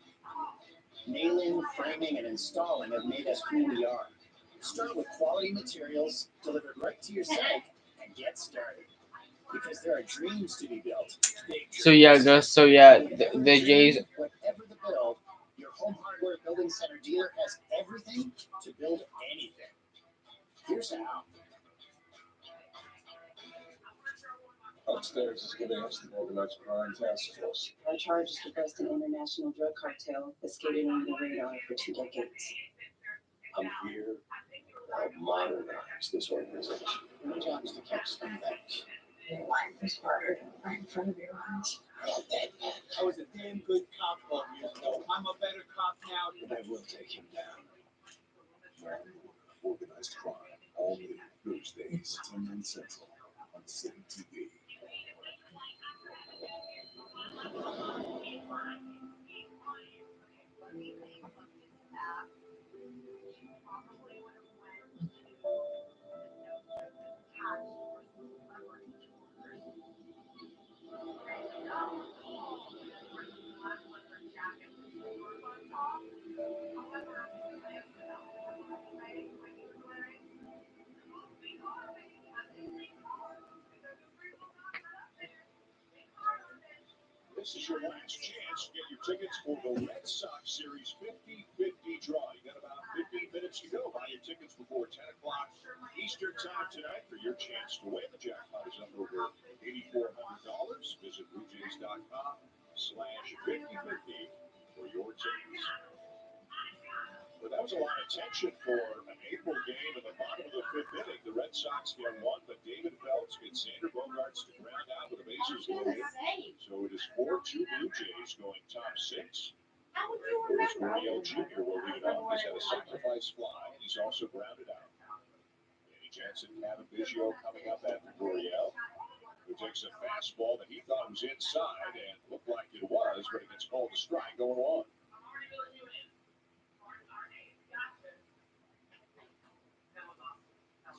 Nailing, framing, and installing have made us who we are. Start with quality materials delivered right to your site and get started. Because there are dreams to be built. So yeah, guys. So yeah, the Jays. Whatever the build, your Home Hardware Building Center dealer has everything to build anything. Here's how. Upstairs is giving us the organized crime task force. Our charge is to bust an international drug cartel that skated under the radar for 2 decades. I'm here to help modernize this organization. My job is to catch scumbags. Life is harder right in front of your eyes. I was a damn good cop 12 years ago. I'm a better cop now. But I will take him down. Organized crime. All new Thursdays, 10 Central on City TV. This is your last chance to get your tickets for the Red Sox Series 50-50 draw. You got about 15 minutes to go. Buy your tickets before 10 o'clock Eastern time tonight for your chance to win. The jackpot is up over $8,400. Visit BlueJays.com/5050 for your tickets. But that was a lot of tension for an April game in the bottom of the 5th inning. The Red Sox get one, but David Phelps gets Xander Bogaerts to ground out with the bases loaded. So it is 4-2 Blue Jays going top six. Curtis Gurriel Jr. will lead it off. He's had a sacrifice fly, and he's also grounded out. Danny Janssen, Kevin Biggio coming up after Gurriel, who takes a fastball that he thought was inside and looked like it was, but it gets called a strike going on.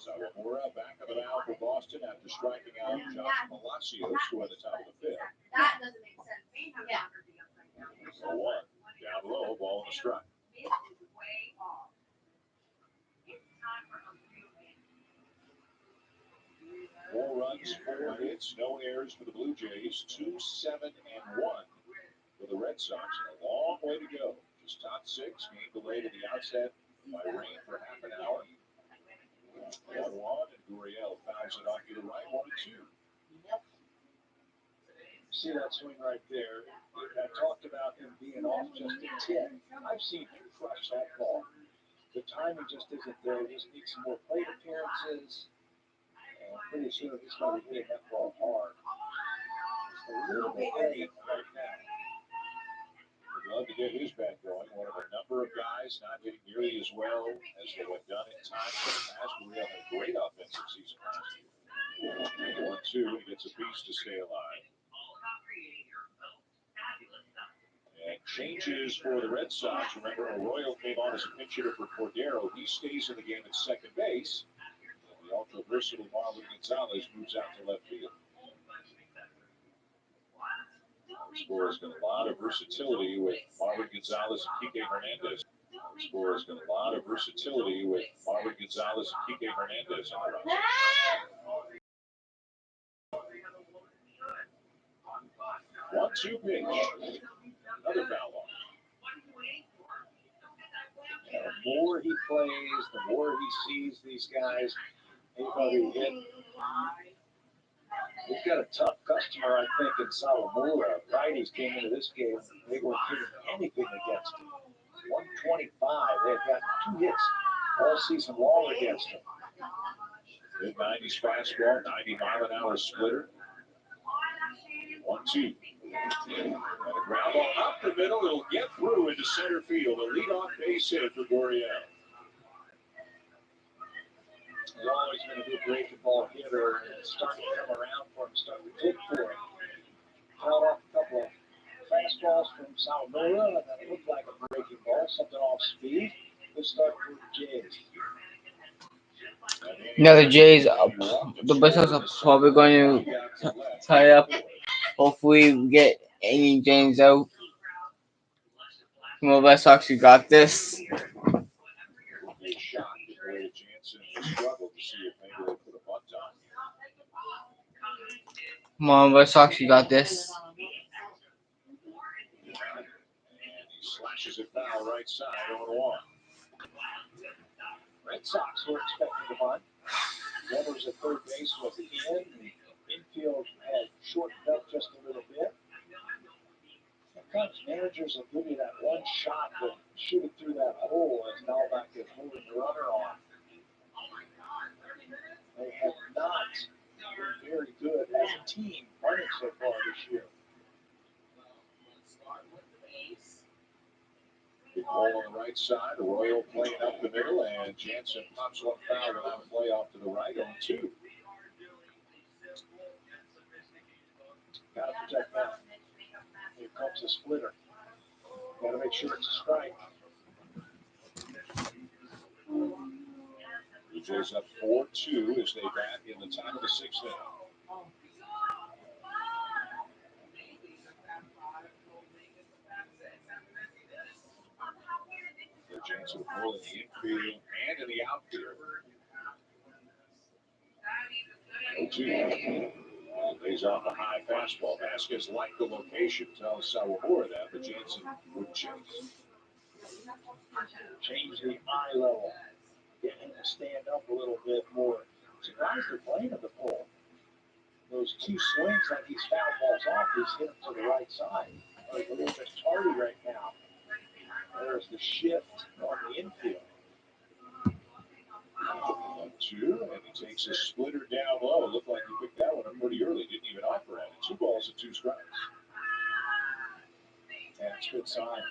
Sawamura back of the mound for Boston after striking out Josh Palacios, who at the top of the fifth. That doesn't make sense. Yeah. 0-1. Down low, ball and a strike. Four runs, 4 hits, no errors for the Blue Jays. 2-7-1 for the Red Sox. A long way to go. Just top six. Game delayed at the outset by rain for half an hour. 1-1, and Gurriel fouls it off to the right. 1-2. See that swing right there? I talked about him being off just a tip. I've seen him crush that ball. The timing just isn't there. He just needs some more plate appearances. And pretty soon he's going to be hitting that ball hard. Just a little bit late right now. Would love to get his bat going. One of a number of guys not hitting nearly as well as they have done in times in the past. Gurriel had a great offensive season last year. 1-2, he gets a piece to stay alive. And changes for the Red Sox. Remember, Arroyo came on as a pinch hitter for Cordero. He stays in the game at second base. And the ultra-versatile Marwin Gonzalez moves out to left field. Score has got a lot of versatility with Marwin Gonzalez and Kike Hernandez. Score has got a lot of versatility with Marwin Gonzalez and Kike Hernandez on the roster. 1-2 pitch. Another foul ball. The more he plays, the more he sees these guys. Anybody hit. He's got a tough customer, I think, in Sawamura. Righties came into this game. They weren't hitting anything against him. 125. They've got 2 hits all season long against him. Mid-90s fastball, 90-mile-an-hour splitter. 1-2. And a ground ball up the middle. It'll get through into center field. A leadoff base hit for Gurriel. He's always been a good breaking ball hitter, and it's starting to come around for him, starting to click for him. Fouled off a couple of fastballs from Sawamura, and that looked like a breaking ball, something off speed. Good start for the Jays. Now the Jays, the Red Sox are probably going to tie up. Hopefully, we get any James out. Come on, Red Sox, you got this. Come on, Red Sox, you got this. He slashes it foul right side on 1. Red Sox were expecting to bunt. Runners at third base was in. The infield had shortened up just a little bit. Sometimes managers will give you that one shot to shoot it through that hole as Malbec is moving the runner on. They have not been very good as a team running so far this year. Big ball on the right side. Arroyo playing up the middle, and Janssen pops one foul without a play off to the right on 2. Got to protect that. Here comes a splitter. Got to make sure it's a strike. The Jays up 4-2 as they bat in the top of the 6th inning. The Jays will pull in the infield and in the outfield. 0-2. Lays off a high fastball. Vasquez liked the location. Tells Sawamura that, but Janssen would chase. Change the eye level. Get him to stand up a little bit more. Surprised they're playing at the pole. Those 2 swings that he's foul balls off, he's hit him to the right side. He's a little bit tardy right now. There's the shift on the infield. 1-2, and he Takes a splitter down low. Looked like he picked that one up pretty early. Didn't even offer at it. 2 balls and 2 strikes. That's good sign.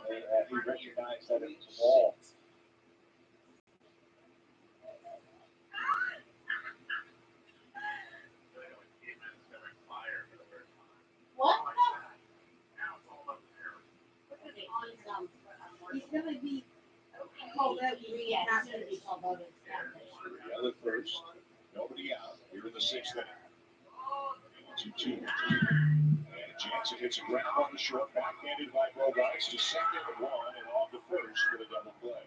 He recognized that it was a ball. What? He's gonna be called out. The other first. Nobody out. Here in the 6th inning. 2-2. And Janssen hits a ground on the short, backhanded by Bogarts to second at 1 and off to first for the double play.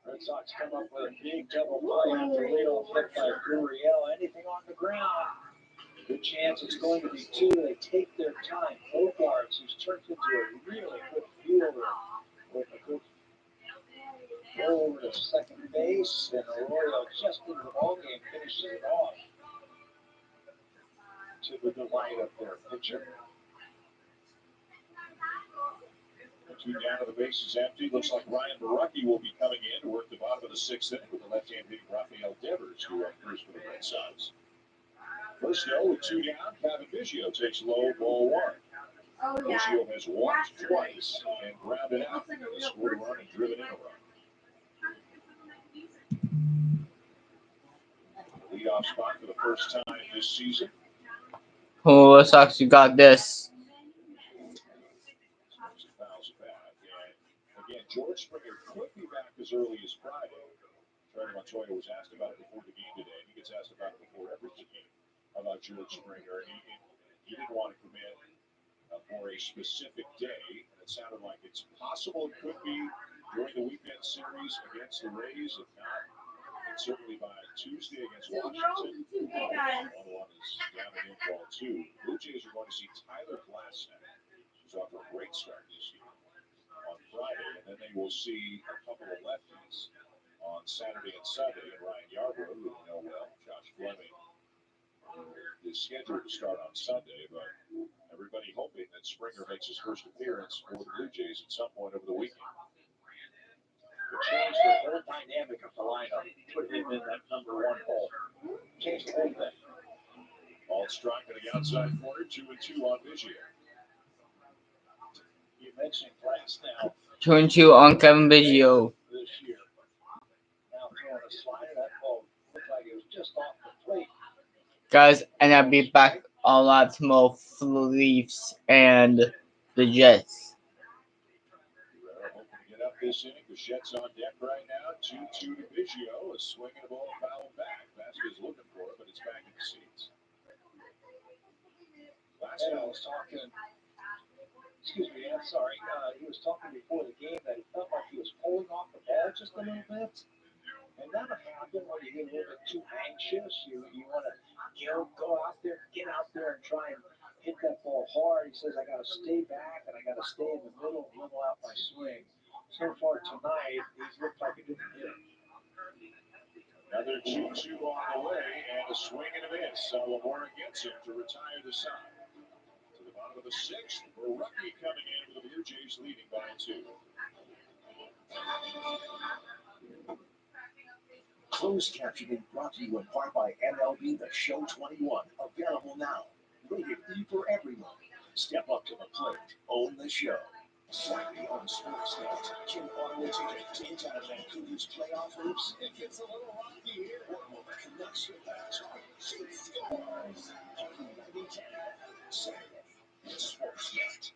Red Sox come up with a big double play after leadoff hit by Gurriel. Anything on the ground, good chance it's going to be 2. They take their time. Bogarts, who's turned into a really good fielder with a good throw over to second base, and Arroyo just into the ballgame finishes it off to the delight of their pitcher. 2 down, the base is empty. Looks like Ryan Verdugo will be coming in to work the bottom of the 6th inning with the left-hand hitting Rafael Devers, who first for the Red Sox. First, though, with 2 down, Verdugo takes low, ball 1. Verdugo has walked twice and grounded out. He scored a run and driven in a run. Leadoff spot for the first time this season. Oh, Red Sox, you got this. Again, George Springer could be back as early as Friday. Charlie Montoya was asked about it before the game today. He gets asked about it before every game about George Springer. And he didn't want to commit for a specific day. And it sounded like it's possible it could be during the weekend series against the Rays. If not, it's certainly by Tuesday against Washington. 1-1 is down and in ball 2. Blue Jays are going to see Tyler Glasnow, who's off to a great start this year, on Friday, and then they will see a couple of lefties on Saturday and Sunday. And Ryan Yarbrough, who we know well, Josh Fleming, is scheduled to start on Sunday, but everybody hoping that Springer makes his first appearance for the Blue Jays at some point over the weekend. It changed the whole dynamic of the lineup. Put him in that number 1 hole. Changed the whole thing. Ball struck to the outside corner, 2-2 on Biggio. You mentioned Glasnow. 2-2 on Kevin Biggio. This year. Now throwing a slider, that ball looked like it was just off the plate. Guys, and I'll be back on lots more for the Leafs and the Jets. Hoping to get up this inning. Bichette's on deck right now. 2-2 to Biggio. A swing and a ball fouled back. Vasquez looking for it, but it's back in the seats. Glasnow was talking. Excuse me, I'm sorry. He was talking before the game that he felt like he was pulling off the ball just a little bit. And that'll happen when you get a little bit too anxious. You want to go out there, get out there and try and hit that ball hard. He says, I got to stay back and I got to stay in the middle and level out my swing. So far tonight, he's looked like he didn't hit it. Another 2-2 on the way and a swing and a miss. Lamora gets him to retire the side. To the bottom of the 6th, Verdugo coming in with the Blue Jays leading by 2. Closed captioning brought to you in part by MLB The Show 21. Available now. Rated E for everyone. Step up to the plate. Own the show. Saturday on Sportsnet. Can Ottawa take a dent out of Vancouver's playoff hopes? It gets a little rocky here. Or will the Canucks surpass? Shoot scores. Hockey Night in Canada. Saturday on Sportsnet.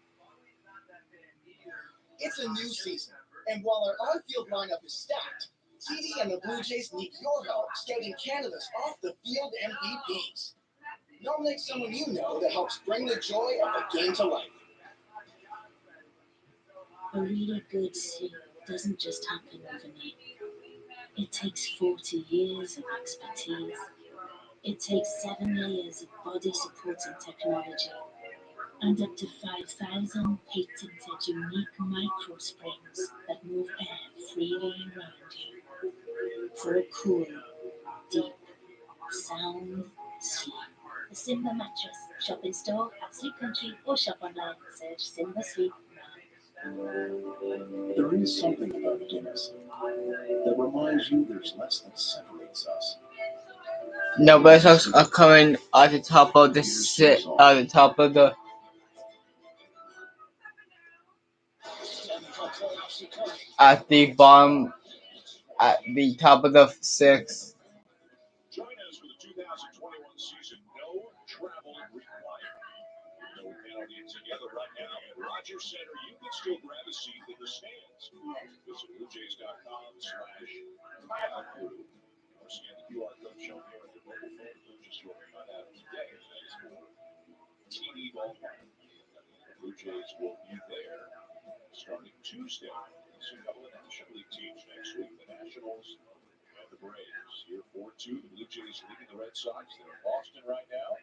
It's a new season, and while our on-field lineup is stacked, TD and the Blue Jays need your help scouting Canada's off-the-field MVPs. Nominate someone you know that helps bring the joy of the game to life. A really good suit doesn't just happen overnight. It takes 40 years of expertise. It takes 7 layers of body-supporting technology and up to 5,000 patented unique microsprings that move air freely around you for a cool, deep, sound sleep. The Simba mattress. Shop in store at Sleep Country or shop online. Search Simba Sleep now. There is something about Guinness that reminds you there's less that separates us. No, Red Sox are coming at the top of the at the bottom, at the top of the sixth. Join us for the 2021 season. No travel required. No penalty together right now at Rogers Center. You can still grab a seat in the stands. Visit BlueJays.com/crew or scan the QR code shown here at your mobile phone. Purchase your on out today. That is for TD Ballpark. The Blue Jays will be there starting Tuesday. So a couple of National League teams next week. The Nationals and the Braves. Here 4-2. The Blue Jays leading the Red Sox. They're in Boston right now.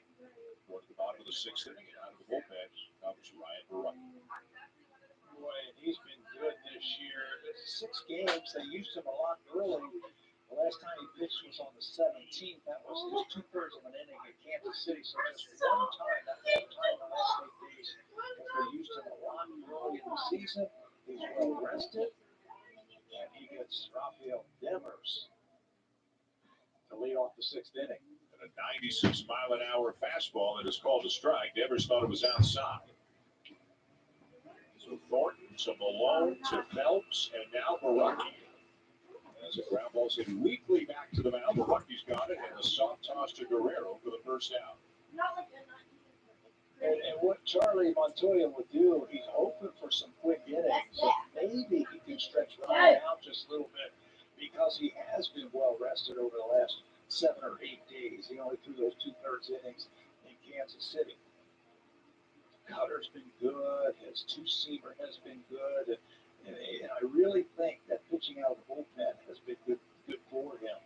Going to the bottom of the sixth inning, and out of the bullpen comes Ryan Verdugo. Boy, and he's been good this year. 6 games. They used him a lot early. The last time he pitched was on the 17th. That was just 2/3 of an inning at Kansas City. So just one time, that one time in the last 8 days, they used him a lot early in the season. He's well rested, and he gets Rafael Devers to lead off the 6th inning. And a 96-mile-an-hour fastball that is called a strike. Devers thought it was outside. So Thornton to Malone to Phelps, and now Baraki. As a ground ball hit weakly back to the mound, Baraki's got it, and a soft toss to Guerrero for the first out. And what Charlie Montoya would do, he's open for some quick innings. So maybe he can stretch Ryan out just a little bit because he has been well rested over the last 7 or 8 days. He only threw those 2/3 innings in Kansas City. Cutter's been good. His two-seamer has been good. And I really think that pitching out of the bullpen has been good for him.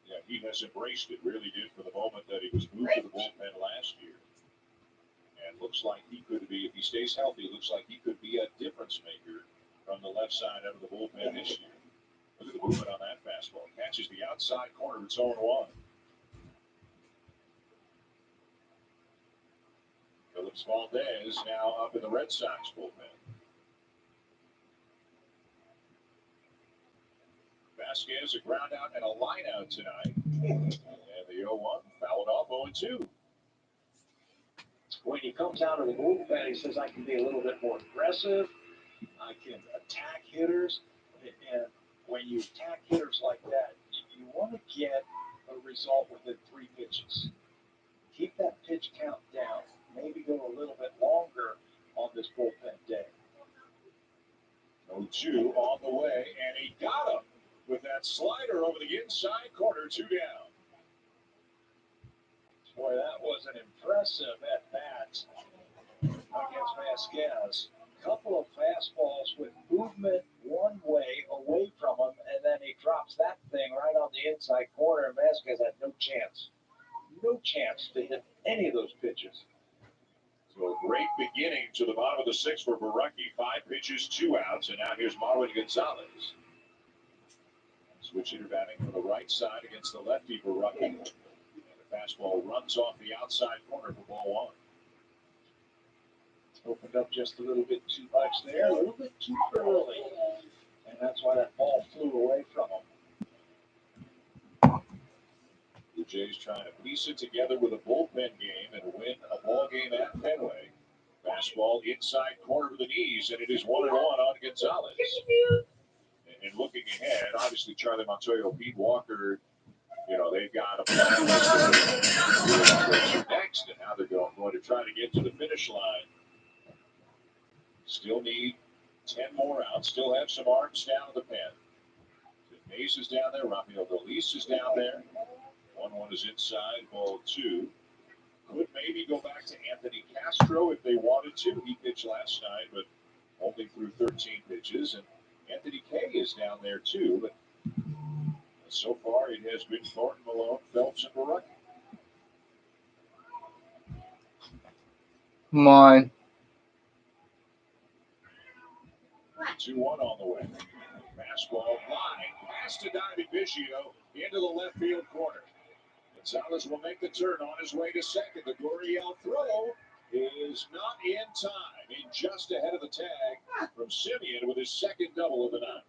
Yeah, he has embraced it, really did, for the moment that he was moved to the bullpen last year. And looks like he could be, if he stays healthy, looks like he could be a difference maker from the left side out of the bullpen this year. Look at the movement on that fastball. Catches the outside corner of its own one. Phillips Valdez now up in the Red Sox bullpen. Vasquez, a ground out and a line out tonight. And the 0-1 fouled off 0-2. When he comes out of the bullpen, he says, I can be a little bit more aggressive. I can attack hitters. And when you attack hitters like that, you want to get a result within 3 pitches. Keep that pitch count down. Maybe go a little bit longer on this bullpen day. 0-2 on the way, and he got him with that slider over the inside corner, 2 down. Boy, that was an impressive at-bat against Vasquez. Couple of fastballs with movement one way away from him, and then he drops that thing right on the inside corner, and Vasquez had no chance. No chance to hit any of those pitches. So a great beginning to the bottom of the 6th for Baraki. 5 pitches, 2 outs, and now here's Marwin Gonzalez. Switch hitter batting from the right side against the lefty Baraki. And the fastball runs off the outside corner for ball 1. Opened up just a little bit too much there, a little bit too early. And that's why that ball flew away from him. The Jays trying to piece it together with a bullpen game and win a ball game at Fenway. Fastball inside corner of the knees, and it is 1-1 on Gonzalez. And looking ahead, obviously Charlie Montoya, Pete Walker, they've got a plan next and how they're going to try to get to the finish line. Still need 10 more outs. Still have some arms down in the pen. Mays is down there. Rafael Devers is down there. 1-1 is inside. Ball 2. Could maybe go back to Anthony Castro if they wanted to. He pitched last night, but only threw 13 pitches. And Anthony Kay is down there too. But so far, it has been Thornton, Malone, Phelps, and Baraki. Come on. 2-1 on the way. Fastball line. Pass to David Biggio into the left field corner. Gonzalez will make the turn on his way to second. The Gurriel throw is not in time, in just ahead of the tag from Simeon with his second double of the night.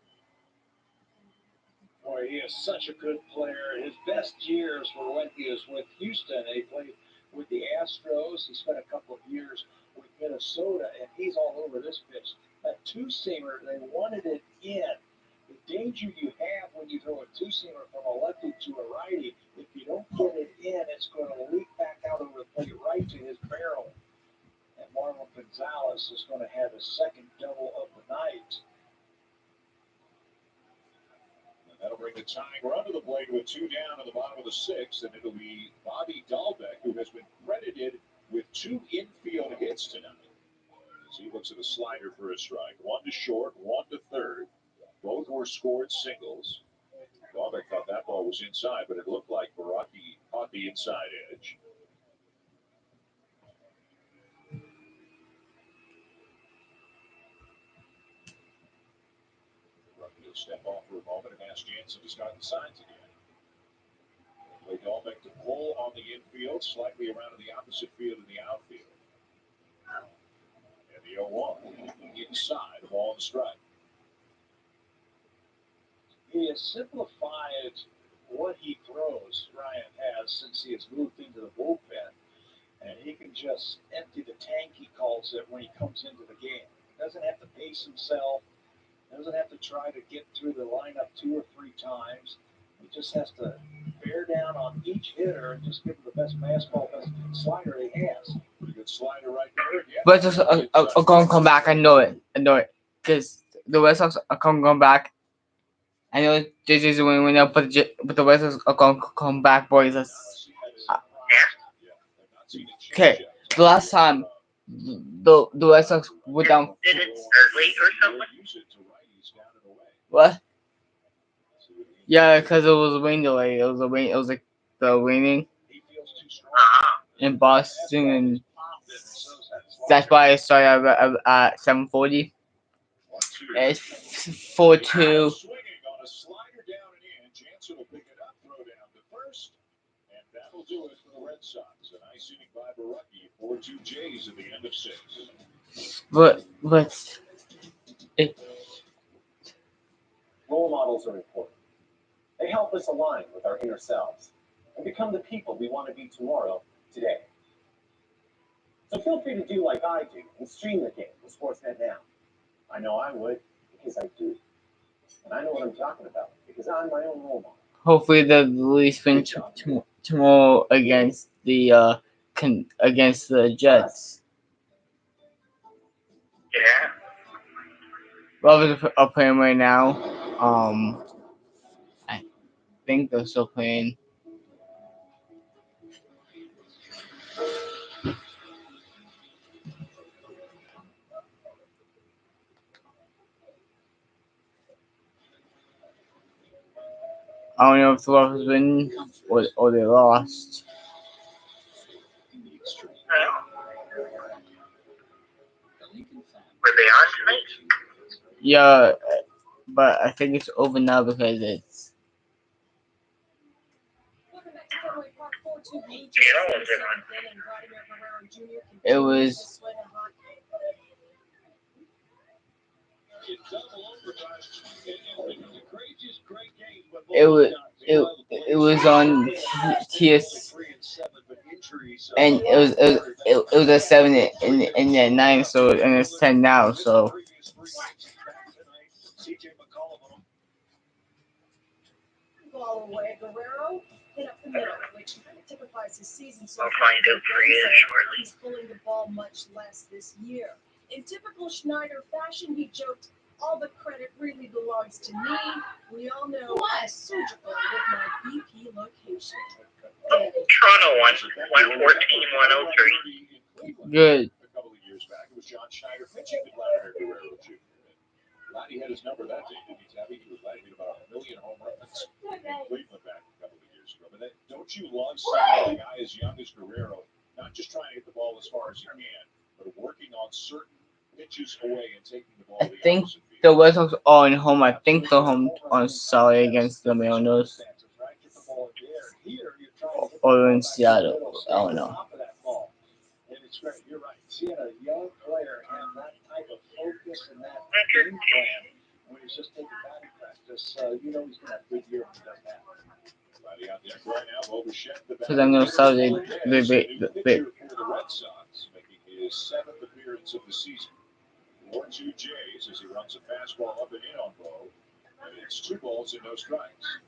Boy, he is such a good player. His best years were when he was with Houston. He played with the Astros. He spent a couple of years with Minnesota, and he's all over this pitch. That two-seamer, they wanted it in. The danger you have when you throw a two-seamer from a lefty to a righty, if you don't get it in, it's going to leak back out over the plate right to his barrel. And Marlon Gonzalez is going to have his second double of the night. That'll bring the tying run to the plate with two down in the bottom of the sixth, and it'll be Bobby Dahlbeck, who has been credited with 2 infield hits tonight. As he looks at a slider for a strike. 1 to short, 1 to third. Both were scored singles. Dahlbeck thought that ball was inside, but it looked like Baraki caught the inside edge. He'll step off for a moment and ask Janssen to start the signs again. Play Dahlbeck to pull on the infield, slightly around to the opposite field in the outfield. And the 0-1 inside, the ball and strike. He has simplified what he throws, Ryan has, since he has moved into the bullpen. And he can just empty the tank, he calls it, when he comes into the game. He doesn't have to pace himself. Doesn't have to try to get through the lineup 2 or 3 times. He just has to bear down on each hitter and just give him the best fastball, best slider he has. Pretty good slider right there. Yeah. Red Sox are going to come back. I know it. Because the Red Sox are going to come back. I know the Jays will win out, but the Red Sox are going to come back, boys. Okay, the last time the Red Sox were down. Did it start late or something? What? Yeah, because it was a rain delay. It was like the raining in Boston, and that's why it started at 7:40. It's 4-2. Janssen will pick it up, throw down to first, and that'll do it for the Red Sox. A nice inning by Verdugo, 4-2 Jays at the end of 6. But Role models are important. They help us align with our inner selves and become the people we want to be tomorrow, today. So feel free to do like I do and stream the game with Sportsnet now. I know I would, because I do. And I know what I'm talking about, because I'm my own role model. hopefully the Leafs win tomorrow against the Jets. Yeah. Rovers are playing right now. I think they're still playing. I don't know if the Rovers win or they lost. Were they on tonight? Yeah, but I think it's over now because it was on TS and it was a 7 and then 9, so and it's 10 now, so Ball away, Guerrero hit up the middle, which typifies his season so I'll far. find out for you shortly. He's pulling the ball much less this year. In typical Schneider fashion, he joked, "All the credit really belongs to me. We all know I'm surgical with my BP location." Toronto won 114-103. good. A couple of years back, it was John Schneider pitching to Vladimir Guerrero Jr. Vladdy had his number that day, didn't he, Tabby? He was Vladdy about 1 million home runs in Cleveland back a couple of years ago. But then, don't you love seeing a guy as young as Guerrero not just trying to hit the ball as far as he can, but working on certain pitches away and taking the ball I to the think opposite field? the Red Sox are in home. I think they're home on Saturday against the Mariners or in Seattle. I don't know. And it's great. You're right. seeing a young player have that type of focus and that game plan when he's just taking batting practice, you know he's going to have a good year when he does that. So then they'll start the For the Red Sox, making his 7th appearance of the season. 4-2 Jays as he runs a fastball up and in on Bo. And it's 2 balls and no strikes.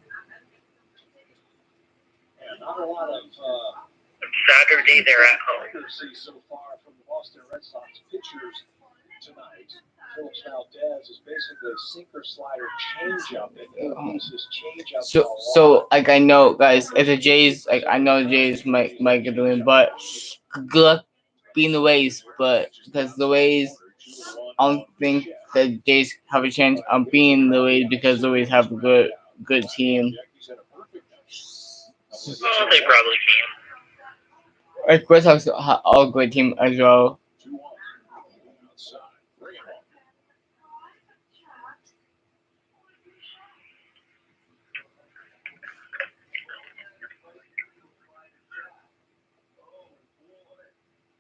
And not a lot of Saturday they're at home. accuracy so far from the Boston Red Sox pitchers tonight. Phillips Valdez is basically a sinker slider changeup, and he uses changeup. So like I know, guys, if the Jays, like I know the Jays might get the win, but good luck being the Rays. But because the Rays, I don't think the Jays have a chance of being the Rays because the Rays have a good team. Oh, they probably can. Like Red Sox are a great team as well.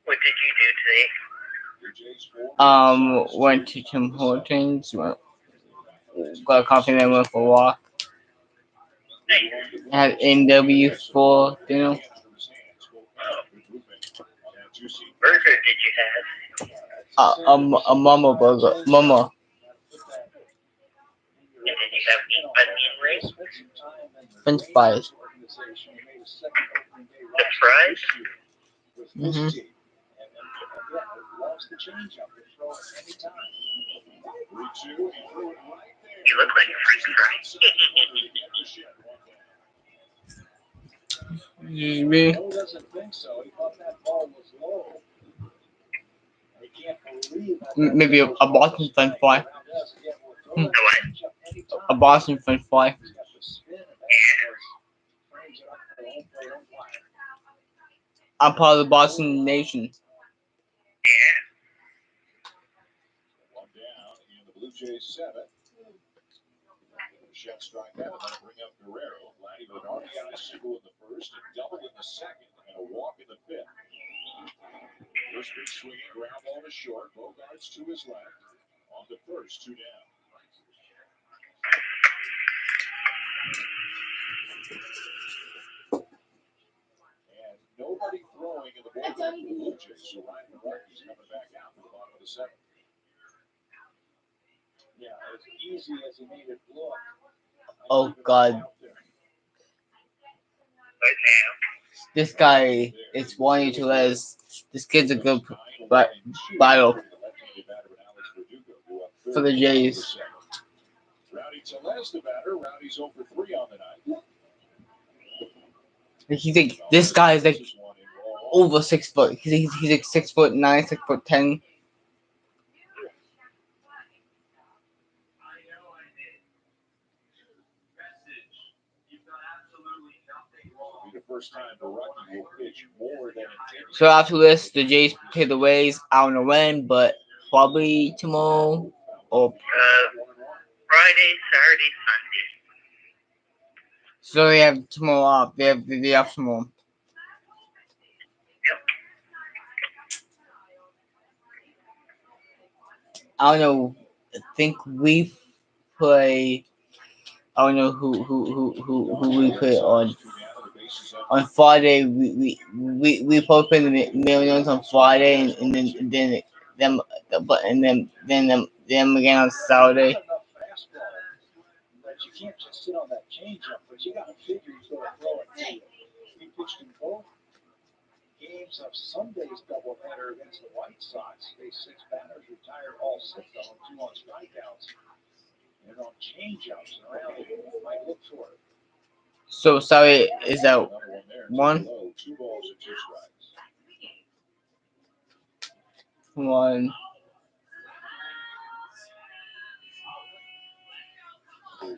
What did you do today? Went to Tim Hortons, got coffee, then went for a walk. Had NW for dinner. Burger did you have? A mama burger, mama. And did you have onion rings? French fries. The fries? Mhm. You look like a French fry. Me. He doesn't think so. He thought that ball was low. He can't believe that. Maybe a Boston French fry. A Boston French fry. I'm part of the Boston Nation. One down in the Blue Jays 7th. Shot strike out and then bring up Guerrero. Vladdy with an RBI single in the first, a double in the second, and a walk in the 5th. First pitch swinging, ground ball to short. Bogarts to his left. On the first, 2 down. And nobody throwing in the bullpen for the Blue Jays. So Ryan Marquez coming back out for the bottom of the 7th. Yeah, as easy as he made it look. Oh God. This guy is wanting to let this kid's a good battle for the Jays. Rowdy Tellez, the batter. Rowdy's over 3 on the night. He's like, this guy is like over 6 foot. He's like 6'9", 6'10". So after this, the Jays play the Rays. I don't know when, but probably tomorrow or Friday, Saturday, Sunday. so they have tomorrow off. They have the day off tomorrow. Yep. I don't know. I think we play. I don't know who we play on. On Friday, we both play the Millions on Friday, and then them again on Saturday. But you can't just sit on that changeup. But you got to figure he's going to throw it to you. He pitched in both games of Sunday's doubleheader against the White Sox. Faced 6 batters, retired all 6 of them, 2 on strikeouts. And on changeups, and around it, might look for it. So sorry, is that one? 2 balls and 2 strikes. One.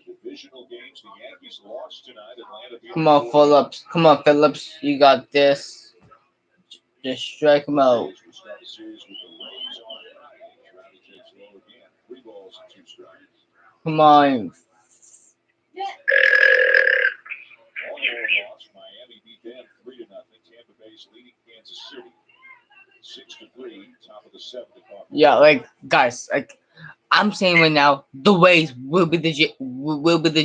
Divisional games, the Yankees lost tonight. Atlanta beat Come on, Phillips. Come on, Phillips. You got this. Just strike him out. We start the series with the Rays on Friday. Rowdy takes low again. 3 balls and 2 strikes. Come on. Baltimore lost. Miami beat them 3-0. Tampa Bay's leading Kansas City 6-3, top of the 7th. Yeah, like guys, like I'm saying right now, the Rays will be the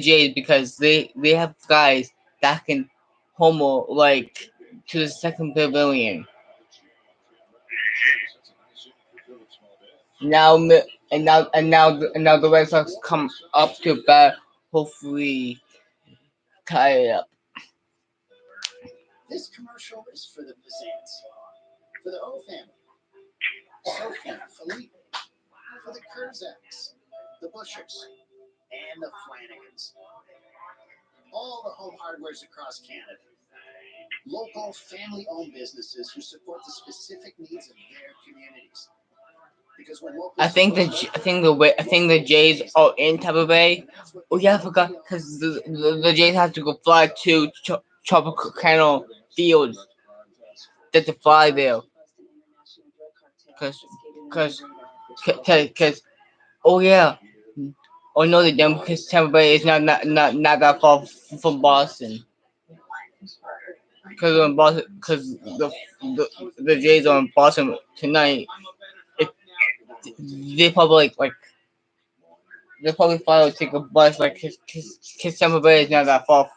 Jays because they have guys that can homo like to the second pavilion. Now and now the Red Sox come up to bat. Hopefully, tie it up. This commercial is for the Bazants, for the O family, Sophie, Felipe, for the Kurzaks, the Bushers, and the Flanagans. All the home hardwares across Canada. Local, family-owned businesses who support the specific needs of their communities. Because when local I think the Jays are in Tampa Bay. Oh yeah, I forgot because the Jays have to go fly to Tropicana Field. They have to fly there because oh yeah. Oh no, they don't because Tampa Bay is not that far from Boston. Because the Jays are in Boston tonight. It, they probably like they probably probably take a bus like because Tampa Bay is not that far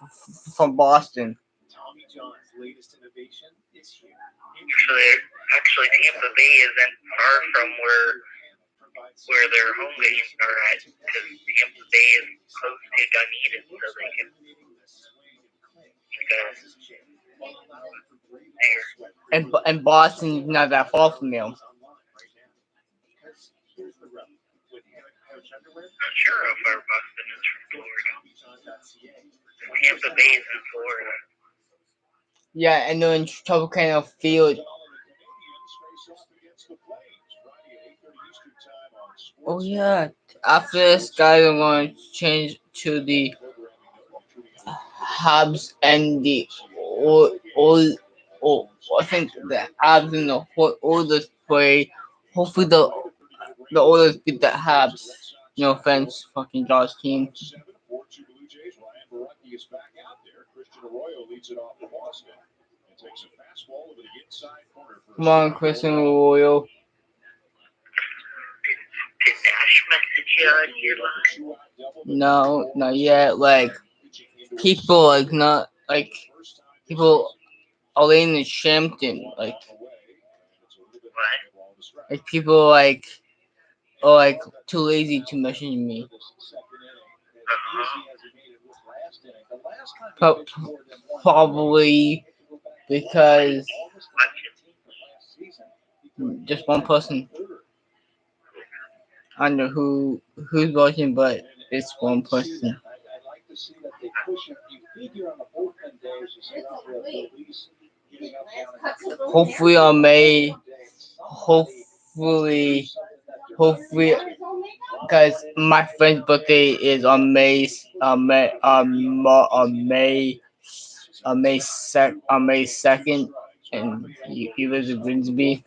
from Boston. Tommy John's latest innovation is here. Actually, Tampa Bay isn't far from where their home games are at, because Tampa Bay is close to Dunedin, so they can go there. And Boston is not that far from them. Not sure how far Boston is from Florida. Tampa Bay is in Florida. Yeah, and they're in Tropicana Field. Oh yeah. After this, guys, I'm going to change to the Habs and the all I think the Habs and the Oilers play. Hopefully the Oilers beat the Habs. No offense, fucking Josh team. 4-2 Blue Jays. Ryan Baraki is back out there. Christian Arroyo leads it off for Boston and takes a fastball over the inside corner. Come on, Christian Arroyo. Did Nash message you on your line? No, not yet. Like people like not like people are in the Shampton like people like are like too lazy to message me. Probably because just one person. I don't know who's watching, but it's one person. Hopefully on May. Hopefully, guys, my friend's birthday is on May 2nd, and he lives in Grimsby.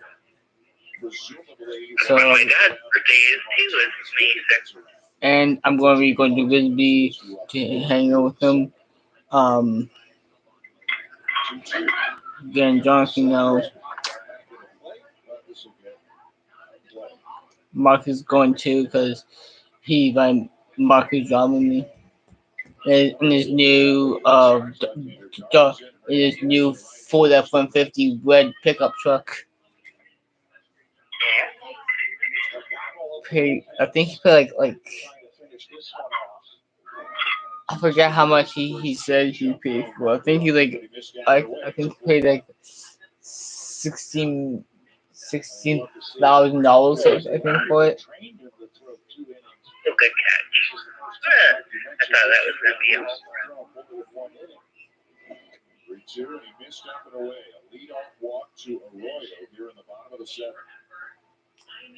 So my dad's birthday is too. It's May 6th. And I'm going to be going to Grimsby to hang out with him. Again, Jonathan knows. Mark is going too because Mark is driving me in his new Ford F-150 red pickup truck. I think he paid like I forget how much he said he paid for. I think he paid like $16,000 I think for it. Good catch. I thought that was going to be a 3-2, and he missed up and away. A leadoff walk to Arroyo here in the bottom of the 7th.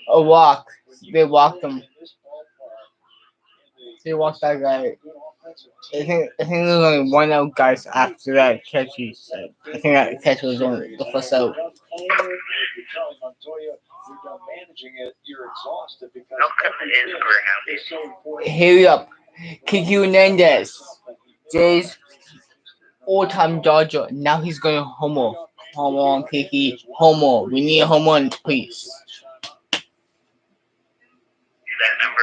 A walk. They walked him. They walked that guy. I think there was only one out, guys, after that catch he said. I think that catch was only the first out. Hurry up. Kiki Hernandez. Jays all-time Dodger. Now he's going to homo. Home on, Kiki. Home on. We need a home run, please. Is that number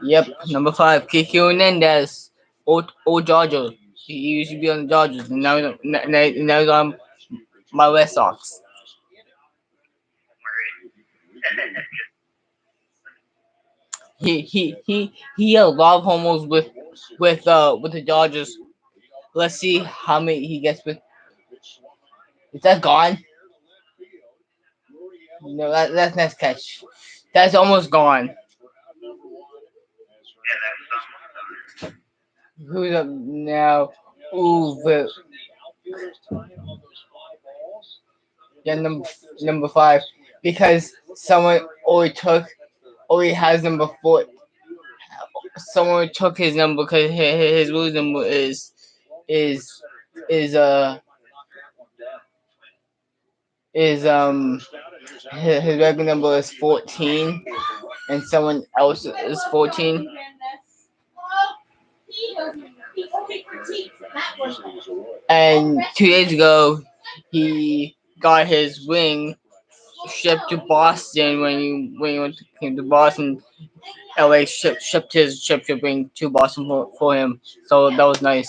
5? Yep, number 5, Kiki Hernandez. Old Dodger. He used to be on the Dodgers, and now he's on my Red Sox. He had a lot of homers with the Dodgers. Let's see how many he gets with. Is that gone? No, that's next catch. That's almost gone. Who's up now? Ooh, yeah, number 5, because someone already has number 4. Someone took his number because his real number is is is his regular number is 14, and someone else is 14. And 2 days ago, he got his ring shipped to Boston when he came to Boston. LA shipped his ring to Boston for him, so that was nice.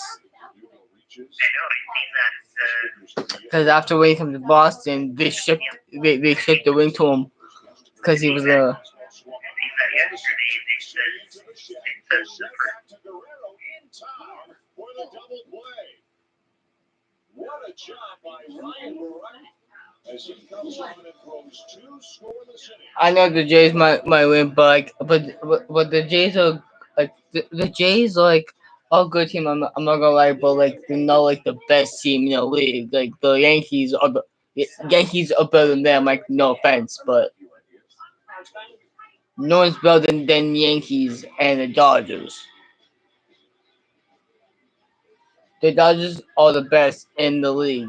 Because after when he came to Boston, they shipped the ring to him because he was a. What a job by Ryan Barrett as he comes on and throws 2 scoreless innings. I know the Jays might win, but the Jays are like the Jays are like a good team. I'm not gonna lie, but like they're not like the best team in the league. Like the Yankees are better than them. Like no offense, but no one's better than Yankees and the Dodgers. The Dodgers are the best in the league.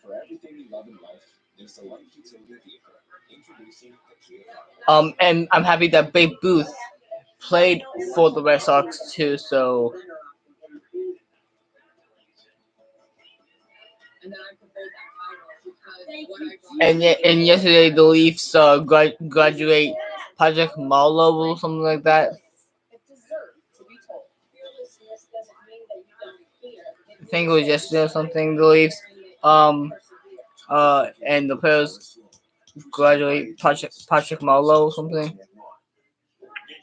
For everything you love in life, there's the life utility vehicle. Introducing the Kia Carnival. And I'm happy that Babe Booth played for the Red Sox too. So. And yesterday the Leafs graduate Patrick Marleau or something like that. I think it was yesterday or something. The Leafs and the players graduate Patrick Marleau or something. Did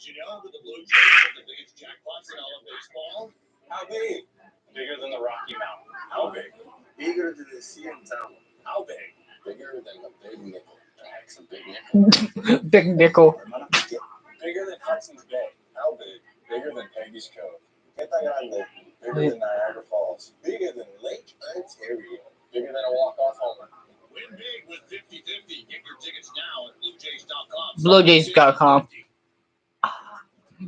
you know that the Blue Jays have the biggest jackpots in all of baseball? How big? Bigger than the Rocky Mountain. How big? Bigger than the CN Tower. How big? Bigger than the Big Nickel. That's a big nickel. Big nickel. Bigger than Hudson's Bay. How big? Bigger than Peggy's Cove. Get that grande. Bigger than Niagara Falls. Bigger than Lake Ontario. Bigger than a walk-off homer. Win big with 50-50. Get your tickets now at BlueJays.com. BlueJays.com.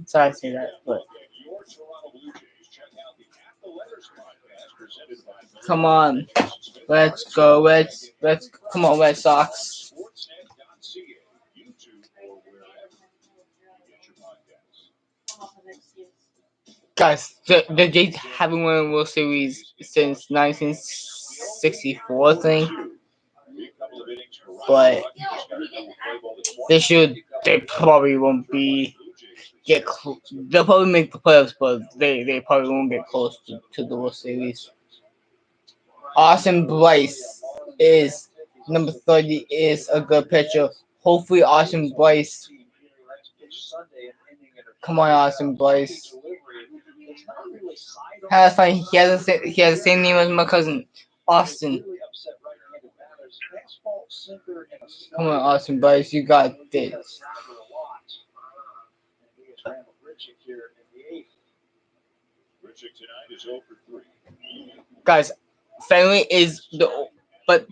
Sorry to say that, but. Come on, let's go, come on, Red Sox. Guys, the Jays haven't won a World Series since 1964, I think. But they probably won't they'll probably make the playoffs, but they probably won't get close to the World Series. Austin Bryce is number 30, is a good pitcher. Hopefully Austin Bryce. Come on, Austin Bryce. That's fine. He has the same name as my cousin, Austin. Come on, Austin Bryce, you got this. Guys, Fenway is but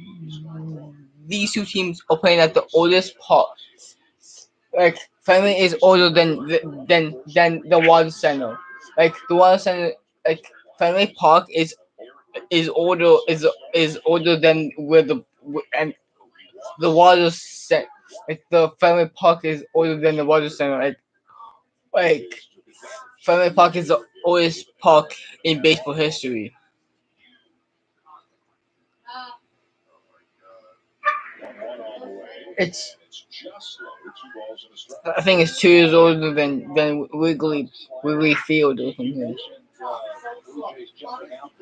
these 2 teams are playing at the oldest part. Like Fenway is older than the Water Center. Like the Water Center, like Fenway Park is older than where and the Water Center. Like the Fenway Park is older than the Water Center. Like Fenway Park is the oldest park in baseball history. It's I think it's 2 years older than Wrigley Field or something.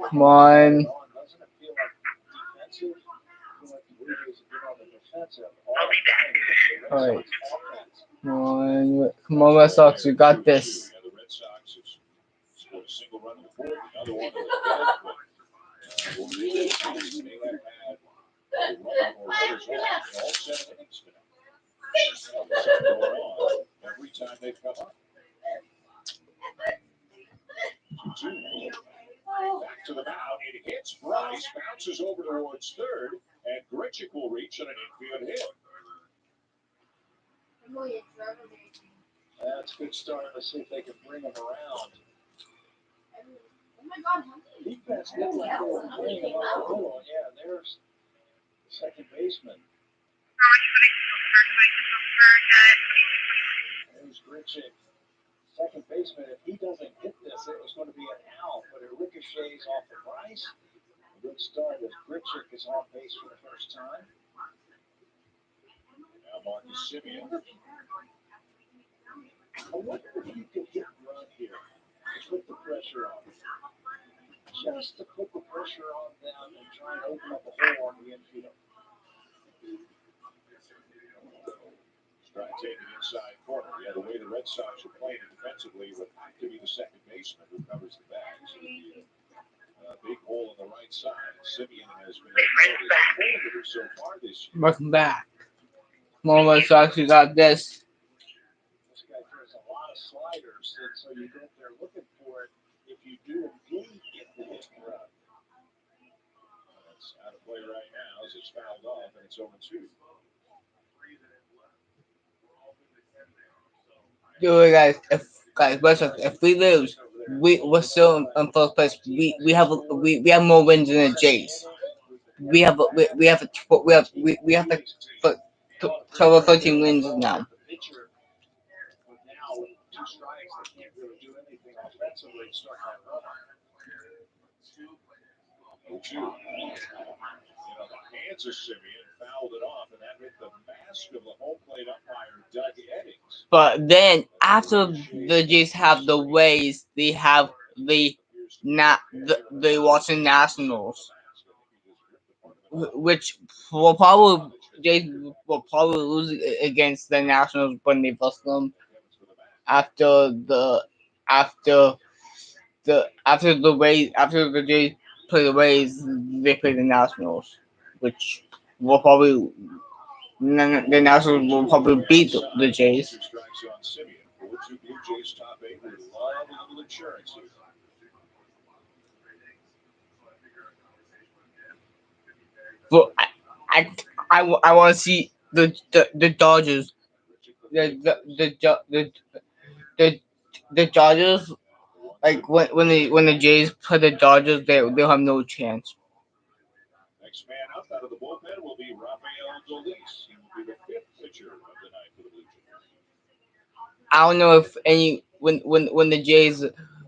Come on. I'll be back. Alright. Come on, Red Sox, you got this. The Red Sox have scored a single run before, another one in the fifth, but over the 8 innings, they have had a run or runners on in all 7 innings tonight. Going on every time they've come up. 2-2. Back to the mound. It hits Bryce, bounces over towards third, and Grichuk will reach on an infield hit. That's a good start. Let's see if they can bring him around. Defense looked like they were bringing him up the middle. Yeah, there's the second baseman. There's Grichuk. Second baseman, if he doesn't hit this, it was going to be an out, but it ricochets off the Bryce. A good start as Grichuk is on base for the first time. Now Marcus Simeon. I wonder if you could hit run here. Just put the pressure on. Just to put the pressure on them and try and open up a hole on the infield. Strike taken inside corner. Yeah, the way the Red Sox are playing defensively would have to be the second baseman who covers the bag. So a big hole on the right side. Simeon has been a so far this year. Welcome back. Come on, Red Sox, you got this. This guy throws a lot of sliders, and so you go up there looking for it. If you do indeed get the hit run. That's out of play right now as it's fouled off, and it's 0-2. Yo, guys, Red Sox, if we lose, we're still in first place. We have more wins than the Jays. We have 12 or 13 wins now. But now with 2 strikes, they can't really do anything offensively to start that run. 0-2. You know, the hands of Simeon fouled it off, and that hit the mask of the home plate umpire, Doug Eddings. But then after the Jays have the Rays, they have the Washington Nationals, which Jays will probably lose against the Nationals when they bust them after the Jays play the Rays, they play the Nationals, which will probably the Nationals will probably beat the Jays. 2 strikes on Simeon. 4-2 Blue Jays top 8. We love a little insurance here. But I want to see the Dodgers, the Dodgers, like when the Jays play the Dodgers, they'll have no chance. Next man up out of the bullpen will be Rafael Dolis. He will be the 5th pitcher of the night for the Blue Jays. I don't know if when the Jays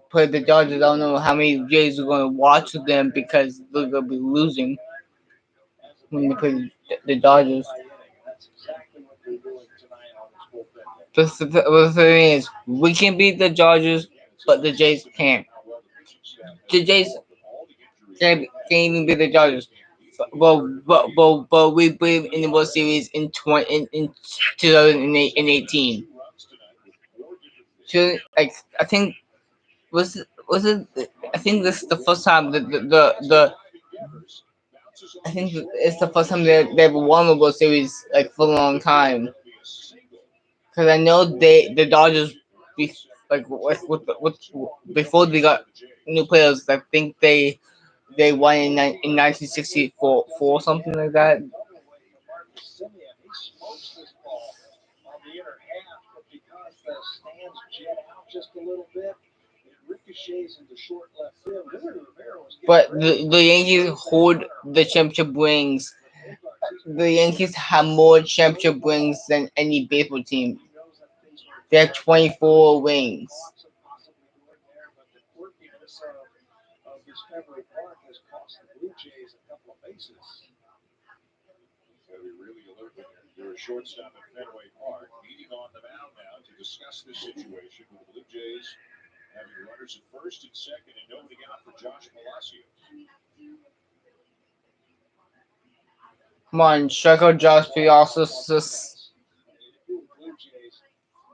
play the Dodgers, I don't know how many Jays are going to watch them because they're going to be losing when they play the Dodgers. The thing is, we can beat the Dodgers, but the Jays can't. The Jays can't even beat the Dodgers. But we believe in the World Series in 2018. So, like, I think was it I think this is the first time I think it's the first time they've won the World Series like for a long time. Because I know the Dodgers before they got new players. I think they won in 1964 or something like that. Simeon, he smokes this ball on the inner half, but because the stands jet out just a little bit, it ricochets into short left field. But the Yankees hold the championship rings. The Yankees have more championship rings than any baseball team. They have 24 rings. They're a shortstop at Fenway Park, meeting on the mound now to discuss the situation with the Blue Jays having runners at first and second and nobody out for Josh Palacios. Come on, Chicago Josh Palacios.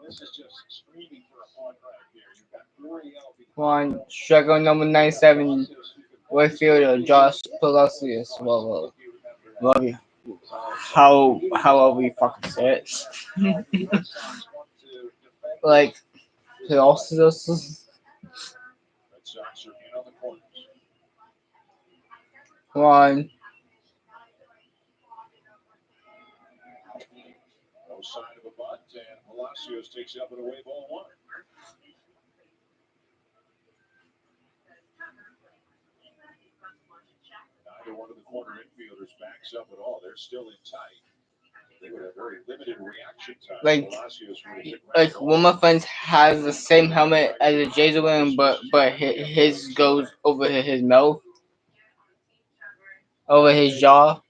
This is just screaming for a home run here. You've got Gurriel. Come on, Chicago number 97 right fielder Josh Palacios. Well, love you. However you fucking say it. Like Palacios. Red Sox are in on the corners. Come on. No sign of a bunt, and Palacios takes up an away ball one. Neither one of the corner infielders backs up at all. They're still in tight. They would have very limited reaction time. Like one of my friends has the same helmet as the Jays wearing, but his goes over his mouth, over his jaw.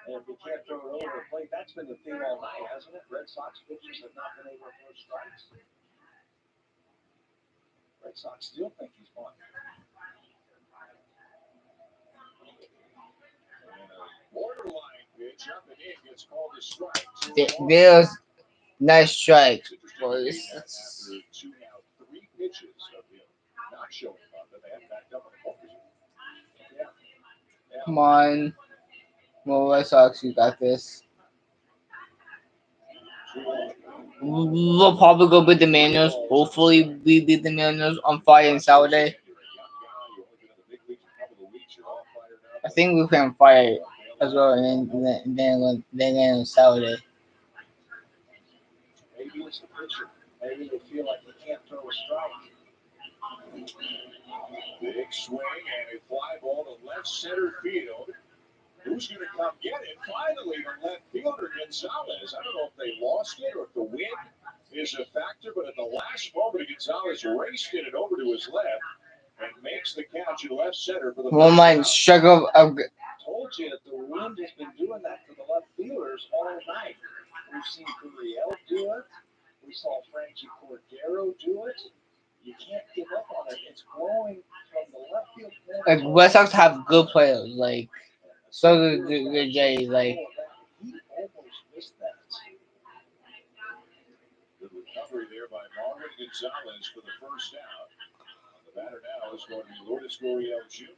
And if you can't throw it over the plate, that's been the theme all night, hasn't it? Red Sox pitchers have not been able to throw strikes. Red Sox still think he's fine. Borderline pitch up and in gets called a strike. There's nice strike, boys. After two now, three pitches of him not showing up, that they have backed up on the corners. Come on, well, Red Sox, you got this. We'll probably go with the Mariners. Hopefully, we beat the Mariners on Friday and Saturday. I think we can Friday as well, and then on Saturday. Maybe it's the pitcher. Maybe they feel like they can't throw a strike. Big swing and a fly ball to left center field. Who's going to come get it? Finally, the left fielder Gonzalez. I don't know if they lost it or if the wind is a factor, but at the last moment, Gonzalez raced it over to his left and makes the catch in left center for the Well, my struggle. Told you that the wind has been doing that to the left fielders all night. We've seen Gurriel do it. We saw Frankie Cordero do it. You can't give up on it. It's blowing from the left field. Like Red Sox have good players, like so the Jays, like. He almost missed that. Good recovery there by Marvin Gonzalez for the first out. The batter now is going to be Lourdes Gurriel Jr.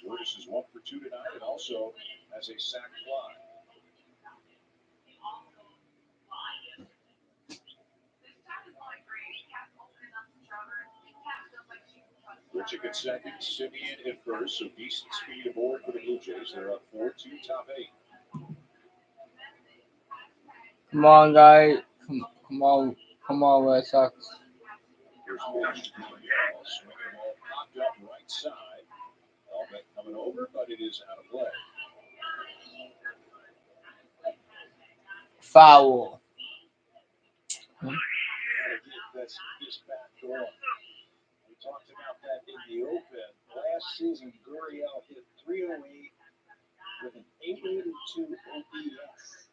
Lourdes is 1 for 2 tonight and also has a sac fly. Richard at second, Simeon at first, so decent speed aboard for the Blue Jays. They're up 4-2, top 8. Come on, guys. Come on, Red Sox. Here's pitch to Gurriel. Swinging ball popped up right side. Ball coming over, but it is out of play. Foul. This back door. We talked about that in the open. Last season, Gurriel hit .308 with an 882 OPS.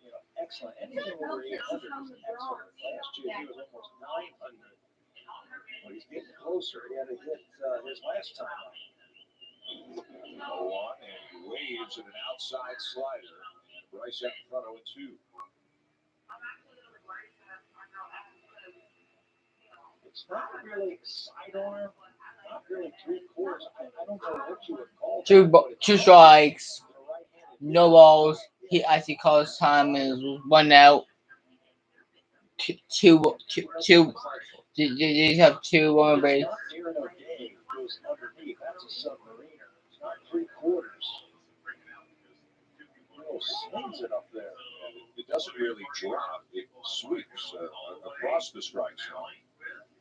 You know, excellent. Anything over 800 is excellent. Last year, he was almost 900. Well, he's getting closer. He had to hit his last time. Go on, and he waves at an outside slider. Bryce out in front of 2. It's not really sidearm, not really 3/4. I don't know what you would call it. Two strikes, no balls. He actually calls time is 1 out. Two. They have 2 on base. Goes underneath. That's a submariner. It's not 3/4. Slings it up there. It doesn't really drop. It sweeps across the strike zone.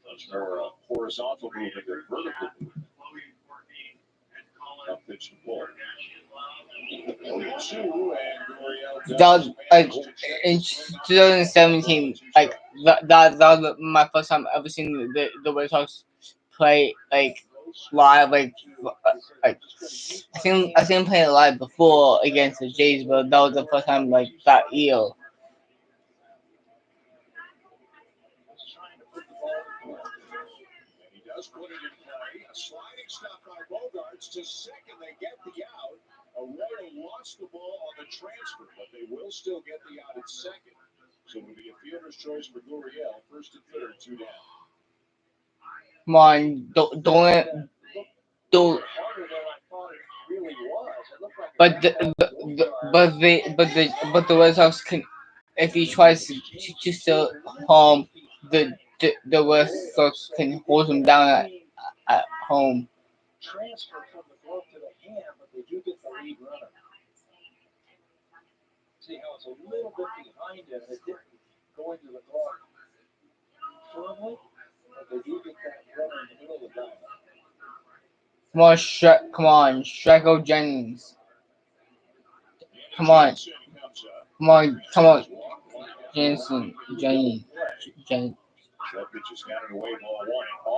It's more horizontal movement than vertical movement. Up pitch to ball. 2 and Gurriel does Like in 2017, that was my first time ever seeing the Red Sox play like live. Like I seen him play live before against the Jays, but that was the first time like that year. He does put it in play. A sliding stop by Bogarts to second. They get the out. Arroyo lost the ball on the transfer, but they will still get the out at second. So it'll be a fielder's choice for Gurriel. First and third, 2 down. Come on, don't. But the Red Sox can, if he tries to steal home, the Red Sox can hold him down at home. Transfer from the glove to the hand, but they do get the lead runner. See how it's a little bit behind him. It didn't go into the glove firmly, but they do get that runner in the middle of the diamond. Come on, Strego Jennings. Come on, Janssen, Jennings.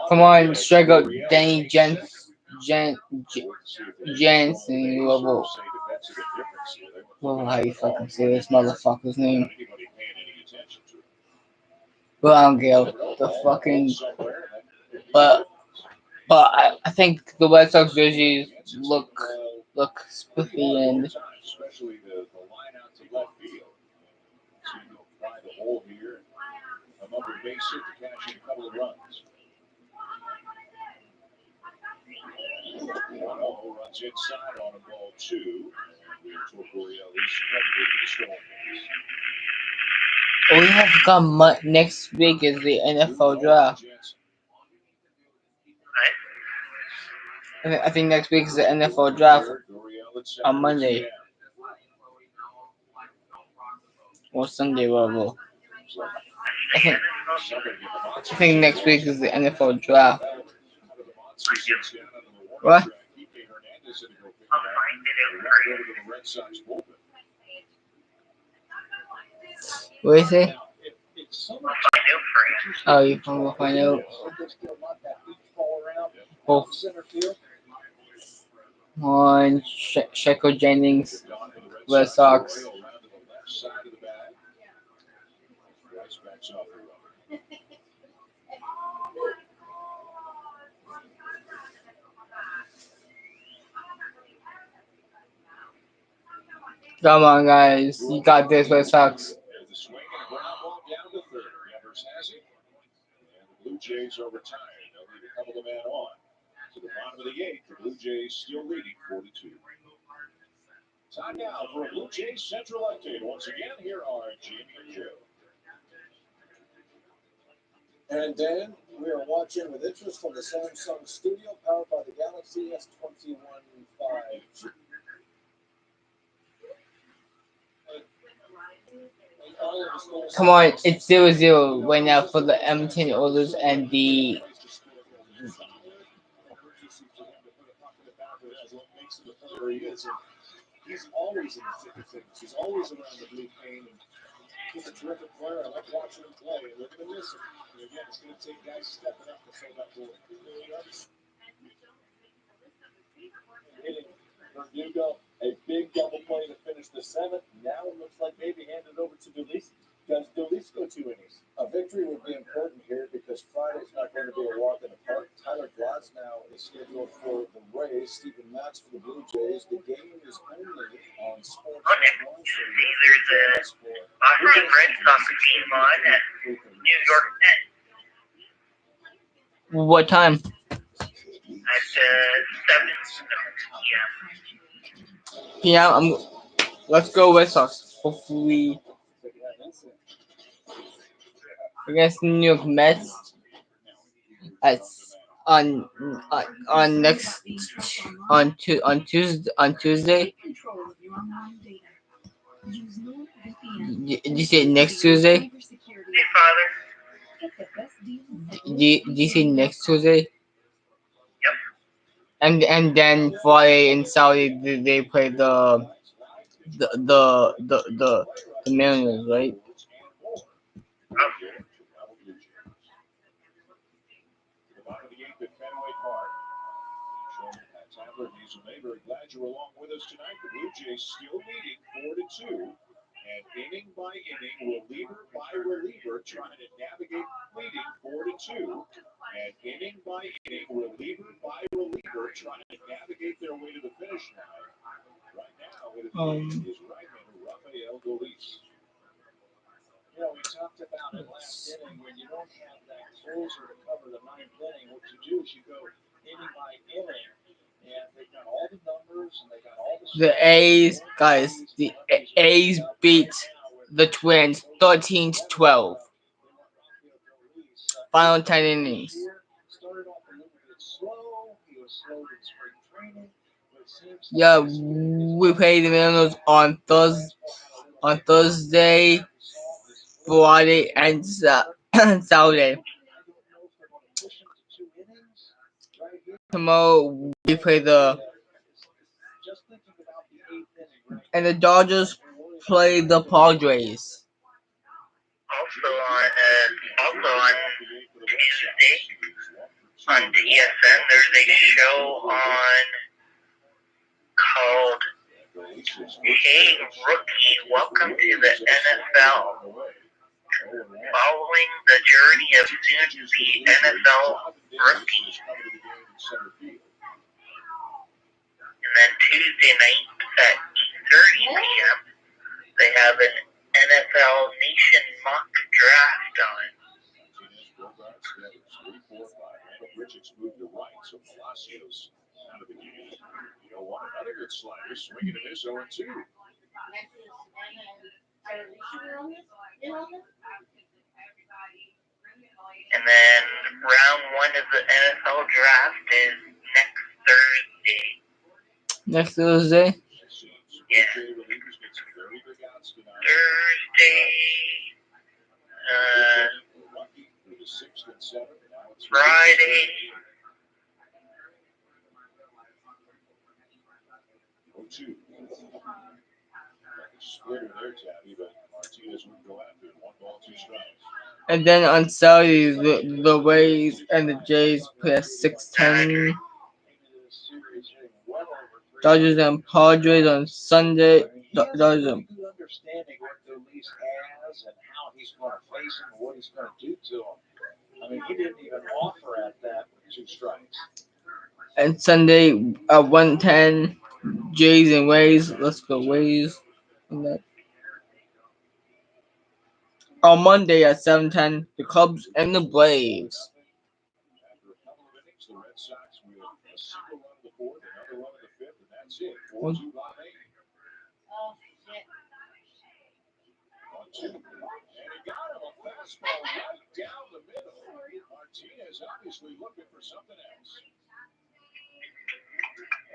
Come on, Strego, Danny Janssen, whoever. Well, how you fucking say this motherfucker's name? Well, I don't care. The fucking. But I think the Red Sox jerseys look spiffy and. Especially the line out to left field. So you go by the hole here. Another base hit to cash in a couple of runs. 1-0 runs inside on a ball 2. And Gurriel is credited with the stolen base. We have to come next week is the NFL draft. I think next week is the NFL draft on Monday or Sunday, whatever. I think next week is the NFL draft. What? What is it? Oh, you can find out. Oh. On Sheco Jennings, Red Sox. Come on, guys. You got this, Red Sox. Blue Jays are retired. They'll need a couple of men on. To the bottom of the 8th, the Blue Jays still leading 4-2. Time now for a Blue Jays Central update. Once again, here are Jamie and Joe. And Dan, we are watching with interest from the Samsung studio powered by the Galaxy S21 5G. Come on, it's 0-0 right now for the Edmonton Oilers and the. He's always in the thick of things. He's always around the blue pain. He's a terrific player. I like watching him play. And look at him listen. And again, it's going to take guys stepping up to fill that role. Hitting Verdugo, a big double play to finish the 7th. Now it looks like maybe handed over to Dolis. Does Dolis go 2 innings? A victory would be important here because Friday's not going to be a walk in the park. Tyler Glasnow is scheduled for the Rays. Stephen Matz for the Blue Jays. The game is only on Sports. There's a Boston Red Sox team on at New York Net. What time? At 7 p.m. Yeah, let's go Red Sox. Hopefully against New York Mets on Tuesday. Did you say next Tuesday? Hey, Father. Did you say next Tuesday? Yep. And then Friday in Saudi they play the Mariners, right? Butler, Hazel May. Very glad you're along with us tonight. The Blue Jays still leading 4-2. And inning by inning, reliever by reliever, trying to navigate leading 4-2. And inning by inning, reliever by reliever, trying to navigate their way to the finish line. Right now, it is right-hander Rafael Dolis. You know, we talked about it last inning. When you don't have that closer to cover the ninth inning, what you do is you go inning by inning. And they've got all the numbers and they got all the A's, guys, the A's beat the Twins 13-12. Final 10 innings. Started off a little bit slow. He was slow in spring training. Yeah, we play the Mariners on Thursday, Friday, and Saturday. Tomorrow we play the Dodgers play the Padres. Also on Tuesday on TSN, there's a show on called Hey Rookie, Welcome to the NFL. Following the journey of soon-to-be NFL rookie. And then Tuesday night at 8:30 p.m., they have an NFL Nation mock draft on. Richards moved to right, so Palacios out of the game. You know what? Another good slider swinging and miss 0-2. And then round one of the NFL draft is next Thursday. Next Thursday? Yeah. Thursday. Friday. And then on Saturday, the Rays and the Jays play at 6:10. Dodgers and Padres on Sunday. Dodgers and Understanding what Dolis has and how he's going to face him and what he's going to do to him. I mean, he didn't even offer at that with 2 strikes. And Sunday at 1:10, Jays and Rays. Let's go Rays. On Monday at 7:10, the Cubs and the Braves. After a couple of innings, the Red Sox with a single run of the fourth, another run of the fifth, and that's it. 4-2 bottom 8. Oh, shit. 1-2. And he got him a fastball right down the middle. Martinez obviously looking for something else.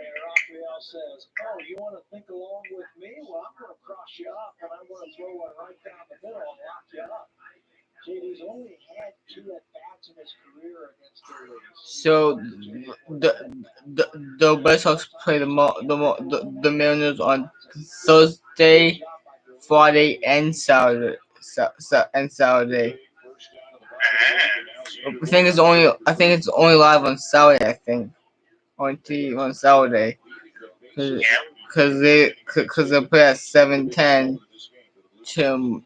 And Rafael says, oh, you want to think along with me? Well, I'm going to cross you up, and I'm going to throw one right down the middle and lock you up. JD's only had 2 at-bats in his career against the Rays. So the Red Sox play the Mariners on Thursday, Friday, and Saturday. I think it's only live on Saturday. I think on TV on Saturday, because they play at 7:10 to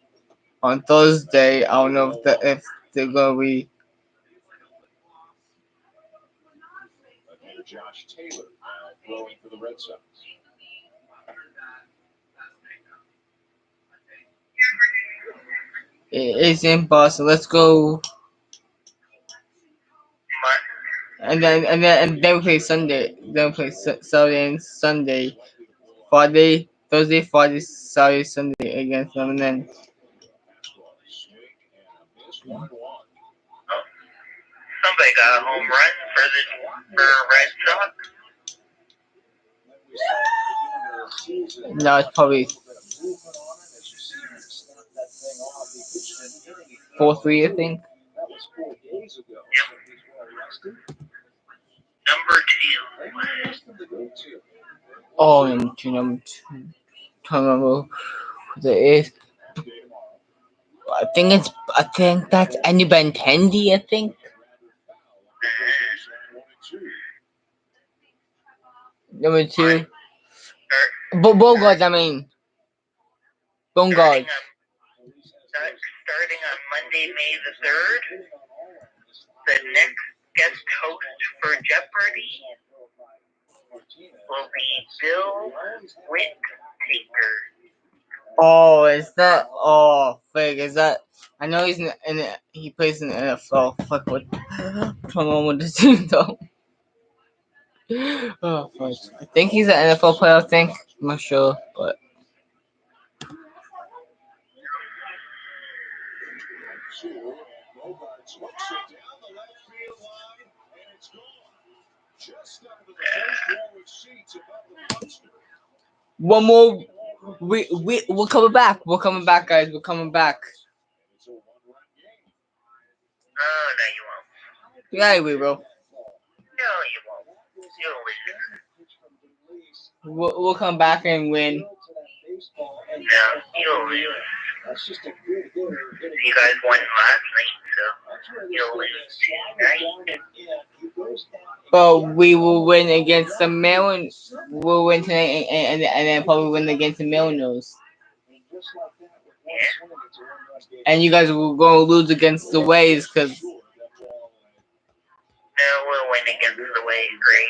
on Thursday. I don't know if they're gonna be. Josh Taylor throwing for the Red Sox. It's in Boston. Let's go. And then we play Sunday. Then we play Saturday and Sunday. Friday, Thursday, Friday, Saturday, Sunday against them, and then. Somebody got a home run for Red Sox. No, it's probably 4-3, I think. That was 4 days ago. Number 2. Oh, number two. Can't remember who that is. I think that's Andy Benintendi, I think. Number 2. Bogarts, I mean. Bogarts. Starting on Monday, May the 3rd, the next guest host for Jeopardy will be Bill Whittaker. Oh, is that? Oh, fake. Is that? I know he's he plays in the NFL. Fuck, what's going on with this team though? Oh, fuck. I think he's an NFL player. I think. I'm not sure, but. One more. We're coming back. We're coming back, guys. We're coming back. Oh, no, you won't. Yeah, we will. No, you won't. You'll lose. We'll come back and win. No, you'll lose. You guys won last night, so you'll lose tonight. But we will win against the Mariners. We'll win tonight and then probably win against the Mariners. And you guys will go lose against the Waves because. No, we'll win against the Waves, Grays.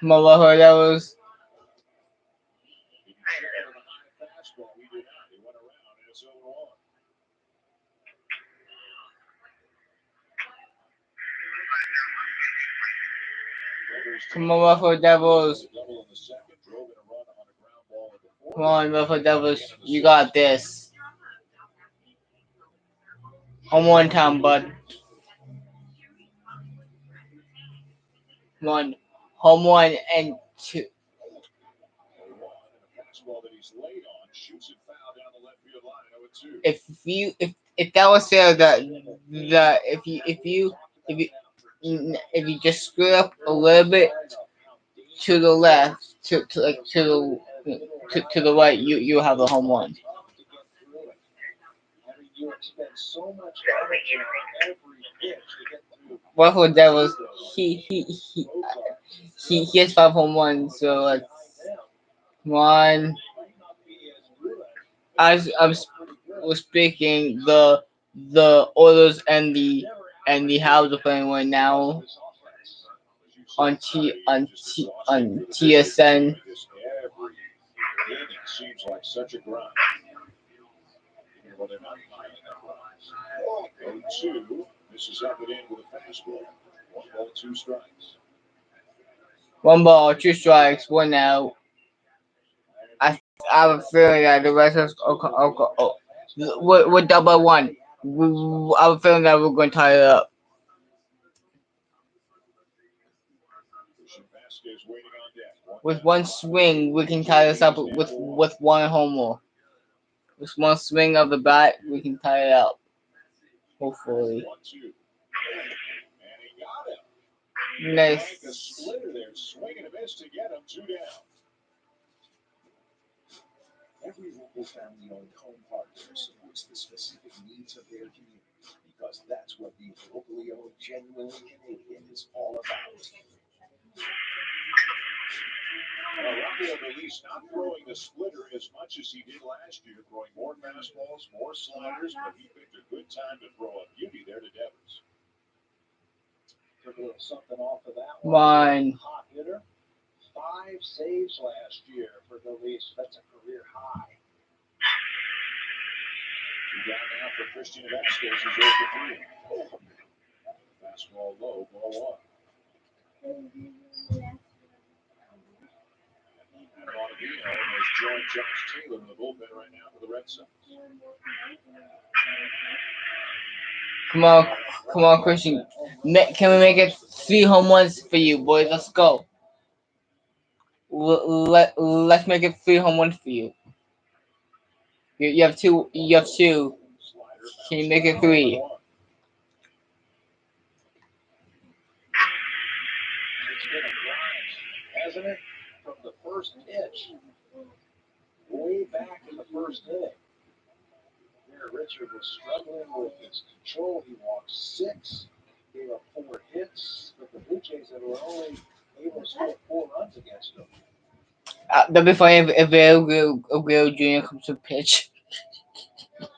Mother, that was. Come on, Buffalo Devils. Come on, Buffalo Devils. You got this. On one time, bud. One. Home 1 and 2. If that was fair, if you just screw up a little bit to the left, to the right, you have a home run. Buffalo Devils, he has 5 home runs, so let's one. As I was speaking, the Oilers and the Habs are playing right now on TSN. Seems like such a grind. This is up and in with a fastball. 1 ball, 2 strikes. 1 ball, 2 strikes, 1 out. I have a feeling that the rest of we're double 1. I have a feeling that we're going to tie it up. With 1 swing, we can tie this up with 1 homer. With 1 swing of the bat, we can tie it up. Hopefully. Nice. Every local family-owned home hardware supports the specific needs of their community because that's what being locally owned, genuinely Canadian is all about. Rafael Release not throwing the splitter as much as he did last year, throwing more fastballs, more sliders, but he picked a good time to throw a beauty there to Devers. Took a little something off of that one. Hot hitter. 5 saves last year for Release. That's a career high. Down now for Christian Vasquez, who's 0 for 3. Fastball low, ball 1. And Montevino has joined Josh Taylor in the bullpen right now for the Red Sox. Come on, Christian. Can we make it 3 home runs for you, boys? Let's go. Let's make it 3 home runs for you. You have 2. You have 2. Can you make it 3? It's been a grind, hasn't it? From the first pitch, way back in the first inning. here, Richard was struggling with his control. He walked 6, gave up 4 hits, but the Blue Jays that were only able to score 4 runs against him. That'd be funny if Abreu Jr. comes to pitch. 1-3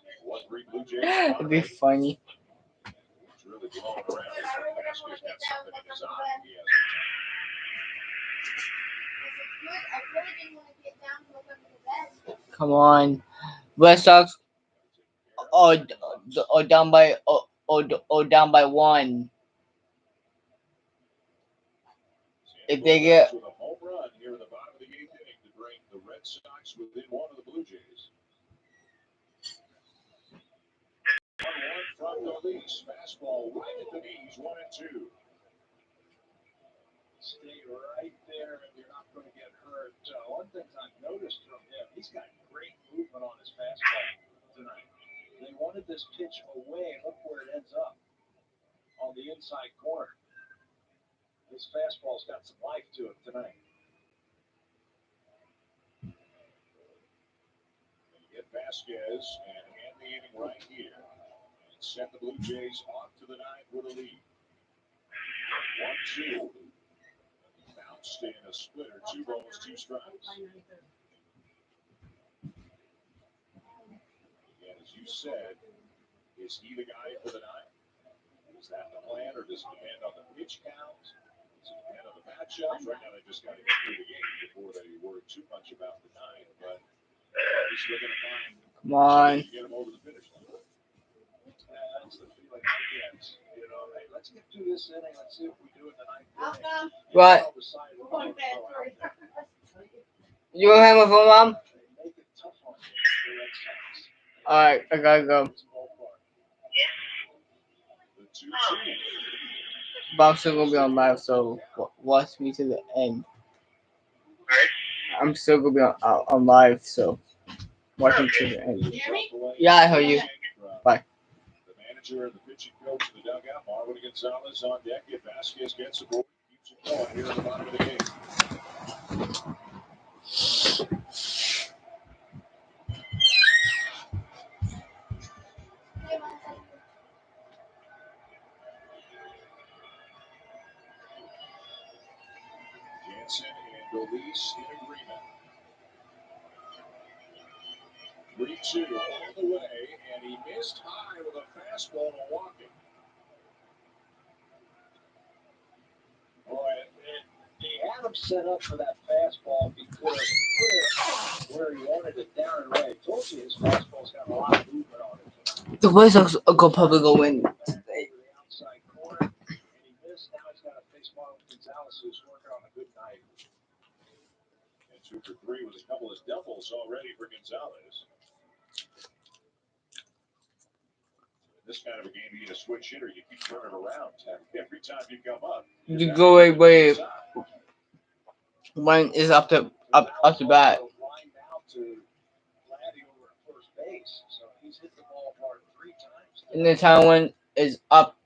Blue Jays. It'd be funny. He's really blowing around. Vasquez got something in his eye. He has Come on, Red Sox. Or down by or down by 1. If they get with a home run here in the bottom of the 8th inning to bring the Red Sox within 1 of the Blue Jays. 1-1 from Nolis. Fastball right at the knees, 1-2. Stay right there, and you're not going to get hurt. One thing I've noticed from him, he's got great movement on his fastball tonight. They wanted this pitch away. Look where it ends up on the inside corner. This fastball's got some life to it tonight. They get Vasquez and end the inning right here. And set the Blue Jays off to the 9th with a lead. 1-2. Bounced in a splitter, 2 balls, 2 strikes. And as you said, is he the guy for the 9th? Is that the plan, or does it depend on the pitch count? Does it depend on the matchups? Right now, they just got to get through the game before they worry too much about the 9th. But he's still going to find come on. to get him over the finish line. That's the feeling I get. You know, hey, let's get through this inning. Let's see if we do it in the 9th inning. Right. You gonna have my phone, Mom? Make it tough on you, the Red Sox. Alright, I gotta go. The 2-2. But I'm still gonna be on live, so watch me to the end. I'm still gonna be on live, so watch me to the end. Yeah, I heard you. Bye. The manager and the pitching coach in the dugout, Marvin Gonzalez on deck. If Vasquez gets the ball, keeps it going here in the bottom of the game. Janssen and Dolis in agreement. 3-2 all the way, and he missed high with a fastball to walking. Boy, he had him set up for that fastball because he put it where he wanted it down and right. I told you his fastball's got a lot of movement on it. The Red Sox are gonna probably go win. The outside corner, and he missed. Now he's got to face Marvin Gonzalez, who's working on a good night. And 2 for 3 with a couple of doubles already for Gonzalez. In this kind of a game, you need a switch hitter. You keep turning around every time you come up. You go away when is up to bat. And the time when is up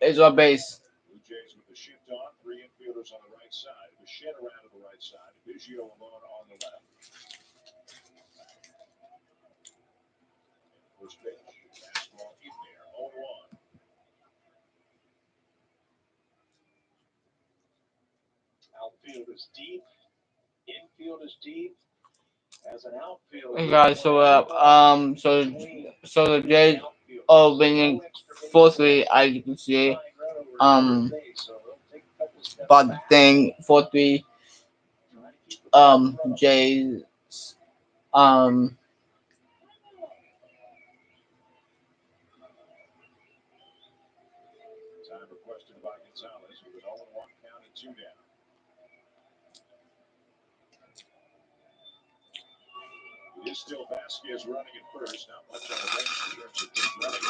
is on base. Blue Jays with the shift on, 3 infielders on the right side. Bichette around to the right side. Verdugo alone on the left. First pitch. Fastball in there. 0-1. Outfield is deep. Infield is deep. As an outfield. Hey guys, so so the Jays are winning 4-3, as you can see. But the thing 4-3. Jays. Time requested by Gonzalez, who was 0-1 count and 2 down. It is still Vasquez running at first. Not much on the bench in terms of just running.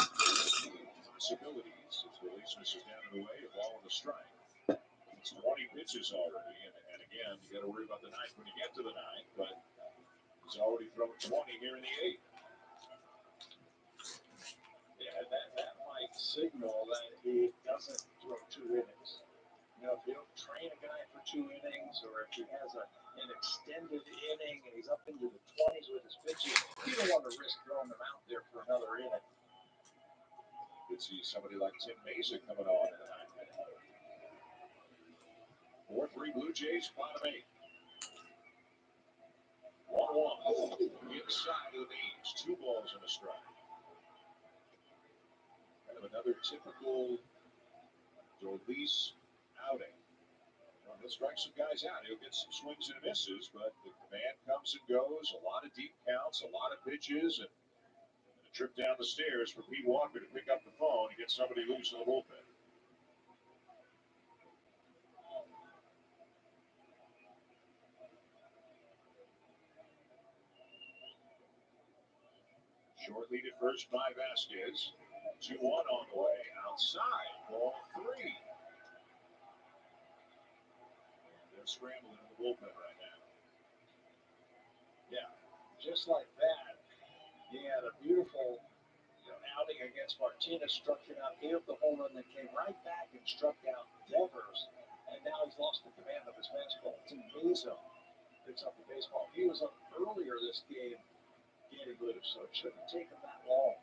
Possibilities as Dolis misses down and away. A ball and a strike. It's 20 pitches already. And again, you got to worry about the 9th when you get to the 9th. But he's already thrown 20 here in the 8th. Yeah, that might signal that he doesn't throw 2 innings. You know, if you don't train a guy for 2 innings, or if he has an extended inning and he's up into the 20s with his pitches, you don't want to risk throwing him out there for another inning. You could see somebody like Tim Mesa coming on in the 9th inning. 4-3 Blue Jays, bottom 8. 1-1. Inside of the knees. 2 balls and a strike. Kind of another typical Dolis outing. Well, he'll strike some guys out. He'll get some swings and misses, but the command comes and goes. A lot of deep counts, a lot of pitches, and a trip down the stairs for Pete Walker to pick up the phone and get somebody loose in the bullpen. Short lead at first by Vasquez. 2-1 on the way. Outside. Ball 3. And they're scrambling in the bullpen right now. Yeah, just like that. He had a beautiful outing against Martinez, struck him out, gave up the home run, then came right back and struck out Devers. And now he's lost the command of his fastball. Tim Mesa picks up the baseball. He was up earlier this game getting loose, so it shouldn't take him that long.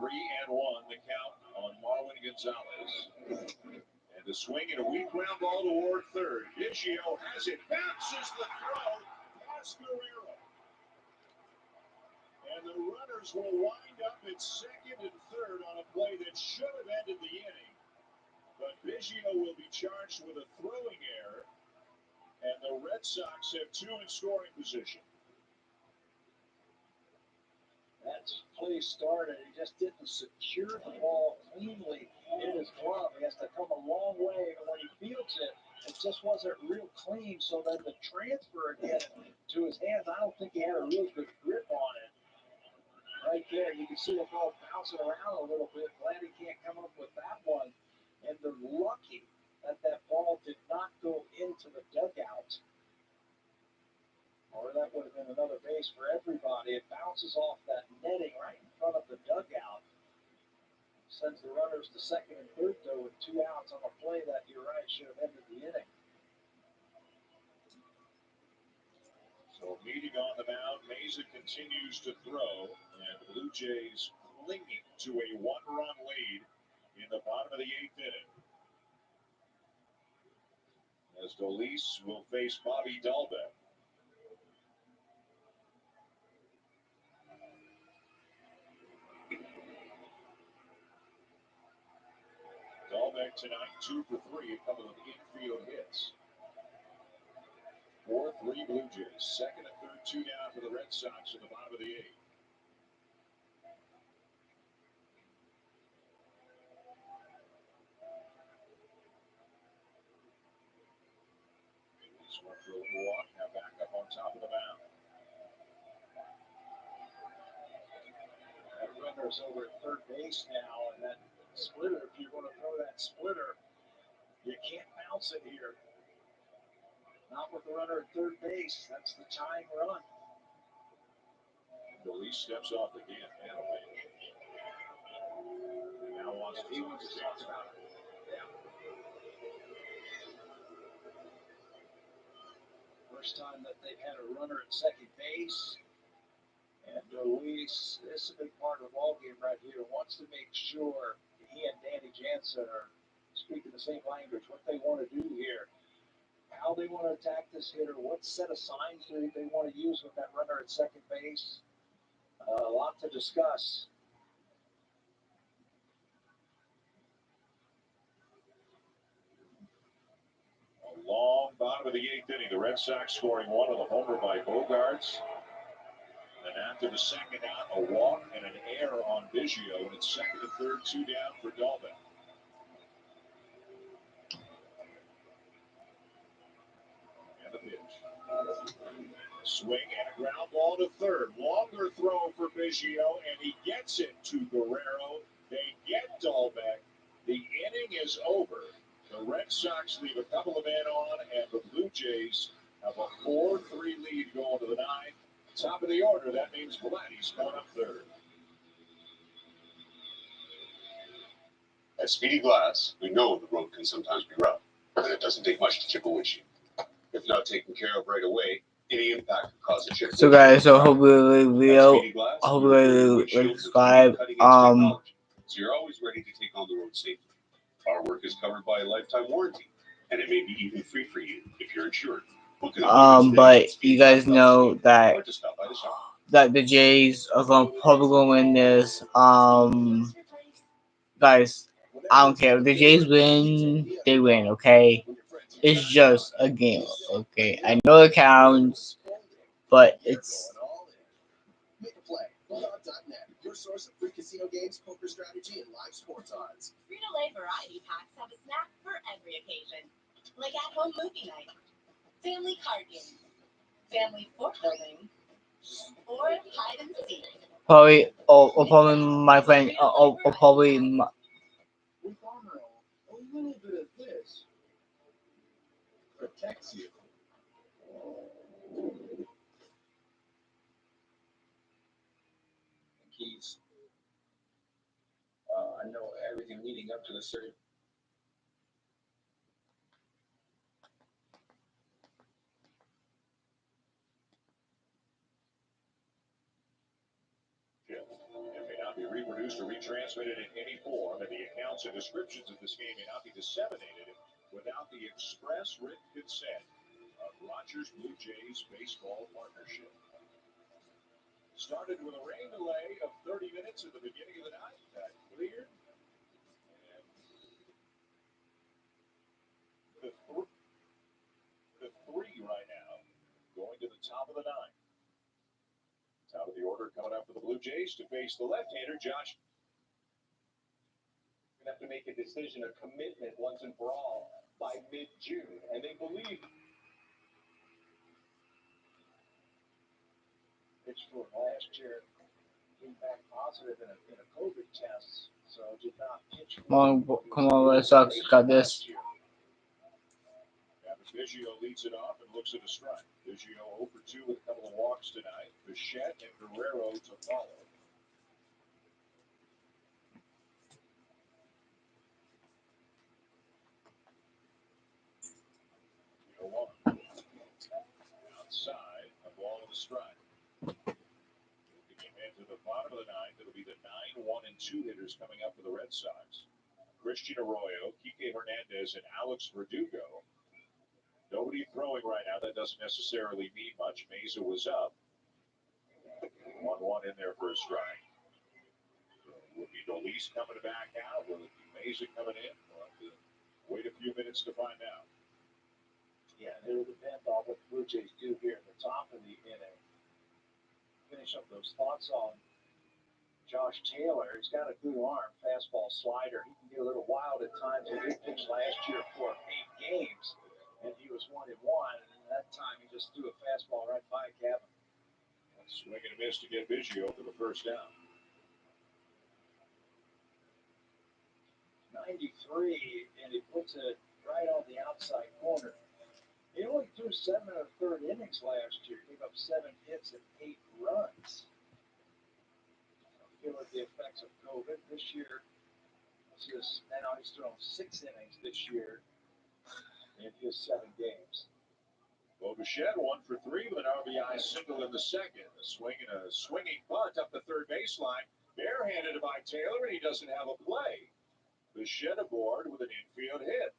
3-1 the count on Marwin Gonzalez. And the swing and a weak ground ball toward third. Biggio has it, bounces the throw past Guerrero. And the runners will wind up at second and third on a play that should have ended the inning. But Biggio will be charged with a throwing error. And the Red Sox have 2 in scoring position. That play started. He just didn't secure the ball cleanly in his glove. He has to come a long way, and when he fields it, it just wasn't real clean. So then the transfer again to his hands, I don't think he had a real good grip on it. Right there, you can see the ball bouncing around a little bit. Glad he can't come up with that one. And they're lucky that that ball did not go into the dugout. Or that would have been another base for everybody. It bounces off that netting right in front of the dugout. Sends the runners to second and third, though, with 2 outs on a play that, you're right, should have ended the inning. So meeting on the mound, Mesa continues to throw, and the Blue Jays clinging to a 1-run lead in the bottom of the 8th inning. As Dolis will face Bobby Dahlbeck. Dahlbeck tonight 2 for 3, a couple of infield hits. 4-3 Blue Jays. Second and third, 2 down for the Red Sox in the bottom of the 8th. He's went for a little walk, now back up on top of the mound. That runner's over at third base now, and that splitter, if you're going to throw that splitter, you can't bounce it here. Not with the runner at third base. That's the tying run. Dolis steps off again. And a pitch. And now wants to talk about it. Yeah. First time that they've had a runner at second base. And Dolis, this is a big part of the ballgame right here, wants to make sure he and Danny Janssen are speaking the same language, what they want to do here, how they want to attack this hitter, what set of signs they want to use with that runner at second base. A lot to discuss. A long bottom of the 8th inning. The Red Sox scoring 1 on the homer by Bogarts. And after the second out, a walk and an error on Biggio, and it's second and third, 2 down for Dahlbeck. And the pitch. A swing and a ground ball to third. Longer throw for Biggio, and he gets it to Guerrero. They get Dahlbeck. The inning is over. The Red Sox leave a couple of men on, and the Blue Jays have a 4-3 lead going to the 9th. Top of the order, that means Vladdy's coming up third. At Speedy Glass, we know the road can sometimes be rough, and it doesn't take much to chip a windshield. If not taken care of right away, any impact could cause a chip. So guys, so hope you video. I hope you subscribe. So you're always ready to take on the road safely. Our work is covered by a lifetime warranty, and it may be even free for you if you're insured. But you guys know that the Jays are probably going to win this. Guys, I don't care if the Jays win, they win. Okay, it's just a game. Okay, I know it counts, but it's. Make a play. Odds.net, your source of free casino games, poker strategy, and live sports odds. Frito-Lay variety packs have a snack for every occasion, like at-home movie night, family card game, family fort building, or hide and seek. Probably, or probably my friend, or probably my, With Armor All, a little bit of this protects you. Keys. I know everything leading up to the surgery. It may not be reproduced or retransmitted in any form, and the accounts and descriptions of this game may not be disseminated without the express written consent of Rogers Blue Jays Baseball Partnership. Started with a rain delay of 30 minutes at the beginning of the night. That cleared. And the three right now going to the top of the ninth. Top of the order coming up for the Blue Jays to face the left-hander, Josh. Going to have to make a decision, a commitment once and for all by mid-June. And they believe pitched for last year, came back positive in a COVID test, so did not pitch. come on, Red Sox got this. Biggio leads it off and looks at a strike. Biggio 0 for 2 with a couple of walks tonight. Bichette and Guerrero to follow. Outside, a ball and a strike. Looking ahead to the bottom of the ninth, it'll be the 9, 1, and 2 hitters coming up for the Red Sox. Christian Arroyo, Kike Hernandez, and Alex Verdugo. Nobody throwing right now. That doesn't necessarily mean much. Mesa was up. 1-1 in there for a strike. Will be Dolis coming back out? Will it be Mesa coming in? We'll have to wait a few minutes to find out. Yeah, it'll depend on what the Blue Jays do here at the top of the inning. Finish up those thoughts on Josh Taylor. He's got a good arm, fastball, slider. He can be a little wild at times. He did pitch last year for 8 games, and he was 1-1. And that time he just threw a fastball right by Gavin. Swing and a miss to get Biggio for the first down. 93, and he puts it right on the outside corner. He only threw 7 1/3 innings last year. Gave up 7 hits and 8 runs. Feel like the effects of COVID this year. Now he's thrown 6 innings this year in his 7 games. Bo Bichette 1 for 3 with an RBI single in the second. A swing and a swinging bunt up the third baseline. Barehanded by Taylor, and he doesn't have a play. Bichette aboard with an infield hit.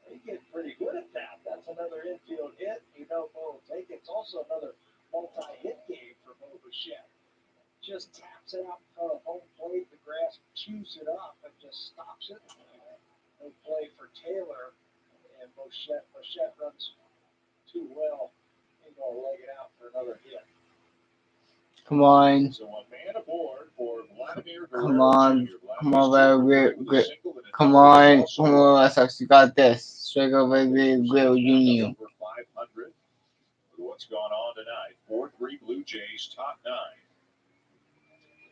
He gets pretty good at that. That's another infield hit. You know Bo will take it. It's also another multi-hit game for Bo Bichette. Just taps it out in front of home plate. The grass chews it up and just stops it. No play for Taylor. And Bichette runs too well. He's going to leg it out for another hit. Come on. So a man aboard for Vladimir Guerrero. Come on, Red Sox, you got this. Straight over Guerrero Jr. 500. What's gone on tonight? 4-3 Blue Jays, top 9.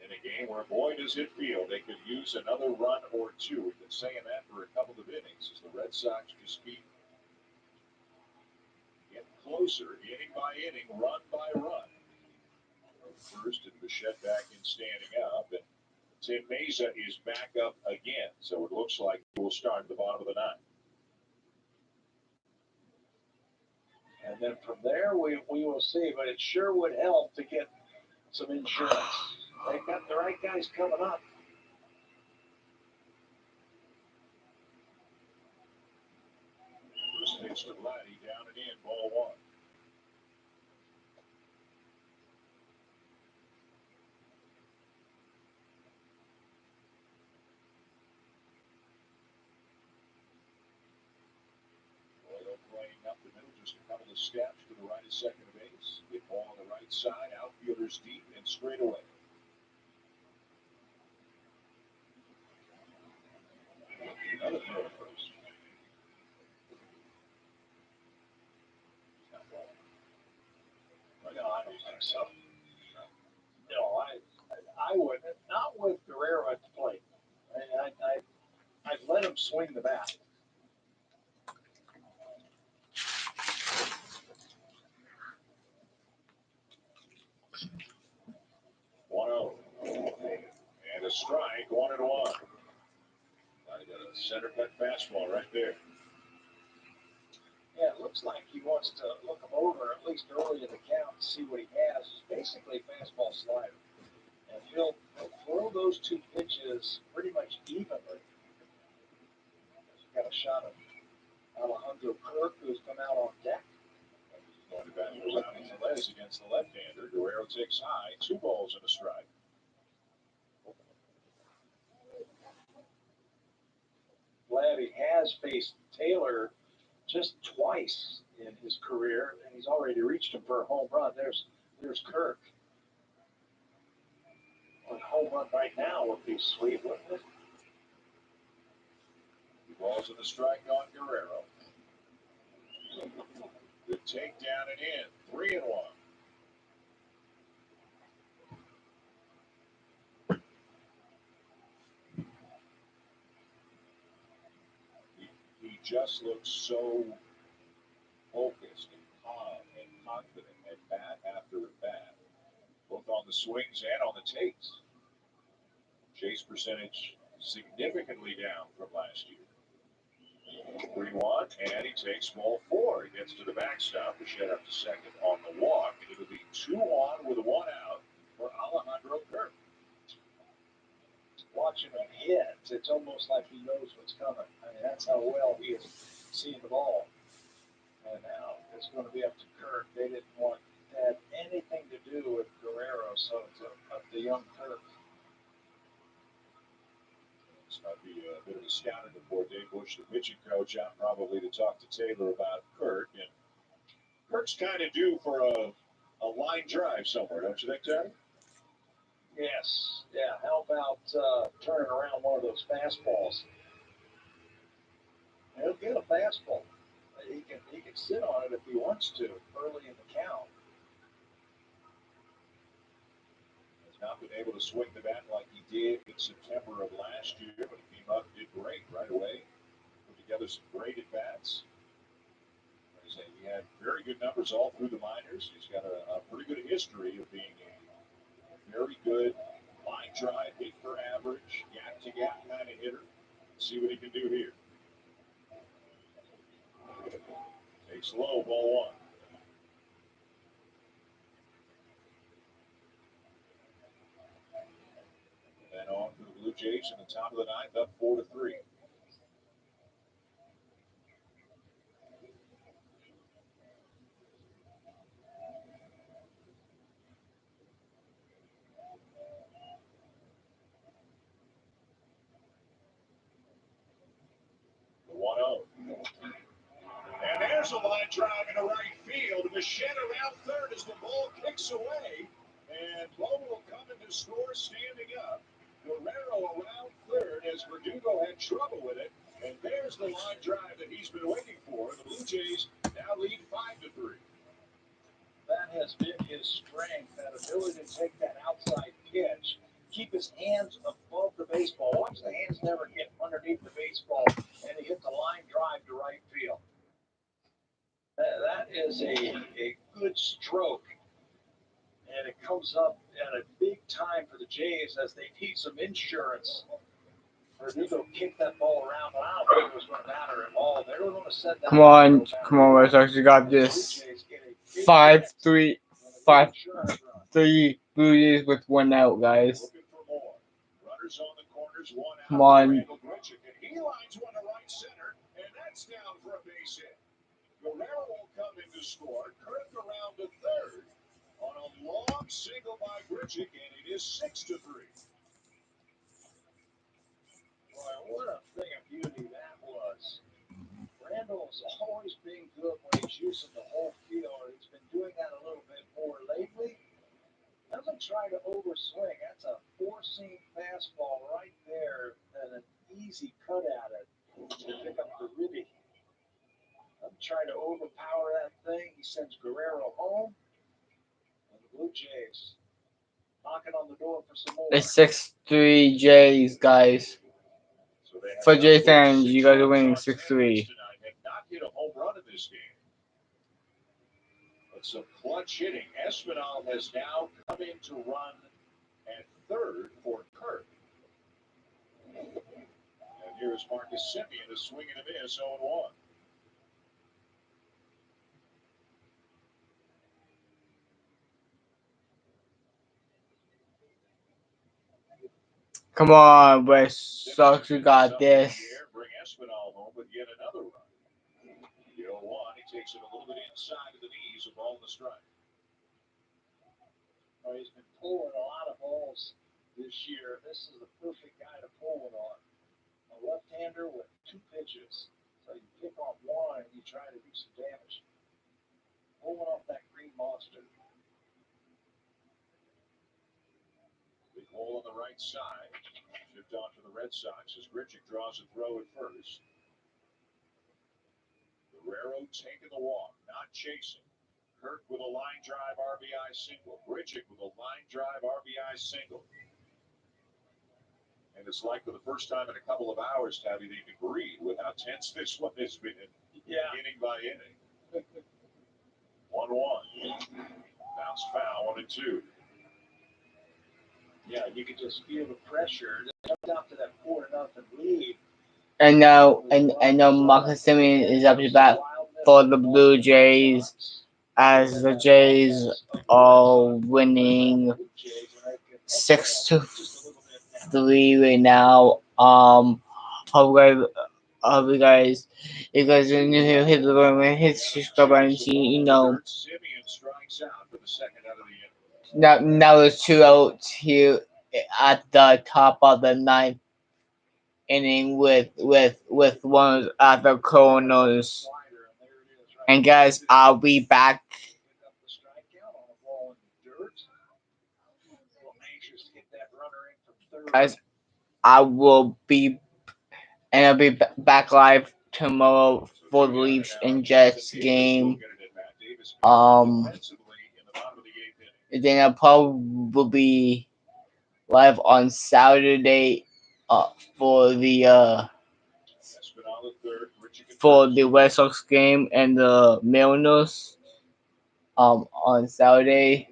In a game where Boyd is hit field, they could use another run or 2. We've been saying that for a couple of innings as the Red Sox just keep getting closer, inning by inning, run by run. First, and Bichette back in standing up. And Tim Mesa is back up again, so it looks like he will start at the bottom of the ninth. And then from there, we will see. But it sure would help to get some insurance. They've got the right guys coming up. First pitch to Vladdy, down and in, ball one. Royal playing up the middle, just a couple of steps to the right of second base. Hit ball on the right side, outfielders deep and straight away. Another throw to first. No, I don't think so. No, I wouldn't. Not with Guerrero at the plate. I'd let him swing the bat. And a strike, 1-1. I got a center cut fastball right there. Yeah, it looks like he wants to look him over at least early in the count to see what he has. It's basically fastball slider. And he'll throw those two pitches pretty much evenly. He's got a shot of Alejandro Kirk, who's come out on deck. Going to bat goes out into Les against the left-hander. Guerrero takes high, 2 balls and a strike. Vladdy has faced Taylor just twice in his career, and he's already reached him for a home run. There's Kirk. A home run right now would be sweet, wouldn't it? 2 balls and a strike on Guerrero. Good takedown and in, 3-1. He just looks so focused and calm and confident at bat after bat, both on the swings and on the takes. Chase percentage significantly down from last year. 3-1, and he takes ball 4. He gets to the backstop. Bichette up to second on the walk, and it'll be 2 on with 1 out for Alejandro Kirk. Watching him hit, it's almost like he knows what's coming. I mean, that's how well he is seeing the ball. And now it's going to be up to Kirk. They didn't want to have anything to do with Guerrero, so it's up to young Kirk. This might be a bit of a scouting before Dave Bush, the pitching coach, out probably to talk to Taylor about Kirk. And Kirk's kind of due for a line drive somewhere, don't you think, Teddy? Yes. Yeah. How about turning around one of those fastballs? He'll get a fastball. He can sit on it if he wants to early in the count. Has not been able to swing the bat like he did in September of last year, but he came up and did great right away. Put together some great at-bats. He had very good numbers all through the minors. He's got a pretty good history of being a very good line drive, hit for average, gap-to-gap kind of hitter. Let's see what he can do here. Takes low, ball 1. And then on for the Blue Jays in the top of the ninth, up 4-3. The 1-0. And there's a line drive into right field. Bichette around third as the ball kicks away. And Lowe will come in to score standing up. Guerrero around third as Verdugo had trouble with it. And there's the line drive that he's been waiting for. The Blue Jays now lead 5-3. That has been his strength, that ability to take that outside pitch, keep his hands above the baseball. Watch the hands never get underneath the baseball, and he hit the line drive to right field. That is a good stroke. And it comes up at a big time for the Jays as they need some insurance. Verdugo kicked that ball around, but I don't think it was going to matter at all. They were going to set that. Come on, Red Sox, you got this. 5-3, 5-3 Blue Jays with 1 out, guys. Come on. He lines one to right center, and that's down for a base hit. Guerrero will come in to score. Kirk around to third on a long single by Grichuk, and it is 6-3. Boy, what a thing of beauty that was. Randall's always been good when he's using the whole field. He's been doing that a little bit more lately. Doesn't try to overswing. That's a four-seam fastball right there and an easy cut at it to pick up the ribby. Doesn't try to overpower that thing. He sends Guerrero home. And the Blue Jays knocking on the door for some more. It's 6-3 Jays, guys. For Jay fans, you guys are winning 6-3. Not hit a home run in this game. But some clutch hitting. Espinal has now come in to run at third for Kirk. And here's Marcus Semien, a swing and a miss, 0-1. Come on, Red Sox, you got this. Bring Espinal home with yet another run. 0-1, he takes it a little bit inside of the knees, a ball in the strike. Well, he's been pulling a lot of balls this year. This is the perfect guy to pull it on. A left-hander with 2 pitches. So you pick off one and you try to do some damage. Pulling off that green monster. Big hole on the right side. Shift on for the Red Sox as Grichuk draws a throw at first. Guerrero taking the walk, not chasing. Kirk with a line drive RBI single. Grichuk with a line drive RBI single. And it's like for the first time in a couple of hours, Tabby, they can breathe with how tense this one has been inning by inning. 1-1. Bounce foul, 1-2. Yeah, you could just feel the pressure. Just out to that 4-0 lead. And now Marcus Semien is up to bat for the Blue Jays as the Jays are winning 6-3 right now. Hope you guys, if you guys are new here, hit the button, hit subscribe button, Semien strikes out for the second out of the inning. Now there's 2 outs here at the top of the 9th inning with one at the corners. And guys, I'll be back. Guys, I'll be back live tomorrow for the Leafs and Jets game. Then I'll probably be live on Saturday for the Red Sox game and the Mariners on Saturday.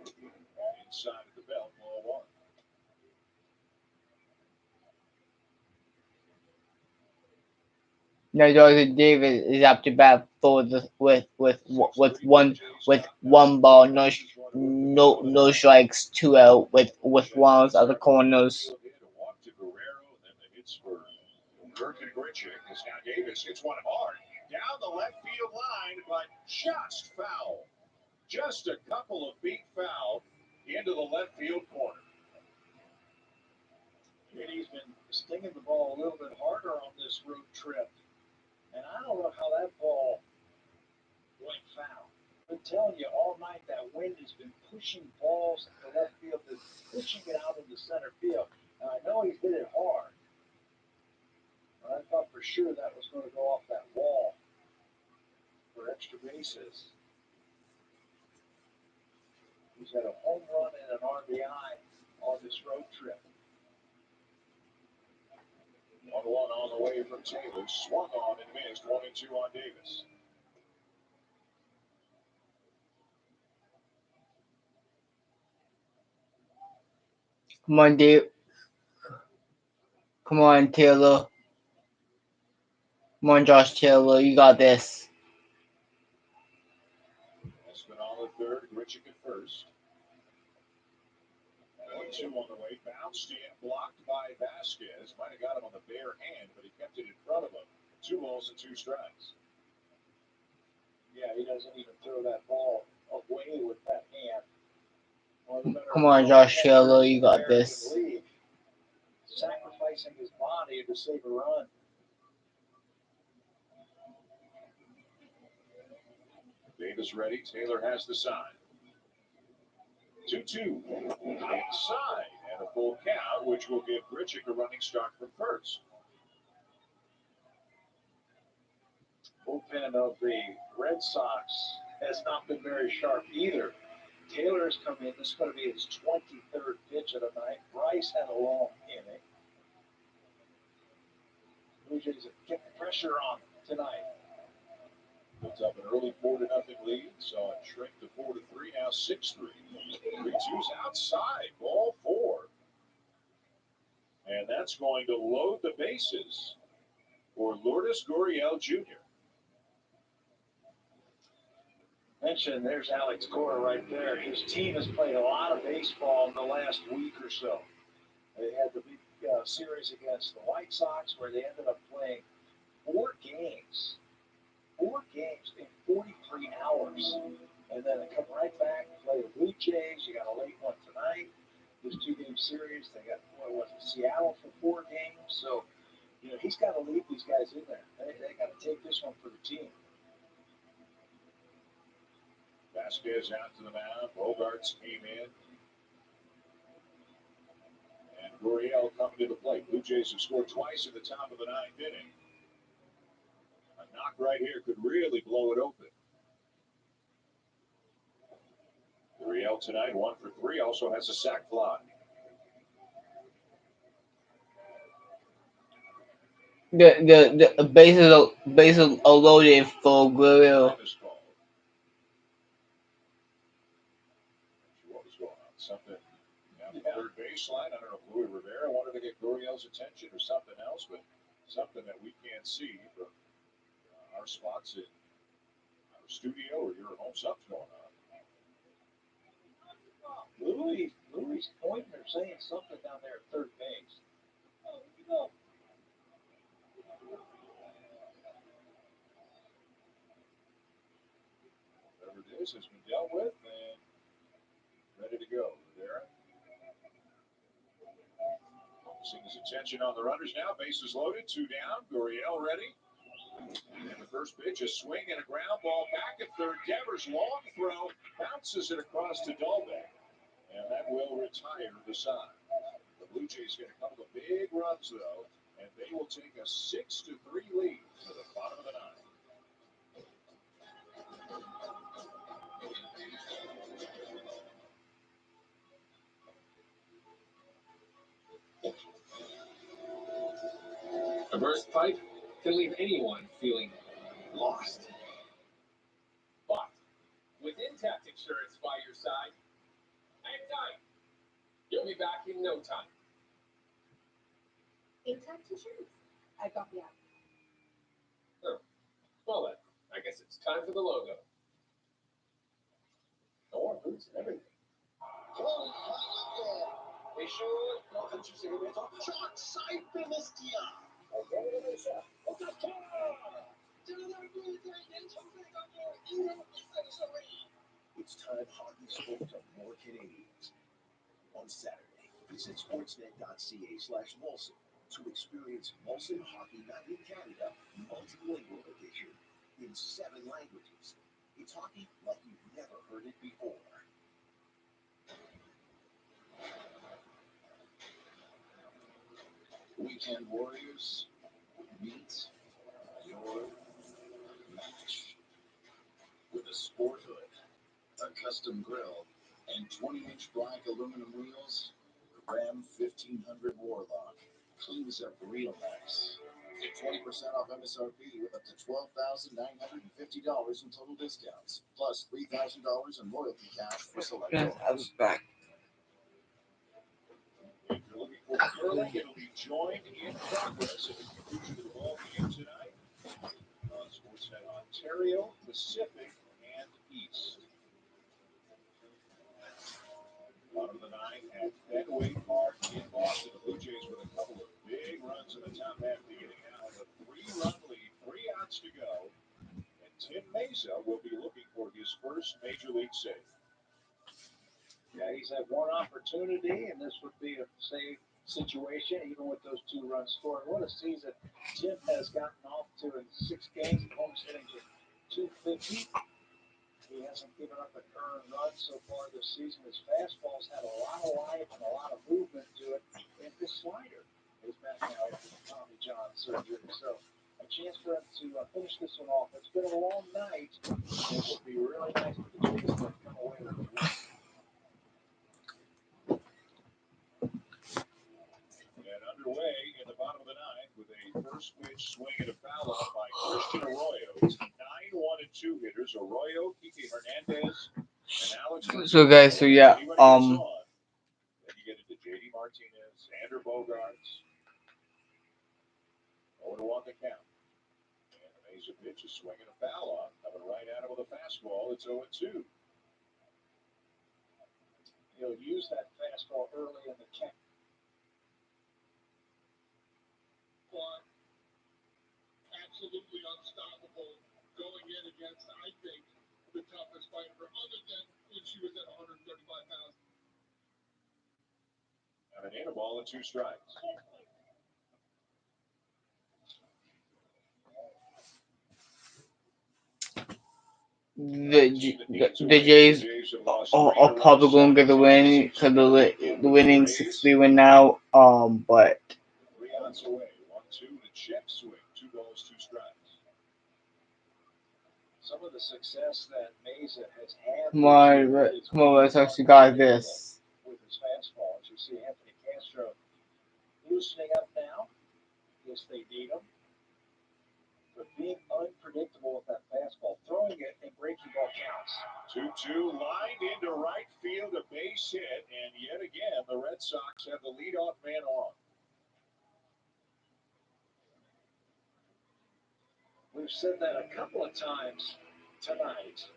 Now Jonathan Davis is up to bat for the with one ball, no strikes, 2 out with runners at the corners. Kirk and Grichuk as now Davis hits one hard down the left field line, but just foul. Just a couple of feet foul into the left field corner. And he's been stinging the ball a little bit harder on this road trip. And I don't know how that ball went foul. I've been telling you all night that wind has been pushing balls to left field, pushing it out into center field. And I know he hit it hard. But I thought for sure that was going to go off that wall for extra bases. He's had a home run and an RBI on this road trip. 1-1 on the way from Taylor. Swung on and missed. 1-2 on Davis. Come on, Dave. Come on, Taylor. Come on, Josh Taylor. You got this. Espinal at third, Grichuk at first. 1-2 on the way. Bounced in, blocked by Vasquez. Might have got him on the bare hand, but he kept it in front of him. 2 balls and 2 strikes. Yeah, he doesn't even throw that ball away with that hand. Come on, Josh Taylor. You got this. Sacrificing his body to save a run. Davis ready. Taylor has the sign. 2-2. Inside. And a full count, which will give Grichuk a running start from first. Bullpen of the Red Sox has not been very sharp either. Taylor has come in. This is going to be his 23rd pitch of the night. Bryce had a long inning. Blue Jays have kept the pressure on tonight. Built up an early 4-0 lead. Saw it shrink to 4-3. Now 6-3. 3-2's outside. Ball 4. And that's going to load the bases for Lourdes Gurriel Jr. Mentioned there's Alex Cora right there. His team has played a lot of baseball in the last week or so. They had the big series against the White Sox where they ended up playing 4 games. 4 games in 43 hours. And then they come right back and play the Blue Jays. You got a late one tonight. This 2-game series. They got, Seattle for 4 games. So, he's got to lead these guys in there. They got to take this one for the team. Vasquez out to the mound. Bogarts came in. And Gurriel coming to the plate. Blue Jays have scored twice in the top of the 9th inning. A knock right here could really blow it open. Gurriel tonight, 1 for 3, also has a sac fly. The bases are loaded for Guerrero. What was going on? Something down the third baseline. I don't know if Louis Rivera wanted to get Gurriel's attention or something else, but something that we can't see from our spots in our studio or your home. Something's going on. Louis pointing or saying something down there at third base. Oh, no. Whatever it is has been dealt with and ready to go. Rivera. Focusing his attention on the runners now. Bases loaded, 2 down. Gurriel ready. And the first pitch, a swing and a ground ball back at third. Devers long throw, bounces it across to Dalbec. And that will retire the side. The Blue Jays get a couple of big runs, though, and they will take a 6-3 lead to the bottom of the 9th. A burst pipe can leave anyone feeling lost. But with Intact Insurance by your side, hang tight. You'll be back in no time. Intact Insurance. I got the app. Oh, well then, I guess it's time for the logo. No more boots and everything. Be sure not to seguimento short side Bemistia. It's time hockey spoke to more Canadians. On Saturday, visit sportsnet.ca/Molson to experience Molson Hockey Night in Canada, multilingual edition in 7 languages. It's hockey like you've never heard it before. Weekend Warriors, meet your match with a sport hood, a custom grill, and 20-inch black aluminum wheels. Ram 1500 Warlock cleans up real nice. Get 20% off MSRP with up to $12,950 in total discounts, plus $3,000 in loyalty cash for select Yes, I was orders. back. early. It'll be joined in progress at the conclusion of the ball game tonight on Sportsnet Ontario, Pacific, and East. Bottom of the ninth at Fenway Park in Boston. The Blue Jays with a couple of big runs in the top half beginning now. A 3-run lead, 3 outs to go. And Tim Mesa will be looking for his first major league save. Yeah, he's had one opportunity, and this would be a save situation, even with those 2 runs scored. What a season Tim has gotten off to in 6 games. Home's hitting just .250. He hasn't given up an earned run so far this season. His fastball's had a lot of life and a lot of movement to it. And his slider is back now after the Tommy John surgery. So a chance for him to finish this one off. It's been a long night. It would be really nice for the Jays to come away with a win. And underway in the bottom of the ninth with a first pitch swing and a foul off by Christian Arroyo. It's 9-1-2 hitters. Arroyo, Kike Hernandez, and Alex. So guys, so yeah, Then you get into JD Martinez, Xander Bogaerts. 0-1 the count. And the Mesa pitch is swinging a foul off. Coming right at him with a fastball. It's 0-2. He'll use that fastball early in the count. Absolutely unstoppable going in against, I think, the toughest fighter other than when she was at 135 pounds. And an in, a ball and 2 strikes. The Jays are probably going to get the win because the winning 6-3 win now. But 3 outs away. 1-2 to check swing. 2 balls, 2 strikes. Some of the success that Mesa has had. come on, Red Sox, you got this. With his fastball, as you see Anthony Castro loosening up now. Yes, they need him. But being unpredictable with that fastball, throwing it and breaking ball counts. 2-2 lined into right field, a base hit, and yet again the Red Sox have the leadoff man on. We've said that a couple of times tonight.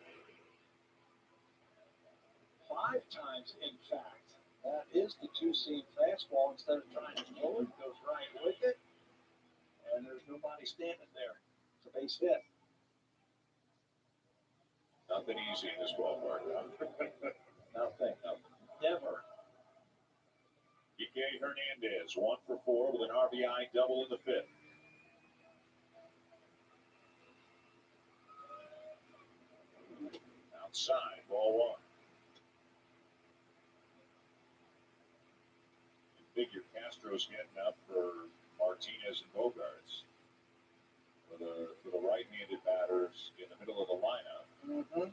5 times, in fact. That is the 2-seam fastball. Instead of trying to pull it, goes right with it. And there's nobody standing there. It's a base hit. Nothing easy in this ballpark. Nothing. Never. Kike Hernandez, 1 for 4 with an RBI double in the 5th. Outside, ball 1. You figure Castro's getting up for Martinez and Bogaerts. For the right-handed batters in the middle of the lineup. Mm-hmm.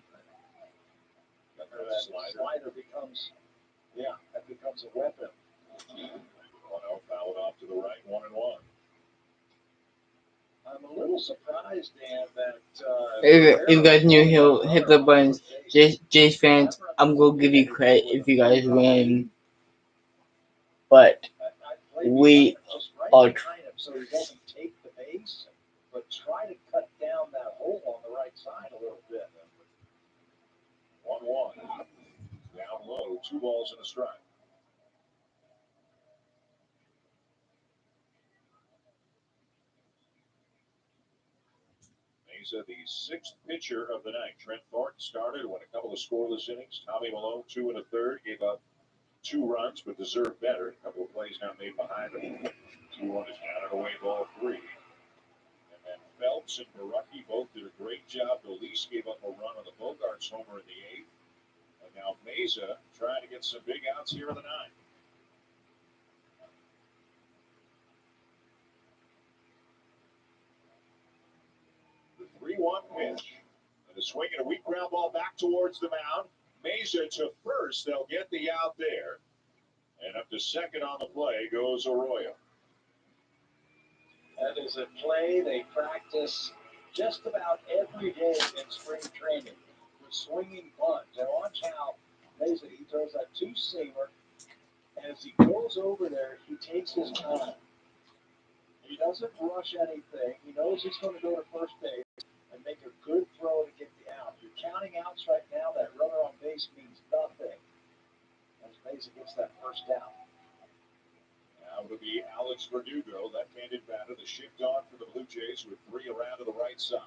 That slider becomes, that becomes a weapon. 1-0, fouled off to the right, 1-1. I'm a little surprised, Dan, that If you guys knew he'll hit the buttons, Jays fans, I'm gonna give you credit if you guys win. But we are. So he doesn't take the base, but try to cut down that hole on the right side a little bit. 1-1. Down low, 2 balls and a strike. Mesa, the 6th pitcher of the night. Trent Thornton started, went a couple of scoreless innings. Tommy Malone, 2 1/3, gave up 2 runs, but deserved better. A couple of plays not made behind him. 2-1 is down and away, ball 3. And then Phelps and Barucki both did a great job. Elise gave up a run on the Bogaerts homer in the 8th. And now Mesa trying to get some big outs here in the 9th. The 3-1 pitch. And a swing and a weak ground ball back towards the mound. Mesa to first. They'll get the out there. And up to second on the play goes Arroyo. That is a play they practice just about every day in spring training. The swinging bunt. Now watch how Mesa, he throws that 2-seamer As he goes over there, he takes his time. He doesn't rush anything. He knows he's going to go to first base and make a good throw to get the out. You're counting outs right now. That runner on base means nothing. As Mesa gets that first down. Now it'll be Alex Verdugo, left-handed batter, the shift on for the Blue Jays with 3 around to the right side.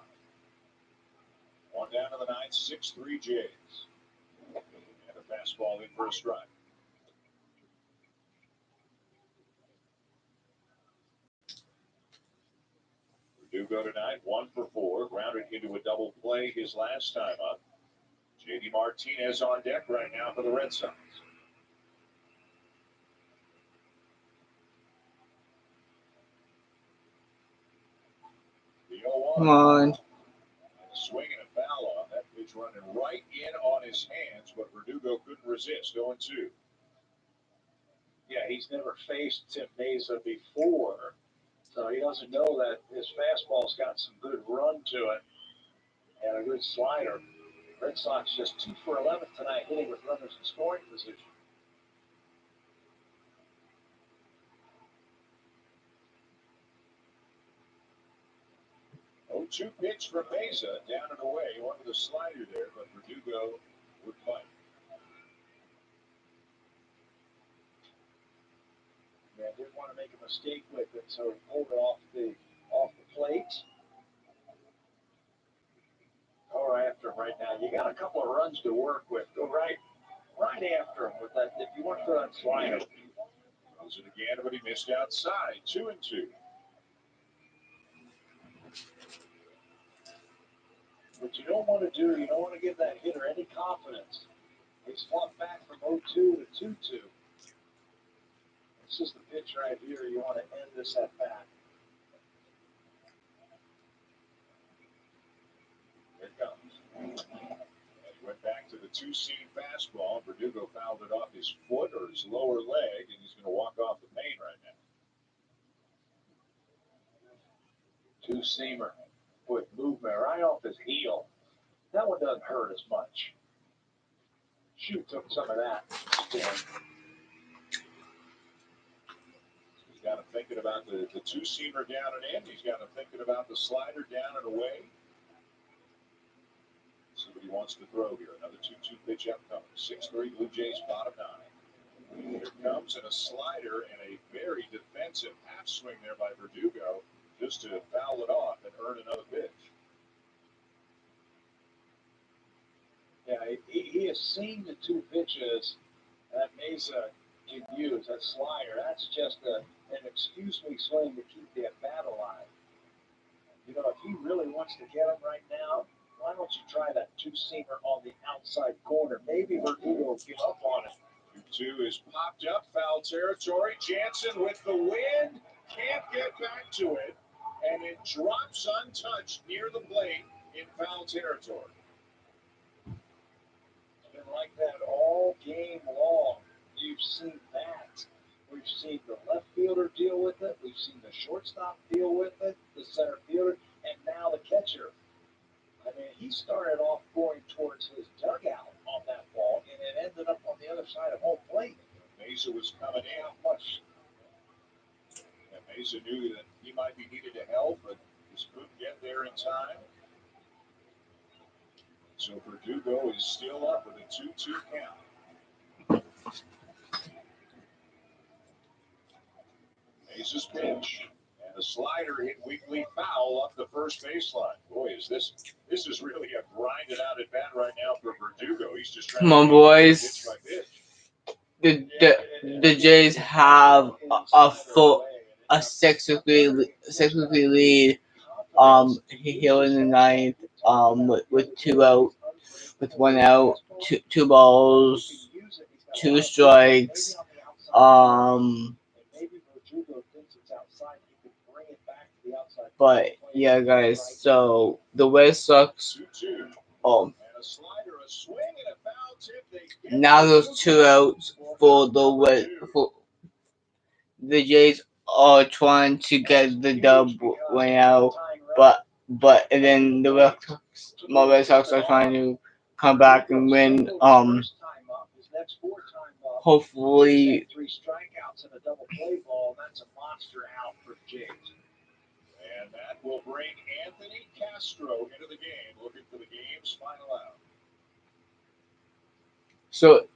1 down to the ninth, 6-3 Jays. And a fastball in for a strike. Verdugo tonight, 1 for 4, grounded into a double play his last time up. J.D. Martinez on deck right now for the Red Sox. The 0-1. Come on. And a swing and a foul on that pitch running right in on his hands, but Verdugo couldn't resist. 0-2. Yeah, he's never faced Tim Mesa before, so he doesn't know that his fastball's got some good run to it and a good slider. Red Sox just 2 for 11 tonight, hitting with runners in scoring position. Oh, 2 pitch from Mesa, down and away. One with a slider there, but Verdugo would fight. Yeah, didn't want to make a mistake with it, so he pulled it off the plate. Go right after him right now. You got a couple of runs to work with. Go right after him with that. If you want to throw that slider. Throws it again, but he missed outside. 2-2. What you don't want to do, you don't want to give that hitter any confidence. He's fought back from 0-2 to 2-2. This is the pitch right here. You want to end this at bat. Here it comes. And he went back to the 2-seam fastball. Verdugo fouled it off his foot or his lower leg, and he's going to walk off the main right now. 2-seamer with movement right off his heel. That one doesn't hurt as much. Shoot took some of that spin. He's got him thinking about the 2-seamer down and in. He's got him thinking about the slider down and away. See what he wants to throw here. Another 2-2 pitch upcoming. 6-3 Blue Jays bottom 9. Here comes and a slider and a very defensive half swing there by Verdugo just to foul it off and earn another pitch. Yeah, he has seen the 2 pitches that Mesa can use. That slider, that's just an excuse-me swing to keep the at-bat alive. You know, if he really wants to get him right now, why don't you try that 2-seamer on the outside corner? Maybe Verdugo will give up on it. 2 is popped up, foul territory. Janssen with the wind, can't get back to it, and it drops untouched near the plate in foul territory. It's been like that all game long. You've seen that. We've seen the left fielder deal with it. We've seen the shortstop deal with it, the center fielder, and now the catcher. I mean, he started off going towards his dugout on that ball, and it ended up on the other side of home plate. Mesa was coming in. Not much. And Mesa knew that he might be needed to help, but just couldn't get there in time. So Verdugo is still up with a 2-2 count. Mesa's pitch. And a slider hit weakly foul up the first baseline. Boy, this is really a grinded out at bat right now for Verdugo. He's just trying Come on, to boys. pitch by pitch. The Jays have a 6-3 lead. Here in the ninth. With 2 out, with 1 out, 2 balls, 2 strikes. But yeah, guys. So the Red Sox. Now those 2 outs for the Jays are trying to get the dub right now, but and then the Red Sox are trying to come back and win hopefully. 3 strikeouts and a double play ball. That's a monster out for the Jays. And that will bring Anthony Castro into the game, looking for the game's final out. So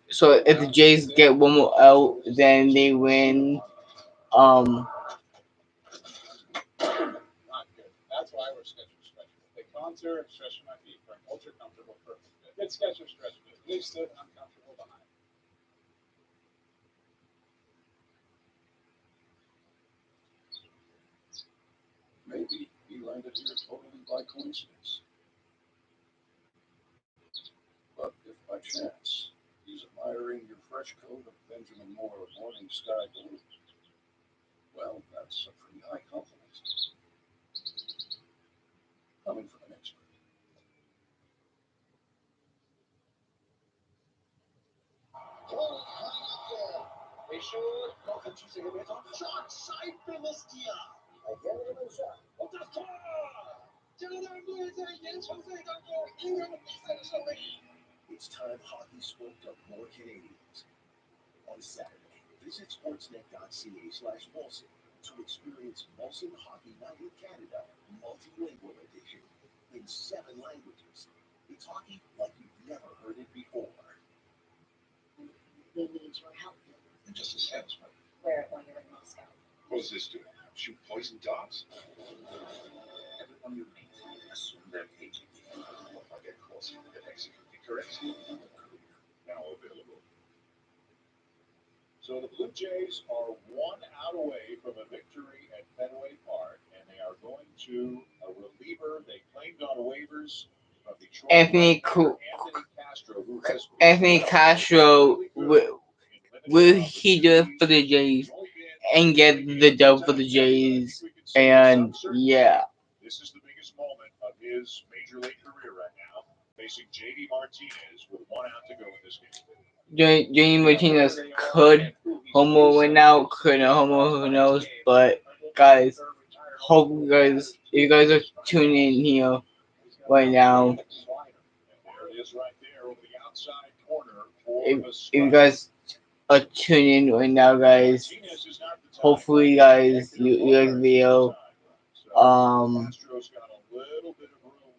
if the Jays get one more out, then they win. Not good. That's why we're Skechers Special. They contour and stretch my feet for an ultra comfortable perfect fit. Get Skechers Stretch Fit. Leave stood uncomfortable behind. Maybe he landed here totally by coincidence. But if by chance he's admiring your fresh coat of Benjamin Moore morning sky blue, well, that's a pretty high compliment. Coming from an expert. Fechou, toca de arremesso. Shot side Philistia. Again with a shot. Outra só. It's time hockey spoke to more Canadians. On Saturday, visit sportsnet.ca/Molson to experience Molson Hockey Night in Canada, multilingual edition, in 7 languages. It's hockey like you've never heard it before. We need your help. And just a sense, Wear it while you're in Moscow. what does this do? Shoot poison dots? Everyone you meet, assume they're KGB. I get close, get executed correctly. Now available. So the Blue Jays are 1 out away from a victory at Fenway Park, and they are going to a reliever they claimed on waivers from Detroit. Anthony Castro, who has Anthony Castro, will he do it for the Jays and get the dub for the Jays? And yeah. This is the biggest moment of his major league career right now, facing JD Martinez with 1 out to go in this game. JD Martinez could homo win out, could not homo, who knows? But guys, hope you guys, if you guys are tuning in here right now, if you guys are tuning in right now, guys, hopefully, guys, you like the video. Castro's got a little bit of room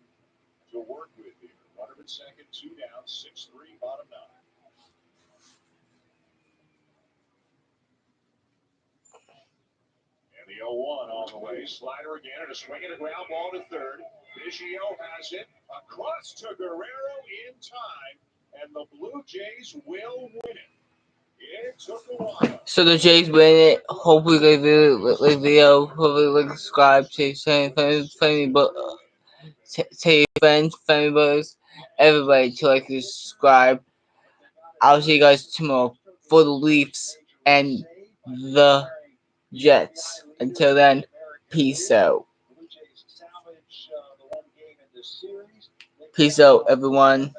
to work with here. Runner at second, 2 down, 6-3, bottom 9. And the 0-1 on the way. Slider again and a swing and a ground ball to third. Biggio has it across to Guerrero in time, and the Blue Jays will win it. It took a while. So the Jays win it. Hopefully, you guys like the video. Hopefully, like subscribe to family, but tell your friends, family members, everybody to like and subscribe. I'll see you guys tomorrow for the Leafs and the Jets. Until then, peace out. Peace out, everyone.